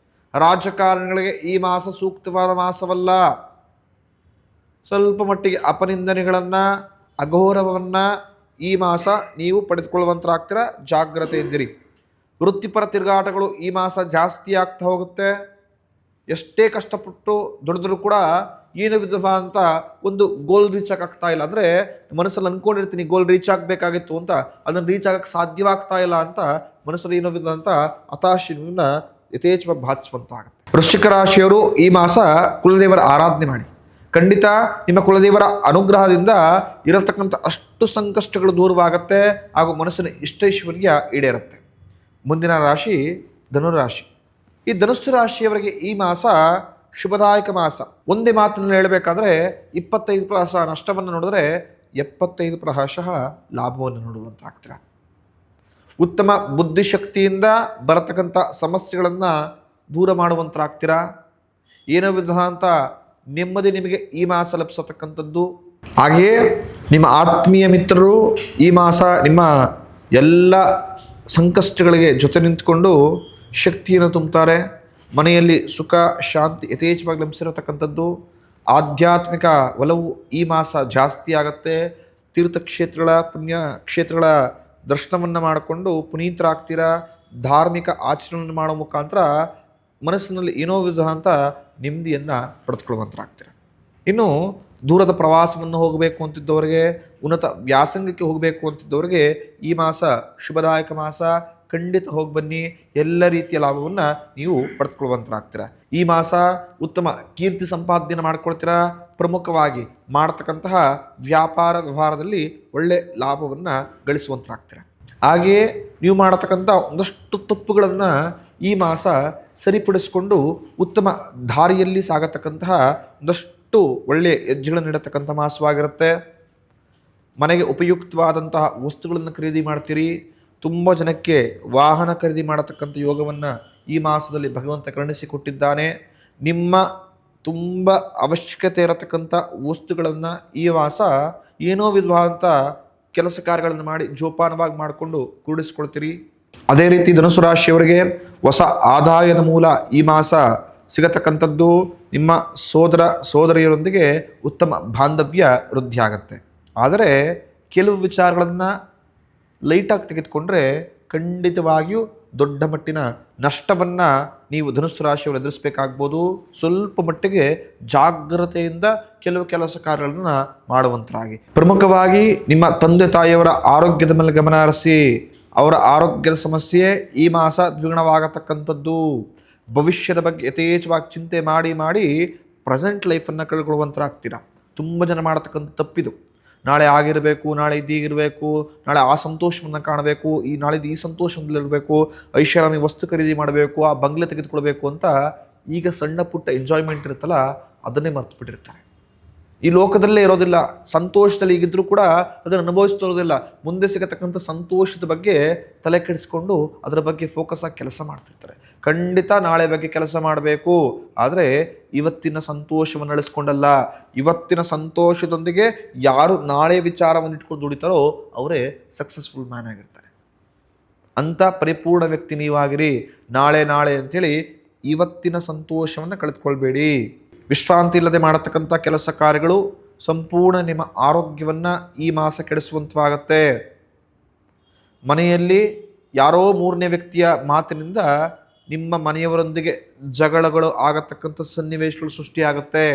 ರಾಜಕಾರಣಿಗಳಿಗೆ ಈ ಮಾಸ ಸೂಕ್ತವಾದ ಮಾಸವಲ್ಲ. ಸ್ವಲ್ಪ ಮಟ್ಟಿಗೆ ಅಪನಿಂದನೆಗಳನ್ನು, ಅಗೌರವವನ್ನು ಈ ಮಾಸ ನೀವು ಪಡೆದುಕೊಳ್ಳುವಂತರಾಗ್ತೀರ. ಜಾಗ್ರತೆ ಇದ್ದಿರಿ. ವೃತ್ತಿಪರ ತಿರುಗಾಟಗಳು ಈ ಮಾಸ ಜಾಸ್ತಿ ಆಗ್ತಾ ಹೋಗುತ್ತೆ. ಎಷ್ಟೇ ಕಷ್ಟಪಟ್ಟು ದುಡಿದ್ರೂ ಕೂಡ ಏನು ವಿಧವಾದಂಥ ಒಂದು ಗೋಲ್ ರೀಚ್ ಆಗ್ತಾ ಇಲ್ಲ. ಅಂದರೆ ಮನಸ್ಸಲ್ಲಿ ಅಂದ್ಕೊಂಡಿರ್ತೀನಿ ಗೋಲ್ ರೀಚ್ ಆಗಬೇಕಾಗಿತ್ತು ಅಂತ, ಅದನ್ನು ರೀಚ್ ಆಗಕ್ಕೆ ಸಾಧ್ಯವಾಗ್ತಾ ಇಲ್ಲ ಅಂತ ಮನಸ್ಸಲ್ಲಿ ಏನೋ ವಿಧವಾದಂಥ ಹತಾಶೆಯನ್ನು ಯಥೇಚ್ಛವಾಗಿ ಬಾಧಿಸುವಂತಾಗುತ್ತೆ. ವೃಶ್ಚಿಕ ರಾಶಿಯವರು ಈ ಮಾಸ ಕುಲದೇವರ ಆರಾಧನೆ ಮಾಡಿ. ಖಂಡಿತ ನಿಮ್ಮ ಕುಲದೇವರ ಅನುಗ್ರಹದಿಂದ ಇರತಕ್ಕಂಥ ಅಷ್ಟು ಸಂಕಷ್ಟಗಳು ದೂರವಾಗುತ್ತೆ ಹಾಗೂ ಮನಸ್ಸಿನ ಇಷ್ಟೈಶ್ವರ್ಯ ಈಡೇರುತ್ತೆ. ಮುಂದಿನ ರಾಶಿ ಧನುರಾಶಿ. ಈ ಧನುಸ್ಸು ರಾಶಿಯವರಿಗೆ ಈ ಮಾಸ ಶುಭದಾಯಕ ಮಾಸ. ಒಂದೇ ಮಾತನ್ನು ಹೇಳಬೇಕಾದ್ರೆ 25% ನಷ್ಟವನ್ನು ನೋಡಿದ್ರೆ 75% ಲಾಭವನ್ನು ನೋಡುವಂತಾಗ್ತೀರ. ಉತ್ತಮ ಬುದ್ಧಿಶಕ್ತಿಯಿಂದ ಬರತಕ್ಕಂಥ ಸಮಸ್ಯೆಗಳನ್ನು ದೂರ ಮಾಡುವಂತಾಗ್ತೀರ. ಏನೋ ವಿಧವಾದಂಥ ನೆಮ್ಮದಿ ನಿಮಗೆ ಈ ಮಾಸ ಲಭಿಸತಕ್ಕಂಥದ್ದು. ಹಾಗೆಯೇ ನಿಮ್ಮ ಆತ್ಮೀಯ ಮಿತ್ರರು ಈ ಮಾಸ ನಿಮ್ಮ ಎಲ್ಲ ಸಂಕಷ್ಟಗಳಿಗೆ ಜೊತೆ ನಿಂತುಕೊಂಡು ಶಕ್ತಿಯನ್ನು ತುಂಬುತ್ತಾರೆ. ಮನೆಯಲ್ಲಿ ಸುಖ ಶಾಂತಿ ಯಥೇಚ್ಛವಾಗಿ ಲಭಿಸಿರತಕ್ಕಂಥದ್ದು. ಆಧ್ಯಾತ್ಮಿಕ ಒಲವು ಈ ಮಾಸ ಜಾಸ್ತಿ ಆಗುತ್ತೆ. ತೀರ್ಥಕ್ಷೇತ್ರಗಳ ಪುಣ್ಯ ಕ್ಷೇತ್ರಗಳ ದರ್ಶನವನ್ನು ಮಾಡಿಕೊಂಡು ಪುನೀತರಾಗ್ತೀರ. ಧಾರ್ಮಿಕ ಆಚರಣೆಯನ್ನು ಮಾಡೋ ಮುಖಾಂತರ ಮನಸ್ಸಿನಲ್ಲಿ ಏನೋ ವಿಧವಾದಂಥ ನೆಮ್ಮದಿಯನ್ನು ಪಡೆದುಕೊಳ್ಳುವಂತರಾಗ್ತೀರ. ಇನ್ನು ದೂರದ ಪ್ರವಾಸವನ್ನು ಹೋಗಬೇಕು ಅಂತಿದ್ದವರಿಗೆ, ಉನ್ನತ ವ್ಯಾಸಂಗಕ್ಕೆ ಹೋಗಬೇಕು ಅಂತಿದ್ದವರಿಗೆ ಈ ಮಾಸ ಶುಭದಾಯಕ ಮಾಸ. ಖಂಡಿತ ಹೋಗಿ ಬನ್ನಿ, ಎಲ್ಲ ರೀತಿಯ ಲಾಭವನ್ನು ನೀವು ಪಡೆದುಕೊಳ್ಳುವಂತರಾಗ್ತೀರ. ಈ ಮಾಸ ಉತ್ತಮ ಕೀರ್ತಿ ಸಂಪಾದನೆ ಮಾಡ್ಕೊಳ್ತೀರ. ಪ್ರಮುಖವಾಗಿ ಮಾಡ್ತಕ್ಕಂತಹ ವ್ಯಾಪಾರ ವ್ಯವಹಾರದಲ್ಲಿ ಒಳ್ಳೆ ಲಾಭವನ್ನು ಗಳಿಸುವಂತರಾಗ್ತೀರ. ಹಾಗೆಯೇ ನೀವು ಮಾಡತಕ್ಕಂಥ ಒಂದಷ್ಟು ತಪ್ಪುಗಳನ್ನು ಈ ಮಾಸ ಸರಿಪಡಿಸಿಕೊಂಡು ಉತ್ತಮ ದಾರಿಯಲ್ಲಿ ಸಾಗತಕ್ಕಂತಹ ಒಂದಷ್ಟು ಒಳ್ಳೆಯ ಹೆಜ್ಜೆಗಳನ್ನು ನೀಡತಕ್ಕಂಥ ಮಾಸವಾಗಿರುತ್ತೆ. ಮನೆಗೆ ಉಪಯುಕ್ತವಾದಂತಹ ವಸ್ತುಗಳನ್ನು ಖರೀದಿ ಮಾಡ್ತೀರಿ. ತುಂಬ ಜನಕ್ಕೆ ವಾಹನ ಖರೀದಿ ಮಾಡತಕ್ಕಂಥ ಯೋಗವನ್ನು ಈ ಮಾಸದಲ್ಲಿ ಭಗವಂತ ಕರುಣಿಸಿಕೊಟ್ಟಿದ್ದಾನೆ. ನಿಮ್ಮ ತುಂಬ ಅವಶ್ಯಕತೆ ಇರತಕ್ಕಂಥ ವಸ್ತುಗಳನ್ನು ಈ ಮಾಸ ಏನೋ ವಿಧವಾದಂಥ ಕೆಲಸ ಕಾರ್ಯಗಳನ್ನು ಮಾಡಿ ಜೋಪಾನವಾಗಿ ಮಾಡಿಕೊಂಡು ಕೂಡಿಸ್ಕೊಳ್ತೀರಿ. ಅದೇ ರೀತಿ ಧನುಸು ರಾಶಿಯವರಿಗೆ ಹೊಸ ಆದಾಯದ ಮೂಲ ಈ ಮಾಸ ಸಿಗತಕ್ಕಂಥದ್ದು. ನಿಮ್ಮ ಸೋದರಿಯರೊಂದಿಗೆ ಉತ್ತಮ ಬಾಂಧವ್ಯ ವೃದ್ಧಿ ಆಗುತ್ತೆ. ಆದರೆ ಕೆಲವು ವಿಚಾರಗಳನ್ನು ಲೈಟಾಗಿ ತೆಗೆದುಕೊಂಡ್ರೆ ಖಂಡಿತವಾಗಿಯೂ ದೊಡ್ಡ ಮಟ್ಟಿನ ನಷ್ಟವನ್ನು ನೀವು ಧನುಸ್ಸು ರಾಶಿಯವರು ಎದುರಿಸಬೇಕಾಗ್ಬೋದು. ಸ್ವಲ್ಪ ಮಟ್ಟಿಗೆ ಜಾಗ್ರತೆಯಿಂದ ಕೆಲವು ಕೆಲಸ ಕಾರ್ಯಗಳನ್ನು ಮಾಡುವಂತರಾಗಿ. ಪ್ರಮುಖವಾಗಿ ನಿಮ್ಮ ತಂದೆ ತಾಯಿಯವರ ಆರೋಗ್ಯದ ಮೇಲೆ ಗಮನ ಹರಿಸಿ. ಅವರ ಆರೋಗ್ಯದ ಸಮಸ್ಯೆ ಈ ಮಾಸ ದ್ವಿಗುಣವಾಗತಕ್ಕಂಥದ್ದು. ಭವಿಷ್ಯದ ಬಗ್ಗೆ ಯಥೇಚ್ಛವಾಗಿ ಚಿಂತೆ ಮಾಡಿ ಪ್ರೆಸೆಂಟ್ ಲೈಫನ್ನು ಕಳ್ಕೊಳ್ಳುವಂತರಾಗ್ತೀರ. ತುಂಬ ಜನ ಮಾಡತಕ್ಕಂಥ ತಪ್ಪಿದು. ನಾಳೆ ಆಗಿರಬೇಕು, ನಾಳೆ ಇದೀಗಿರಬೇಕು, ನಾಳೆ ಆ ಸಂತೋಷವನ್ನು ಕಾಣಬೇಕು, ನಾಳಿದ್ದು ಈ ಸಂತೋಷದಲ್ಲಿರಬೇಕು, ಐಷಾರಾಮಿ ವಸ್ತು ಖರೀದಿ ಮಾಡಬೇಕು, ಆ ಬಂಗ್ಲೆ ತೆಗೆದುಕೊಳ್ಬೇಕು ಅಂತ ಈಗ ಸಣ್ಣ ಪುಟ್ಟ ಎಂಜಾಯ್ಮೆಂಟ್ ಇರುತ್ತಲ್ಲ ಅದನ್ನೇ ಮರ್ತು ಬಿಟ್ಟಿರ್ತಾರೆ. ಈ ಲೋಕದಲ್ಲೇ ಇರೋದಿಲ್ಲ. ಸಂತೋಷದಲ್ಲಿ ಈಗಿದ್ರೂ ಕೂಡ ಅದನ್ನು ಅನುಭವಿಸ್ತಿರೋದಿಲ್ಲ. ಮುಂದೆ ಸಿಗತಕ್ಕಂಥ ಸಂತೋಷದ ಬಗ್ಗೆ ತಲೆ ಕೆಡಿಸ್ಕೊಂಡು ಅದರ ಬಗ್ಗೆ ಫೋಕಸ್ ಆಗಿ ಕೆಲಸ ಮಾಡ್ತಿರ್ತಾರೆ. ಖಂಡಿತ ನಾಳೆ ಬಗ್ಗೆ ಕೆಲಸ ಮಾಡಬೇಕು, ಆದರೆ ಇವತ್ತಿನ ಸಂತೋಷವನ್ನು ಅಳಿಸ್ಕೊಂಡಲ್ಲ. ಇವತ್ತಿನ ಸಂತೋಷದೊಂದಿಗೆ ಯಾರು ನಾಳೆ ವಿಚಾರವನ್ನು ಇಟ್ಕೊಂಡು ದುಡಿತಾರೋ ಅವರೇ ಸಕ್ಸಸ್ಫುಲ್ ಮ್ಯಾನ್ ಆಗಿರ್ತಾರೆ. ಅಂಥ ಪರಿಪೂರ್ಣ ವ್ಯಕ್ತಿ ನೀವಾಗಿರಿ. ನಾಳೆ ಅಂಥೇಳಿ ಇವತ್ತಿನ ಸಂತೋಷವನ್ನು ಕಳೆದುಕೊಳ್ಬೇಡಿ. ವಿಶ್ರಾಂತಿ ಇಲ್ಲದೆ ಮಾಡತಕ್ಕಂಥ ಕೆಲಸ ಕಾರ್ಯಗಳು ಸಂಪೂರ್ಣ ನಿಮ್ಮ ಆರೋಗ್ಯವನ್ನು ಈ ಮಾಸ ಕೆಡಿಸುವಂತವಾಗತ್ತೆ. ಮನೆಯಲ್ಲಿ ಯಾರೋ ಮೂರನೇ ವ್ಯಕ್ತಿಯ ಮಾತಿನಿಂದ ನಿಮ್ಮ ಮನೆಯವರೊಂದಿಗೆ ಜಗಳಗಳು ಆಗತಕ್ಕಂಥ ಸನ್ನಿವೇಶಗಳು ಸೃಷ್ಟಿಯಾಗುತ್ತೆ.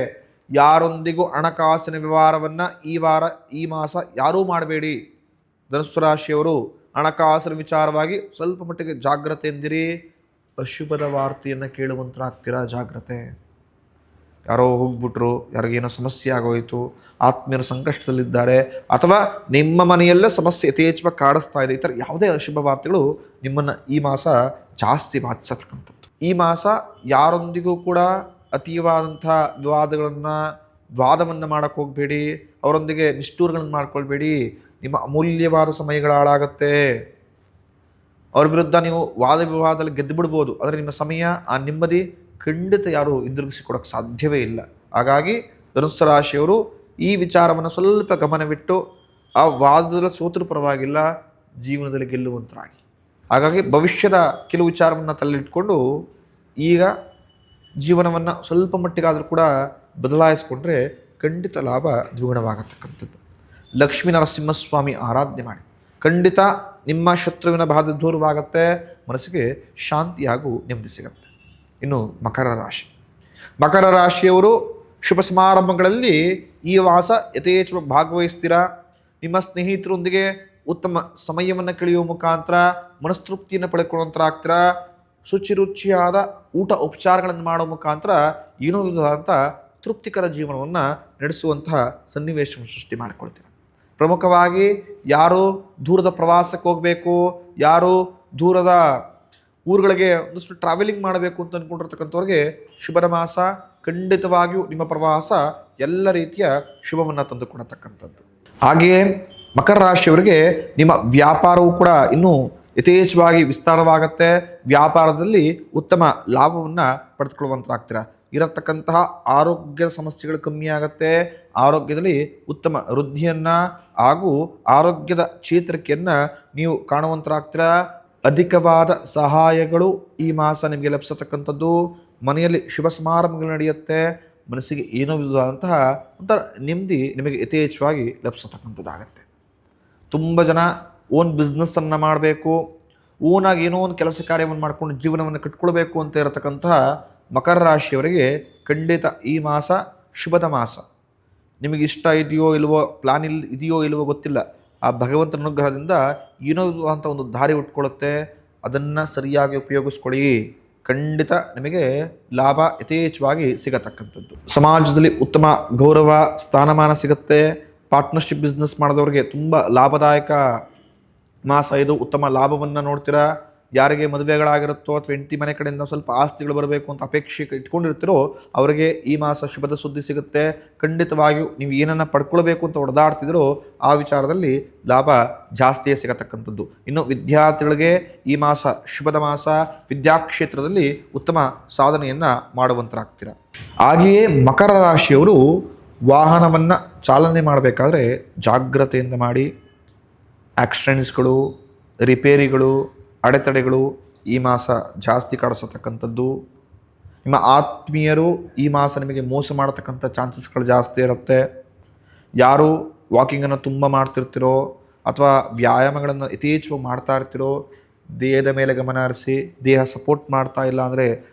ಯಾರೊಂದಿಗೂ ಹಣಕಾಸಿನ ವ್ಯವಹಾರವನ್ನು ಈ ವಾರ ಈ ಮಾಸ ಯಾರೂ ಮಾಡಬೇಡಿ. ಧನುಸ್ಸು ರಾಶಿಯವರು ಹಣಕಾಸಿನ ವಿಚಾರವಾಗಿ ಸ್ವಲ್ಪ ಮಟ್ಟಿಗೆ ಜಾಗ್ರತೆಯಿಂದಿರಿ. ಅಶುಭದ ವಾರ್ತೆಯನ್ನು ಕೇಳುವಂತರಾಗ್ತೀರಾ, ಜಾಗ್ರತೆ. ಯಾರೋ ಹೋಗ್ಬಿಟ್ರು, ಯಾರಿಗೇನೋ ಸಮಸ್ಯೆ ಆಗೋಯಿತು, ಆತ್ಮೀಯರು ಸಂಕಷ್ಟದಲ್ಲಿದ್ದಾರೆ, ಅಥವಾ ನಿಮ್ಮ ಮನೆಯಲ್ಲೇ ಸಮಸ್ಯೆ ಯಥೇಚ್ಛವಾಗಿ ಕಾಡಿಸ್ತಾ ಇದೆ, ಈ ಥರ ಯಾವುದೇ ಅಶುಭ ವಾರ್ತೆಗಳು ನಿಮ್ಮನ್ನು ಈ ಮಾಸ ಜಾಸ್ತಿ ಬಾಧಿಸತಕ್ಕಂಥದ್ದು. ಈ ಮಾಸ ಯಾರೊಂದಿಗೂ ಕೂಡ ಅತೀವಾದಂಥ ವಾದವನ್ನು ಮಾಡೋಕ್ಕೆ ಹೋಗಬೇಡಿ. ಅವರೊಂದಿಗೆ ನಿಷ್ಠೂರಗಳನ್ನು ಮಾಡ್ಕೊಳ್ಬೇಡಿ. ನಿಮ್ಮ ಅಮೂಲ್ಯವಾದ ಸಮಯಗಳು ಹಾಳಾಗತ್ತೆ. ಅವ್ರ ವಿರುದ್ಧ ನೀವು ವಾದ ವಿವಾದದಲ್ಲಿ ಗೆದ್ದು ಬಿಡ್ಬೋದು, ಆದರೆ ನಿಮ್ಮ ಸಮಯ, ಆ ನೆಮ್ಮದಿ ಖಂಡಿತ ಯಾರು ಹಿಂದಿರುಗಿಸಿಕೊಡೋಕ್ಕೆ ಸಾಧ್ಯವೇ ಇಲ್ಲ. ಹಾಗಾಗಿ ಧನುಸ್ಸು ರಾಶಿಯವರು ಈ ವಿಚಾರವನ್ನು ಸ್ವಲ್ಪ ಗಮನವಿಟ್ಟು ಆ ವಾದದಲ್ಲಿ ಸೋತರೂ ಪರವಾಗಿಲ್ಲ, ಜೀವನದಲ್ಲಿ ಗೆಲ್ಲುವಂತರಾಗಿ. ಹಾಗಾಗಿ ಭವಿಷ್ಯದ ಕೆಲವು ವಿಚಾರವನ್ನು ತಲೆಯಿಟ್ಕೊಂಡು ಈಗ ಜೀವನವನ್ನು ಸ್ವಲ್ಪ ಮಟ್ಟಿಗಾದರೂ ಕೂಡ ಬದಲಾಯಿಸಿಕೊಂಡ್ರೆ ಖಂಡಿತ ಲಾಭ ದ್ವಿಗುಣವಾಗತಕ್ಕಂಥದ್ದು. ಲಕ್ಷ್ಮೀ ನರಸಿಂಹಸ್ವಾಮಿ ಆರಾಧನೆ ಮಾಡಿ. ಖಂಡಿತ ನಿಮ್ಮ ಶತ್ರುವಿನ ಬಾಧೆ ದೂರವಾಗತ್ತೆ, ಮನಸ್ಸಿಗೆ ಶಾಂತಿ ಹಾಗೂ ನೆಮ್ಮದಿ ಸಿಗತ್ತೆ. ಇನ್ನು ಮಕರ ರಾಶಿ. ಮಕರ ರಾಶಿಯವರು ಶುಭ ಸಮಾರಂಭಗಳಲ್ಲಿ ಈ ಮಾಸ ಯಥೇಚ್ಛವಾಗಿ ಭಾಗವಹಿಸ್ತೀರಾ. ನಿಮ್ಮ ಸ್ನೇಹಿತರೊಂದಿಗೆ ಉತ್ತಮ ಸಮಯವನ್ನು ಕಳೆಯುವ ಮುಖಾಂತರ ಮನಸ್ತೃಪ್ತಿಯನ್ನು ಪಡ್ಕೊಳ್ಳುವಂತರಾಗ್ತೀರಾ. ಶುಚಿರುಚಿಯಾದ ಊಟ ಉಪಚಾರಗಳನ್ನು ಮಾಡೋ ಮುಖಾಂತರ ಏನೋ ವಿಧವಾದಂಥ ತೃಪ್ತಿಕರ ಜೀವನವನ್ನು ನಡೆಸುವಂತಹ ಸನ್ನಿವೇಶವನ್ನು ಸೃಷ್ಟಿ ಮಾಡಿಕೊಳ್ತೀರ. ಪ್ರಮುಖವಾಗಿ ಯಾರು ದೂರದ ಪ್ರವಾಸಕ್ಕೆ ಹೋಗಬೇಕು, ಯಾರು ದೂರದ ಊರುಗಳಿಗೆ ಒಂದಷ್ಟು ಟ್ರಾವೆಲಿಂಗ್ ಮಾಡಬೇಕು ಅಂತ ಅಂದ್ಕೊಂಡಿರ್ತಕ್ಕಂಥವ್ರಿಗೆ ಶುಭದ ಮಾಸ. ಖಂಡಿತವಾಗಿಯೂ ನಿಮ್ಮ ಪ್ರವಾಸ ಎಲ್ಲ ರೀತಿಯ ಶುಭವನ್ನು ತಂದುಕೊಡತಕ್ಕಂಥದ್ದು. ಹಾಗೆಯೇ ಮಕರ ರಾಶಿಯವರಿಗೆ ನಿಮ್ಮ ವ್ಯಾಪಾರವೂ ಕೂಡ ಇನ್ನೂ ಯಥೇಚ್ಛವಾಗಿ ವಿಸ್ತಾರವಾಗುತ್ತೆ. ವ್ಯಾಪಾರದಲ್ಲಿ ಉತ್ತಮ ಲಾಭವನ್ನು ಪಡೆದುಕೊಳ್ಳುವಂತಾಗ್ತೀರ. ಇರತಕ್ಕಂತಹ ಆರೋಗ್ಯದ ಸಮಸ್ಯೆಗಳು ಕಮ್ಮಿ ಆಗುತ್ತೆ. ಆರೋಗ್ಯದಲ್ಲಿ ಉತ್ತಮ ವೃದ್ಧಿಯನ್ನು ಹಾಗೂ ಆರೋಗ್ಯದ ಚೇತರಿಕೆಯನ್ನು ನೀವು ಕಾಣುವಂತರಾಗ್ತೀರ. ಅಧಿಕವಾದ ಸಹಾಯಗಳು ಈ ಮಾಸ ನಿಮಗೆ ಲಭಿಸತಕ್ಕಂಥದ್ದು. ಮನೆಯಲ್ಲಿ ಶುಭ ಸಮಾರಂಭಗಳು ನಡೆಯುತ್ತೆ. ಮನಸ್ಸಿಗೆ ಏನೋ ವಿಧವಾದಂತಹ ಒಂಥರ ನೆಮ್ಮದಿ ನಿಮಗೆ ಯಥೇಚ್ಛವಾಗಿ ಲಭಿಸತಕ್ಕಂಥದ್ದಾಗತ್ತೆ. ತುಂಬ ಜನ ಓನ್ ಬಿಸ್ನೆಸ್ಸನ್ನು ಮಾಡಬೇಕು, ಓನಾಗಿ ಏನೋ ಒಂದು ಕೆಲಸ ಕಾರ್ಯವನ್ನು ಮಾಡಿಕೊಂಡು ಜೀವನವನ್ನು ಕಟ್ಕೊಳ್ಬೇಕು ಅಂತ ಇರತಕ್ಕಂತಹ ಮಕರ ರಾಶಿಯವರಿಗೆ ಖಂಡಿತ ಈ ಮಾಸ ಶುಭದ ಮಾಸ. ನಿಮಗೆ ಇಷ್ಟ ಇದೆಯೋ ಇಲ್ವೋ, ಪ್ಲಾನ್ ಇದೆಯೋ ಇಲ್ವೋ ಗೊತ್ತಿಲ್ಲ, ಆ ಭಗವಂತನ ಅನುಗ್ರಹದಿಂದ ಏನೋ ಅಂತ ಒಂದು ದಾರಿ ಉಟ್ಕೊಳ್ಳುತ್ತೆ. ಅದನ್ನು ಸರಿಯಾಗಿ ಉಪಯೋಗಿಸ್ಕೊಳ್ಳಿ. ಖಂಡಿತ ನಿಮಗೆ ಲಾಭ ಯಥೇಚ್ಛವಾಗಿ ಸಿಗತಕ್ಕಂಥದ್ದು. ಸಮಾಜದಲ್ಲಿ ಉತ್ತಮ ಗೌರವ ಸ್ಥಾನಮಾನ ಸಿಗುತ್ತೆ. ಪಾರ್ಟ್ನರ್ಶಿಪ್ ಬಿಸ್ನೆಸ್ ಮಾಡಿದವ್ರಿಗೆ ತುಂಬ ಲಾಭದಾಯಕ ಮಾಸ ಇದು. ಉತ್ತಮ ಲಾಭವನ್ನು ನೋಡ್ತೀರಾ. ಯಾರಿಗೆ ಮದುವೆಗಳಾಗಿರುತ್ತೋ ಅಥವಾ ಹೆಂಡತಿ ಮನೆ ಕಡೆಯಿಂದ ಸ್ವಲ್ಪ ಆಸ್ತಿಗಳು ಬರಬೇಕು ಅಂತ ಅಪೇಕ್ಷೆ ಇಟ್ಕೊಂಡಿರ್ತೀರೋ ಅವರಿಗೆ ಈ ಮಾಸ ಶುಭದ ಸುದ್ದಿ ಸಿಗುತ್ತೆ. ಖಂಡಿತವಾಗಿಯೂ ನೀವು ಏನನ್ನು ಪಡ್ಕೊಳ್ಬೇಕು ಅಂತ ಹೊಡೆದಾಡ್ತಿದ್ರೋ ಆ ವಿಚಾರದಲ್ಲಿ ಲಾಭ ಜಾಸ್ತಿಯೇ ಸಿಗತಕ್ಕಂಥದ್ದು. ಇನ್ನು ವಿದ್ಯಾರ್ಥಿಗಳಿಗೆ ಈ ಮಾಸ ಶುಭದ ಮಾಸ. ವಿದ್ಯಾಕ್ಷೇತ್ರದಲ್ಲಿ ಉತ್ತಮ ಸಾಧನೆಯನ್ನು ಮಾಡುವಂತರಾಗ್ತೀರ. ಹಾಗೆಯೇ ಮಕರ ರಾಶಿಯವರು ವಾಹನವನ್ನು ಚಾಲನೆ ಮಾಡಬೇಕಾದ್ರೆ ಜಾಗ್ರತೆಯಿಂದ ಮಾಡಿ. ಆಕ್ಸಿಡೆಂಟ್ಸ್ಗಳು, ರಿಪೇರಿಗಳು, ಅಡೆತಡೆಗಳು ಈ ಮಾಸ ಜಾಸ್ತಿ ಕಾಡಿಸತಕ್ಕಂಥದ್ದು. ನಿಮ್ಮ ಆತ್ಮೀಯರು ಈ ಮಾಸ ನಿಮಗೆ ಮೋಸ ಮಾಡತಕ್ಕಂಥ ಚಾನ್ಸಸ್ಗಳು ಜಾಸ್ತಿ ಇರುತ್ತೆ. ಯಾರು ವಾಕಿಂಗನ್ನು ತುಂಬ ಮಾಡ್ತಿರ್ತಿರೋ ಅಥವಾ ವ್ಯಾಯಾಮಗಳನ್ನು ಯಥೇಚ್ಛವಾಗಿ ಮಾಡ್ತಾ ಇರ್ತಿರೋ ದೇಹದ ಮೇಲೆ ಗಮನ ಹರಿಸಿ. ದೇಹ ಸಪೋರ್ಟ್ ಮಾಡ್ತಾ ಇಲ್ಲ ಅಂದರೆ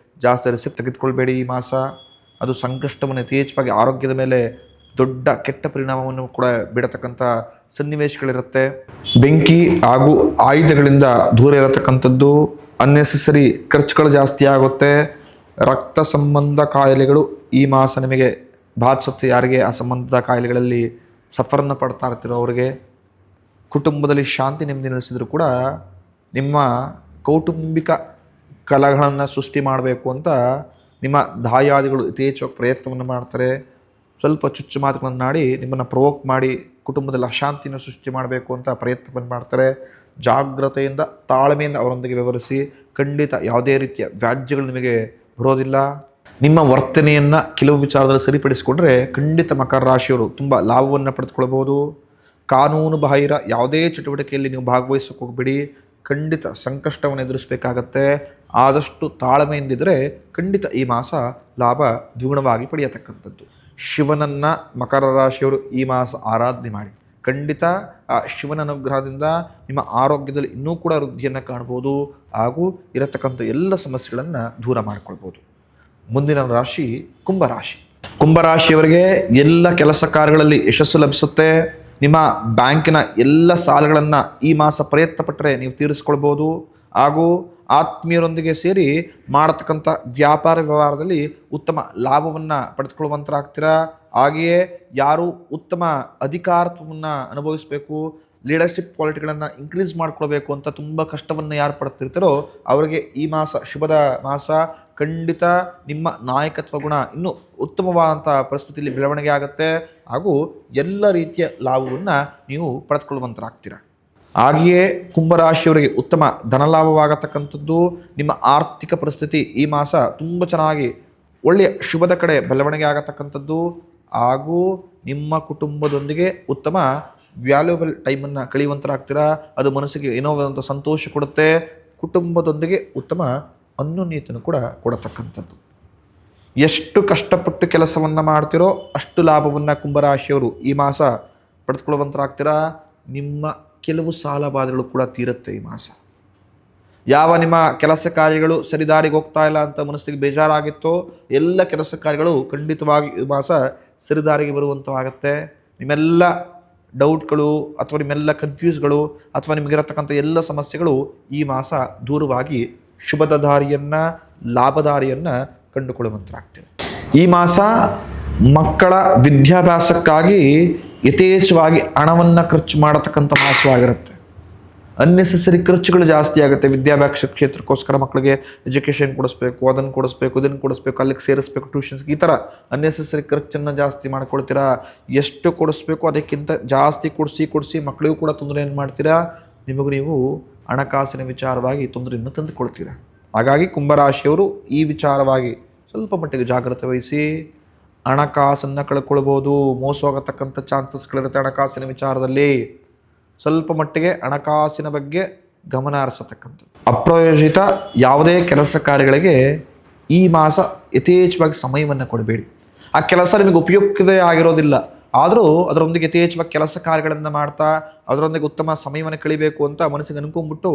ಜಾಸ್ತಿ ರಿಸ್ಕ್ ತೆಗೆದುಕೊಳ್ಬೇಡಿ. ಈ ಮಾಸ ಅದು ಸಂಕಷ್ಟವನ್ನು ಯಥೇಚ್ಛವಾಗಿ ಆರೋಗ್ಯದ ಮೇಲೆ ದೊಡ್ಡ ಕೆಟ್ಟ ಪರಿಣಾಮವನ್ನು ಕೂಡ ಬಿಡತಕ್ಕಂಥ ಸನ್ನಿವೇಶಗಳಿರುತ್ತೆ. ಬೆಂಕಿ ಹಾಗೂ ಆಯುಧಗಳಿಂದ ದೂರ ಇರತಕ್ಕಂಥದ್ದು. ಅನ್ನೆಸೆಸರಿ ಖರ್ಚುಗಳು ಜಾಸ್ತಿ ಆಗುತ್ತೆ. ರಕ್ತ ಸಂಬಂಧ ಕಾಯಿಲೆಗಳು ಈ ಮಾಸ ನಿಮಗೆ ಬಾಧಿಸುತ್ತೆ. ಯಾರಿಗೆ ಆ ಸಂಬಂಧದ ಕಾಯಿಲೆಗಳಲ್ಲಿ ಸಫರನ್ನು ಪಡ್ತಾ ಇರ್ತೀರೋ ಅವರಿಗೆ. ಕುಟುಂಬದಲ್ಲಿ ಶಾಂತಿ ನೆಮ್ಮದಿ ನೆಲೆಸಿದ್ರು ಕೂಡ ನಿಮ್ಮ ಕೌಟುಂಬಿಕ ಕಲಹಗಳನ್ನು ಸೃಷ್ಟಿ ಮಾಡಬೇಕು ಅಂತ ನಿಮ್ಮ ದಾಯಾದಿಗಳು ಯಥೇಚ್ಛವಾಗಿ ಪ್ರಯತ್ನವನ್ನು ಮಾಡ್ತಾರೆ. ಸ್ವಲ್ಪ ಚುಚ್ಚು ಮಾತುಗಳನ್ನಾಡಿ ನಿಮ್ಮನ್ನು ಪ್ರವೋಕ್ ಮಾಡಿ ಕುಟುಂಬದಲ್ಲಿ ಅಶಾಂತಿಯನ್ನು ಸೃಷ್ಟಿ ಮಾಡಬೇಕು ಅಂತ ಪ್ರಯತ್ನವನ್ನು ಮಾಡ್ತಾರೆ. ಜಾಗ್ರತೆಯಿಂದ ತಾಳ್ಮೆಯಿಂದ ಅವರೊಂದಿಗೆ ವ್ಯವಹರಿಸಿ. ಖಂಡಿತ ಯಾವುದೇ ರೀತಿಯ ವ್ಯಾಜ್ಯಗಳು ನಿಮಗೆ ಬರೋದಿಲ್ಲ. ನಿಮ್ಮ ವರ್ತನೆಯನ್ನು ಕೆಲವು ವಿಚಾರದಲ್ಲಿ ಸರಿಪಡಿಸಿಕೊಂಡ್ರೆ ಖಂಡಿತ ಮಕರ ರಾಶಿಯವರು ತುಂಬ ಲಾಭವನ್ನು ಪಡೆದುಕೊಳ್ಬೋದು. ಕಾನೂನು ಬಾಹಿರ ಯಾವುದೇ ಚಟುವಟಿಕೆಯಲ್ಲಿ ನೀವು ಭಾಗವಹಿಸೋಕೆ ಹೋಗಬೇಡಿ. ಖಂಡಿತ ಸಂಕಷ್ಟವನ್ನು ಎದುರಿಸಬೇಕಾಗತ್ತೆ. ಆದಷ್ಟು ತಾಳ್ಮೆಯಿಂದಿದ್ದರೆ ಖಂಡಿತ ಈ ಮಾಸ ಲಾಭ ದ್ವಿಗುಣವಾಗಿ ಪಡೆಯತಕ್ಕಂಥದ್ದು. ಶಿವನನ್ನು ಮಕರ ರಾಶಿಯವರು ಈ ಮಾಸ ಆರಾಧನೆ ಮಾಡಿ. ಖಂಡಿತ ಆ ಶಿವನ ಅನುಗ್ರಹದಿಂದ ನಿಮ್ಮ ಆರೋಗ್ಯದಲ್ಲಿ ಇನ್ನೂ ಕೂಡ ವೃದ್ಧಿಯನ್ನು ಕಾಣ್ಬೋದು ಹಾಗೂ ಇರತಕ್ಕಂಥ ಎಲ್ಲ ಸಮಸ್ಯೆಗಳನ್ನು ದೂರ ಮಾಡ್ಕೊಳ್ಬೋದು. ಮುಂದಿನ ರಾಶಿ ಕುಂಭರಾಶಿ. ಕುಂಭರಾಶಿಯವರಿಗೆ ಎಲ್ಲ ಕೆಲಸ ಕಾರ್ಯಗಳಲ್ಲಿ ಯಶಸ್ಸು ಲಭಿಸುತ್ತೆ. ನಿಮ್ಮ ಬ್ಯಾಂಕಿನ ಎಲ್ಲ ಸಾಲಗಳನ್ನು ಈ ಮಾಸ ಪ್ರಯತ್ನ ಪಟ್ಟರೆ ನೀವು ತೀರಿಸ್ಕೊಳ್ಬೋದು ಹಾಗೂ ಆತ್ಮೀಯರೊಂದಿಗೆ ಸೇರಿ ಮಾಡತಕ್ಕಂಥ ವ್ಯಾಪಾರ ವ್ಯವಹಾರದಲ್ಲಿ ಉತ್ತಮ ಲಾಭವನ್ನು ಪಡೆದುಕೊಳ್ಳುವಂತರಾಗ್ತೀರಾ. ಹಾಗೆಯೇ ಯಾರು ಉತ್ತಮ ಅಧಿಕಾರತ್ವವನ್ನು ಅನುಭವಿಸಬೇಕು, ಲೀಡರ್ಶಿಪ್ ಕ್ವಾಲಿಟಿಗಳನ್ನು ಇನ್ಕ್ರೀಸ್ ಮಾಡ್ಕೊಳ್ಬೇಕು ಅಂತ ತುಂಬ ಕಷ್ಟವನ್ನು ಯಾರು ಪಡ್ತಿರ್ತಾರೋ ಅವರಿಗೆ ಈ ಮಾಸ ಶುಭದ ಮಾಸ. ಖಂಡಿತ ನಿಮ್ಮ ನಾಯಕತ್ವ ಗುಣ ಇನ್ನೂ ಉತ್ತಮವಾದಂಥ ಪರಿಸ್ಥಿತಿಯಲ್ಲಿ ಬೆಳವಣಿಗೆ ಆಗುತ್ತೆ ಹಾಗೂ ಎಲ್ಲ ರೀತಿಯ ಲಾಭವನ್ನು ನೀವು ಪಡೆದುಕೊಳ್ಳುವಂತರಾಗ್ತೀರಾ. ಹಾಗೆಯೇ ಕುಂಭರಾಶಿಯವರಿಗೆ ಉತ್ತಮ ಧನಲಾಭವಾಗತಕ್ಕಂಥದ್ದು. ನಿಮ್ಮ ಆರ್ಥಿಕ ಪರಿಸ್ಥಿತಿ ಈ ಮಾಸ ತುಂಬ ಚೆನ್ನಾಗಿ ಒಳ್ಳೆಯ ಶುಭದ ಕಡೆ ಬೆಳವಣಿಗೆ ಆಗತಕ್ಕಂಥದ್ದು ಹಾಗೂ ನಿಮ್ಮ ಕುಟುಂಬದೊಂದಿಗೆ ಉತ್ತಮ ವ್ಯಾಲ್ಯೂಬಲ್ ಟೈಮನ್ನು ಕಳೆಯುವಂತರಾಗ್ತೀರಾ. ಅದು ಮನಸ್ಸಿಗೆ ಏನೋ ಒಂದು ಸಂತೋಷ ಕೊಡುತ್ತೆ. ಕುಟುಂಬದೊಂದಿಗೆ ಉತ್ತಮ ಅನ್ಯೋನ್ಯತೆಯನ್ನು ಕೂಡ ಕೊಡತಕ್ಕಂಥದ್ದು. ಎಷ್ಟು ಕಷ್ಟಪಟ್ಟು ಕೆಲಸವನ್ನು ಮಾಡ್ತಿರೋ ಅಷ್ಟು ಲಾಭವನ್ನು ಕುಂಭರಾಶಿಯವರು ಈ ಮಾಸ ಪಡೆದುಕೊಳ್ಳುವಂತರಾಗ್ತೀರಾ. ನಿಮ್ಮ ಕೆಲವು ಸಾಲ ಬಾಧೆಗಳು ಕೂಡ ತೀರುತ್ತೆ ಈ ಮಾಸ. ಯಾವ ನಿಮ್ಮ ಕೆಲಸ ಕಾರ್ಯಗಳು ಸರಿದಾರಿಗೆ ಹೋಗ್ತಾ ಇಲ್ಲ ಅಂತ ಮನಸ್ಸಿಗೆ ಬೇಜಾರಾಗಿತ್ತೋ ಎಲ್ಲ ಕೆಲಸ ಕಾರ್ಯಗಳು ಖಂಡಿತವಾಗಿ ಈ ಮಾಸ ಸರಿದಾರಿಗೆ ಬರುವಂಥವಾಗುತ್ತೆ. ನಿಮ್ಮೆಲ್ಲ ಡೌಟ್ಗಳು ಅಥವಾ ನಿಮ್ಮೆಲ್ಲ ಕನ್ಫ್ಯೂಸ್ಗಳು ಅಥವಾ ನಿಮಗಿರತಕ್ಕಂಥ ಎಲ್ಲ ಸಮಸ್ಯೆಗಳು ಈ ಮಾಸ ದೂರವಾಗಿ ಶುಭದ ದಾರಿಯನ್ನು ಲಾಭದಾರಿಯನ್ನು ಕಂಡುಕೊಳ್ಳುವಂತರಾಗ್ತದೆ. ಈ ಮಾಸ ಮಕ್ಕಳ ವಿದ್ಯಾಭ್ಯಾಸಕ್ಕಾಗಿ ಯಥೇಚ್ಛವಾಗಿ ಹಣವನ್ನು ಖರ್ಚು ಮಾಡತಕ್ಕಂಥ ಮಾಸವಾಗಿರುತ್ತೆ. ಅನ್ನೆಸೆಸರಿ ಖರ್ಚುಗಳು ಜಾಸ್ತಿ ಆಗುತ್ತೆ. ವಿದ್ಯಾಭ್ಯಾಸ ಕ್ಷೇತ್ರಕ್ಕೋಸ್ಕರ ಮಕ್ಕಳಿಗೆ ಎಜುಕೇಷನ್ ಕೊಡಿಸ್ಬೇಕು, ಅದನ್ನು ಕೊಡಿಸ್ಬೇಕು, ಇದನ್ನು ಕೊಡಿಸ್ಬೇಕು, ಅಲ್ಲಿಗೆ ಸೇರಿಸ್ಬೇಕು, ಟ್ಯೂಷನ್ಸ್ಗೆ, ಈ ಥರ ಅನ್ನೆಸೆಸರಿ ಖರ್ಚನ್ನು ಜಾಸ್ತಿ ಮಾಡ್ಕೊಳ್ತೀರಾ. ಎಷ್ಟು ಕೊಡಿಸ್ಬೇಕು ಅದಕ್ಕಿಂತ ಜಾಸ್ತಿ ಕೊಡಿಸಿ ಮಕ್ಕಳಿಗೂ ಕೂಡ ತೊಂದರೆಯನ್ನು ಮಾಡ್ತೀರಾ. ನಿಮಗೂ ನೀವು ಹಣಕಾಸಿನ ವಿಚಾರವಾಗಿ ತೊಂದರೆಯನ್ನು ತಂದುಕೊಳ್ತೀರಾ. ಹಾಗಾಗಿ ಕುಂಭರಾಶಿಯವರು ಈ ವಿಚಾರವಾಗಿ ಸ್ವಲ್ಪ ಮಟ್ಟಿಗೆ ಜಾಗ್ರತೆ ವಹಿಸಿ. ಹಣಕಾಸನ್ನು ಕಳ್ಕೊಳ್ಬೋದು, ಮೋಸವಾಗತಕ್ಕಂಥ ಚಾನ್ಸಸ್ಗಳಿರುತ್ತೆ ಹಣಕಾಸಿನ ವಿಚಾರದಲ್ಲಿ. ಸ್ವಲ್ಪ ಮಟ್ಟಿಗೆ ಹಣಕಾಸಿನ ಬಗ್ಗೆ ಗಮನ ಹರಿಸತಕ್ಕಂಥದ್ದು. ಅಪ್ರಯೋಜಿತ ಯಾವುದೇ ಕೆಲಸ ಕಾರ್ಯಗಳಿಗೆ ಈ ಮಾಸ ಯಥೇಚ್ಛವಾಗಿ ಸಮಯವನ್ನು ಕೊಡಬೇಡಿ. ಆ ಕೆಲಸ ನಿಮಗೆ ಉಪಯುಕ್ತವೇ ಆಗಿರೋದಿಲ್ಲ, ಆದರೂ ಅದರೊಂದಿಗೆ ಯಥೇಚ್ಛವಾಗಿ ಕೆಲಸ ಕಾರ್ಯಗಳನ್ನು ಮಾಡ್ತಾ ಅದರೊಂದಿಗೆ ಉತ್ತಮ ಸಮಯವನ್ನು ಕಳಿಬೇಕು ಅಂತ ಮನಸ್ಸಿಗೆ ಅನ್ಕೊಂಡ್ಬಿಟ್ಟು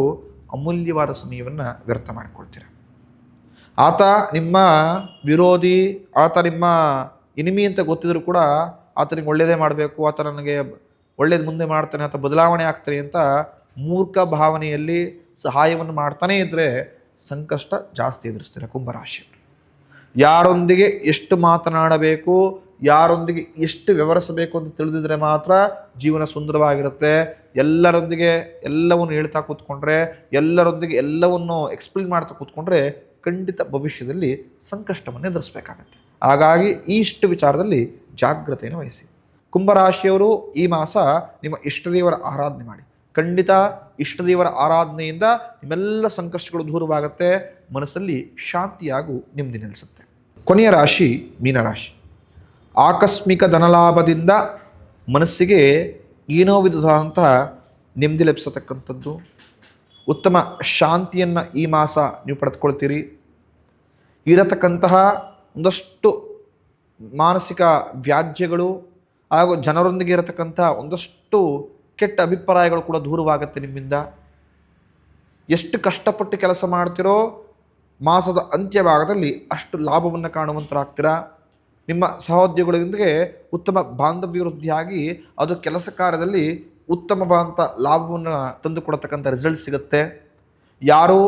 ಅಮೂಲ್ಯವಾದ ಸಮಯವನ್ನು ವ್ಯರ್ಥ ಮಾಡಿಕೊಳ್ತೀರ. ಆತ ನಿಮ್ಮ ವಿರೋಧಿ, ಆತ ನಿಮ್ಮ ಎನಿಮಿ ಅಂತ ಗೊತ್ತಿದ್ರು ಕೂಡ ಆತನಿಗೆ ಒಳ್ಳೆಯದೇ ಮಾಡಬೇಕು, ಆತ ನನಗೆ ಒಳ್ಳೇದು ಮುಂದೆ ಮಾಡ್ತಾನೆ ಅಥವಾ ಬದಲಾವಣೆ ಆಗ್ತಾನೆ ಅಂತ ಮೂರ್ಖ ಭಾವನೆಯಲ್ಲಿ ಸಹಾಯವನ್ನು ಮಾಡ್ತಾನೇ ಇದ್ದರೆ ಸಂಕಷ್ಟ ಜಾಸ್ತಿ ಎದುರಿಸ್ತೀರ ಕುಂಭರಾಶಿಯವರು. ಯಾರೊಂದಿಗೆ ಎಷ್ಟು ಮಾತನಾಡಬೇಕು, ಯಾರೊಂದಿಗೆ ಎಷ್ಟು ವ್ಯವಹರಿಸಬೇಕು ಅಂತ ತಿಳಿದಿದ್ರೆ ಮಾತ್ರ ಜೀವನ ಸುಂದರವಾಗಿರುತ್ತೆ. ಎಲ್ಲರೊಂದಿಗೆ ಎಲ್ಲವನ್ನು ಹೇಳ್ತಾ ಕೂತ್ಕೊಂಡ್ರೆ, ಎಲ್ಲರೊಂದಿಗೆ ಎಲ್ಲವನ್ನು ಎಕ್ಸ್ಪ್ಲೇನ್ ಮಾಡ್ತಾ ಕೂತ್ಕೊಂಡ್ರೆ ಖಂಡಿತ ಭವಿಷ್ಯದಲ್ಲಿ ಸಂಕಷ್ಟವನ್ನು ಎದುರಿಸಬೇಕಾಗತ್ತೆ. ಹಾಗಾಗಿ ಇಷ್ಟು ವಿಚಾರದಲ್ಲಿ ಜಾಗ್ರತೆಯನ್ನು ವಹಿಸಿ. ಕುಂಭರಾಶಿಯವರು ಈ ಮಾಸ ನಿಮ್ಮ ಇಷ್ಟದೇವರ ಆರಾಧನೆ ಮಾಡಿ. ಖಂಡಿತ ಇಷ್ಟದೇವರ ಆರಾಧನೆಯಿಂದ ನಿಮ್ಮೆಲ್ಲ ಸಂಕಷ್ಟಗಳು ದೂರವಾಗುತ್ತೆ, ಮನಸ್ಸಲ್ಲಿ ಶಾಂತಿ ಹಾಗೂ ನೆಮ್ಮದಿ ನೆಲೆಸುತ್ತೆ. ಕೊನೆಯ ರಾಶಿ ಮೀನರಾಶಿ. ಆಕಸ್ಮಿಕ ಧನಲಾಭದಿಂದ ಮನಸ್ಸಿಗೆ ಏನೋ ವಿಧವಾದಂತಹ ನೆಮ್ಮದಿ ಲಭಿಸತಕ್ಕಂಥದ್ದು, ಉತ್ತಮ ಶಾಂತಿಯನ್ನು ಈ ಮಾಸ ನೀವು ಪಡೆದುಕೊಳ್ತೀರಿ. ಇರತಕ್ಕಂತಹ ಒಂದಷ್ಟು ಮಾನಸಿಕ ವ್ಯಾಜ್ಯಗಳು ಹಾಗೂ ಜನರೊಂದಿಗೆ ಇರತಕ್ಕಂಥ ಒಂದಷ್ಟು ಕೆಟ್ಟ ಅಭಿಪ್ರಾಯಗಳು ಕೂಡ ದೂರವಾಗುತ್ತೆ ನಿಮ್ಮಿಂದ. ಎಷ್ಟು ಕಷ್ಟಪಟ್ಟು ಕೆಲಸ ಮಾಡ್ತಿರೋ ಮಾಸದ ಅಂತ್ಯಭಾಗದಲ್ಲಿ ಅಷ್ಟು ಲಾಭವನ್ನು ಕಾಣುವಂತರಾಗ್ತೀರಾ. ನಿಮ್ಮ ಸಹೋದ್ಯೋಗಿಗಳೊಂದಿಗೆ ಉತ್ತಮ ಬಾಂಧವ್ಯ ವೃದ್ಧಿಯಾಗಿ ಅದು ಕೆಲಸ ಕಾರ್ಯದಲ್ಲಿ ಉತ್ತಮವಾದಂಥ ಲಾಭವನ್ನು ತಂದುಕೊಡತಕ್ಕಂಥ ರಿಸಲ್ಟ್ ಸಿಗುತ್ತೆ. ಯಾರು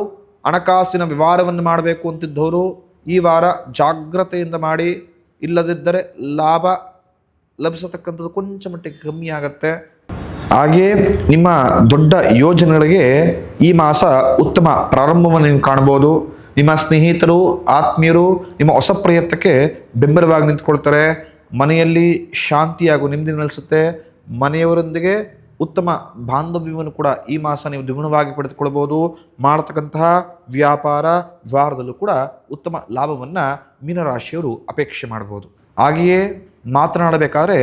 ಹಣಕಾಸಿನ ವ್ಯವಹಾರವನ್ನು ಮಾಡಬೇಕು ಅಂತಿದ್ದವರು ಈ ವಾರ ಜಾಗ್ರತೆಯಿಂದ ಮಾಡಿ, ಇಲ್ಲದಿದ್ದರೆ ಲಾಭ ಲಭಿಸತಕ್ಕಂಥದ್ದು ಕೊಂಚ ಮಟ್ಟಿಗೆ ಕಮ್ಮಿ ಆಗುತ್ತೆ. ಹಾಗೆಯೇ ನಿಮ್ಮ ದೊಡ್ಡ ಯೋಜನೆಗಳಿಗೆ ಈ ಮಾಸ ಉತ್ತಮ ಪ್ರಾರಂಭವನ್ನು ನೀವು ಕಾಣ್ಬೋದು. ನಿಮ್ಮ ಸ್ನೇಹಿತರು, ಆತ್ಮೀಯರು ನಿಮ್ಮ ಹೊಸ ಪ್ರಯತ್ನಕ್ಕೆ ಬೆಂಬಲವಾಗಿ ನಿಂತ್ಕೊಳ್ತಾರೆ. ಮನೆಯಲ್ಲಿ ಶಾಂತಿ ಹಾಗೂ ನೆಮ್ಮದಿ ನೆಲೆಸುತ್ತೆ. ಮನೆಯವರೊಂದಿಗೆ ಉತ್ತಮ ಬಾಂಧವ್ಯವನ್ನು ಕೂಡ ಈ ಮಾಸ ನೀವು ದ್ವಿಗುಣವಾಗಿ ಪಡೆದುಕೊಳ್ಬೋದು. ಮಾಡತಕ್ಕಂತಹ ವ್ಯಾಪಾರ ವ್ಯವಹಾರದಲ್ಲೂ ಕೂಡ ಉತ್ತಮ ಲಾಭವನ್ನು ಮೀನರಾಶಿಯವರು ಅಪೇಕ್ಷೆ ಮಾಡ್ಬೋದು. ಹಾಗೆಯೇ ಮಾತನಾಡಬೇಕಾದ್ರೆ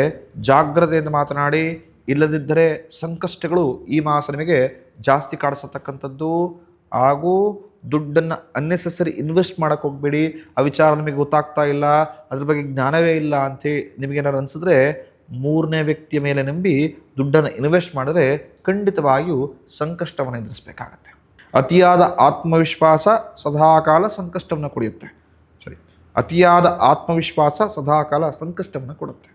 ಜಾಗ್ರತೆಯಿಂದ ಮಾತನಾಡಿ, ಇಲ್ಲದಿದ್ದರೆ ಸಂಕಷ್ಟಗಳು ಈ ಮಾಸ ನಿಮಗೆ ಜಾಸ್ತಿ ಕಾಡಿಸತಕ್ಕಂಥದ್ದು. ಹಾಗೂ ದುಡ್ಡನ್ನು ಅನ್ನೆಸೆಸರಿ ಇನ್ವೆಸ್ಟ್ ಮಾಡೋಕ್ಕೆ ಹೋಗಬೇಡಿ. ಆ ವಿಚಾರ ನಿಮಗೆ ಗೊತ್ತಾಗ್ತಾ ಇಲ್ಲ, ಅದ್ರ ಬಗ್ಗೆ ಜ್ಞಾನವೇ ಇಲ್ಲ ಅಂಥೇಳಿ ನಿಮಗೇನಾದ್ರು ಅನಿಸಿದ್ರೆ ಮೂರನೇ ವ್ಯಕ್ತಿಯ ಮೇಲೆ ನಂಬಿ ದುಡ್ಡನ್ನು ಇನ್ವೆಸ್ಟ್ ಮಾಡಿದ್ರೆ ಖಂಡಿತವಾಗಿಯೂ ಸಂಕಷ್ಟವನ್ನು ಎದುರಿಸಬೇಕಾಗತ್ತೆ. ಅತಿಯಾದ ಆತ್ಮವಿಶ್ವಾಸ ಸದಾಕಾಲ ಸಂಕಷ್ಟವನ್ನು ಕೊಡುತ್ತೆ. ಅತಿಯಾದ ಆತ್ಮವಿಶ್ವಾಸ ಸದಾಕಾಲ ಸಂಕಷ್ಟವನ್ನು ಕೊಡುತ್ತೆ.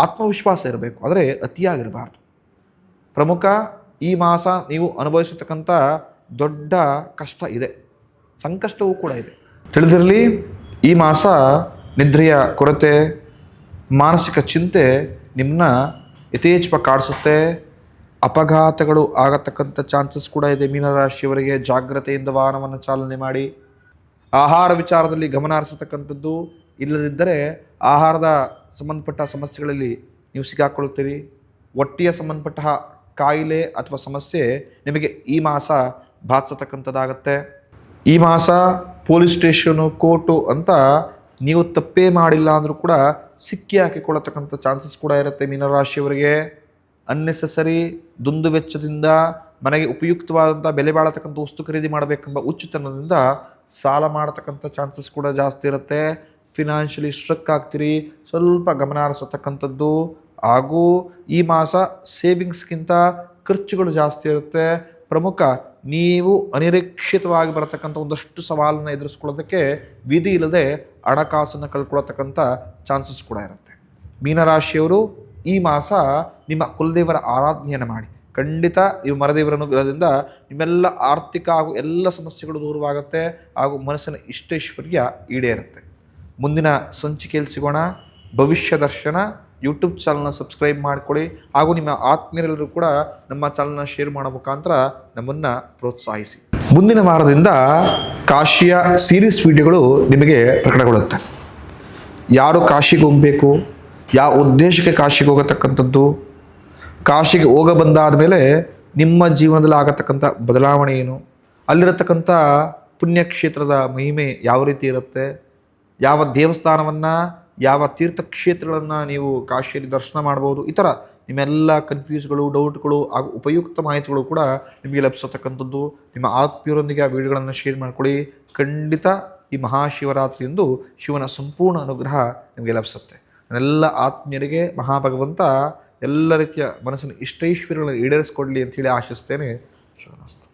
ಆತ್ಮವಿಶ್ವಾಸ ಇರಬೇಕು, ಆದರೆ ಅತಿಯಾಗಿರಬಾರ್ದು. ಪ್ರಮುಖ ಈ ಮಾಸ ನೀವು ಅನುಭವಿಸತಕ್ಕಂಥ ದೊಡ್ಡ ಕಷ್ಟ ಇದೆ, ಸಂಕಷ್ಟವೂ ಕೂಡ ಇದೆ. ತಿಳಿದಿರಲಿ, ಈ ಮಾಸ ನಿದ್ರೆಯ ಕೊರತೆ, ಮಾನಸಿಕ ಚಿಂತೆ ನಿಮ್ಮನ್ನ ಯಥೇಚ್ಛ ಕಾಡಿಸುತ್ತೆ. ಅಪಘಾತಗಳು ಆಗತಕ್ಕಂಥ ಚಾನ್ಸಸ್ ಕೂಡ ಇದೆ. ಮೀನರಾಶಿಯವರಿಗೆ ಜಾಗ್ರತೆಯಿಂದ ವಾಹನವನ್ನು ಚಾಲನೆ ಮಾಡಿ. ಆಹಾರ ವಿಚಾರದಲ್ಲಿ ಗಮನ ಹರಿಸತಕ್ಕಂಥದ್ದು, ಇಲ್ಲದಿದ್ದರೆ ಆಹಾರದ ಸಂಬಂಧಪಟ್ಟ ಸಮಸ್ಯೆಗಳಲ್ಲಿ ನೀವು ಸಿಕ್ಕಾಕೊಳ್ಳುತ್ತೀರಿ. ಹೊಟ್ಟೆಯ ಸಂಬಂಧಪಟ್ಟ ಕಾಯಿಲೆ ಅಥವಾ ಸಮಸ್ಯೆ ನಿಮಗೆ ಈ ಮಾಸ ಬಾಧಿಸತಕ್ಕಂಥದ್ದಾಗತ್ತೆ. ಈ ಮಾಸ ಪೊಲೀಸ್ ಸ್ಟೇಷನು, ಕೋರ್ಟು ಅಂತ ನೀವು ತಪ್ಪೇ ಮಾಡಿಲ್ಲ ಅಂದರೂ ಕೂಡ ಸಿಕ್ಕಿ ಹಾಕಿಕೊಳ್ಳತಕ್ಕಂಥ ಚಾನ್ಸಸ್ ಕೂಡ ಇರುತ್ತೆ. ಮೀನರಾಶಿಯವರಿಗೆ ಅನ್ನೆಸೆಸರಿ ದುಂದು ವೆಚ್ಚದಿಂದ ಮನೆಗೆ ಉಪಯುಕ್ತವಾದಂಥ ಬೆಲೆ ಬಾಳತಕ್ಕಂಥ ವಸ್ತು ಖರೀದಿ ಮಾಡಬೇಕೆಂಬ ಹುಚ್ಚುತನದಿಂದ ಸಾಲ ಮಾಡತಕ್ಕಂಥ ಚಾನ್ಸಸ್ ಕೂಡ ಜಾಸ್ತಿ ಇರುತ್ತೆ. ಫಿನಾನ್ಷಿಯಲಿ ಸ್ಟ್ರಕ್ ಆಗ್ತೀರಿ, ಸ್ವಲ್ಪ ಗಮನ ಹರಿಸತಕ್ಕಂಥದ್ದು. ಹಾಗೂ ಈ ಮಾಸ ಸೇವಿಂಗ್ಸ್ಗಿಂತ ಖರ್ಚುಗಳು ಜಾಸ್ತಿ ಇರುತ್ತೆ. ಪ್ರಮುಖ ನೀವು ಅನಿರೀಕ್ಷಿತವಾಗಿ ಬರತಕ್ಕಂಥ ಒಂದಷ್ಟು ಸವಾಲನ್ನು ಎದುರಿಸ್ಕೊಳ್ಳೋದಕ್ಕೆ ವಿಧಿ ಇಲ್ಲದೆ ಹಣಕಾಸನ್ನು ಕಳ್ಕೊಳ್ಳತಕ್ಕಂಥ ಚಾನ್ಸಸ್ ಕೂಡ ಇರುತ್ತೆ. ಮೀನರಾಶಿಯವರು ಈ ಮಾಸ ನಿಮ್ಮ ಕುಲದೇವರ ಆರಾಧನೆಯನ್ನು ಮಾಡಿ. ಖಂಡಿತ ಈ ಮರದೇವರ ಅನುಗ್ರಹದಿಂದ ನಿಮ್ಮೆಲ್ಲ ಆರ್ಥಿಕ ಹಾಗೂ ಎಲ್ಲ ಸಮಸ್ಯೆಗಳು ದೂರವಾಗುತ್ತೆ ಹಾಗೂ ಮನಸ್ಸಿನ ಇಷ್ಟೈಶ್ವರ್ಯ ಈಡೇರುತ್ತೆ. ಮುಂದಿನ ಸಂಚಿಕೆಯಲ್ಲಿ ಸಿಗೋಣ. ಭವಿಷ್ಯ ದರ್ಶನ ಯೂಟ್ಯೂಬ್ ಚಾನಲ್ನ ಸಬ್ಸ್ಕ್ರೈಬ್ ಮಾಡಿಕೊಳ್ಳಿ ಹಾಗೂ ನಿಮ್ಮ ಆತ್ಮೀಯರೆಲ್ಲರೂ ಕೂಡ ನಮ್ಮ ಚಾನಲ್ನ ಶೇರ್ ಮಾಡೋ ಮುಖಾಂತರ ನಮ್ಮನ್ನು ಪ್ರೋತ್ಸಾಹಿಸಿ. ಮುಂದಿನ ವಾರದಿಂದ ಕಾಶಿಯ ಸೀರೀಸ್ ವಿಡಿಯೋಗಳು ನಿಮಗೆ ಪ್ರಕಟಗೊಳ್ಳುತ್ತೆ. ಯಾರು ಕಾಶಿಗೆ ಹೋಗಬೇಕು, ಯಾವ ಉದ್ದೇಶಕ್ಕೆ ಕಾಶಿಗೆ ಹೋಗತಕ್ಕಂಥದ್ದು, ಕಾಶಿಗೆ ಹೋಗ ಬಂದಾದ ಮೇಲೆ ನಿಮ್ಮ ಜೀವನದಲ್ಲಿ ಆಗತಕ್ಕಂಥ ಬದಲಾವಣೆ ಏನು, ಅಲ್ಲಿರತಕ್ಕಂಥ ಪುಣ್ಯಕ್ಷೇತ್ರದ ಮಹಿಮೆ ಯಾವ ರೀತಿ ಇರುತ್ತೆ, ಯಾವ ದೇವಸ್ಥಾನವನ್ನು, ಯಾವ ತೀರ್ಥಕ್ಷೇತ್ರಗಳನ್ನು ನೀವು ಕಾಶಿಯಲ್ಲಿ ದರ್ಶನ ಮಾಡ್ಬೋದು, ಈ ಥರ ನಿಮ್ಮೆಲ್ಲ ಕನ್ಫ್ಯೂಸ್ಗಳು, ಡೌಟ್ಗಳು ಹಾಗೂ ಉಪಯುಕ್ತ ಮಾಹಿತಿಗಳು ಕೂಡ ನಿಮಗೆ ಲಭಿಸತಕ್ಕಂಥದ್ದು. ನಿಮ್ಮ ಆತ್ಮೀಯರೊಂದಿಗೆ ಆ ವಿಡಿಯೋಗಳನ್ನು ಶೇರ್ ಮಾಡ್ಕೊಳ್ಳಿ. ಖಂಡಿತ ಈ ಮಹಾಶಿವರಾತ್ರಿಯಂದು ಶಿವನ ಸಂಪೂರ್ಣ ಅನುಗ್ರಹ ನಿಮಗೆ ಲಭಿಸುತ್ತೆ. ನನ್ನೆಲ್ಲ ಆತ್ಮೀಯರಿಗೆ ಮಹಾಭಗವಂತ ಎಲ್ಲ ರೀತಿಯ ಮನಸ್ಸಿನ ಇಷ್ಟೈಶ್ವರ್ಯಗಳನ್ನು ಈಡೇರಿಸಿಕೊಡಲಿ ಅಂಥೇಳಿ ಆಶಿಸ್ತೇನೆ. ಶುಭಮಸ್ತು.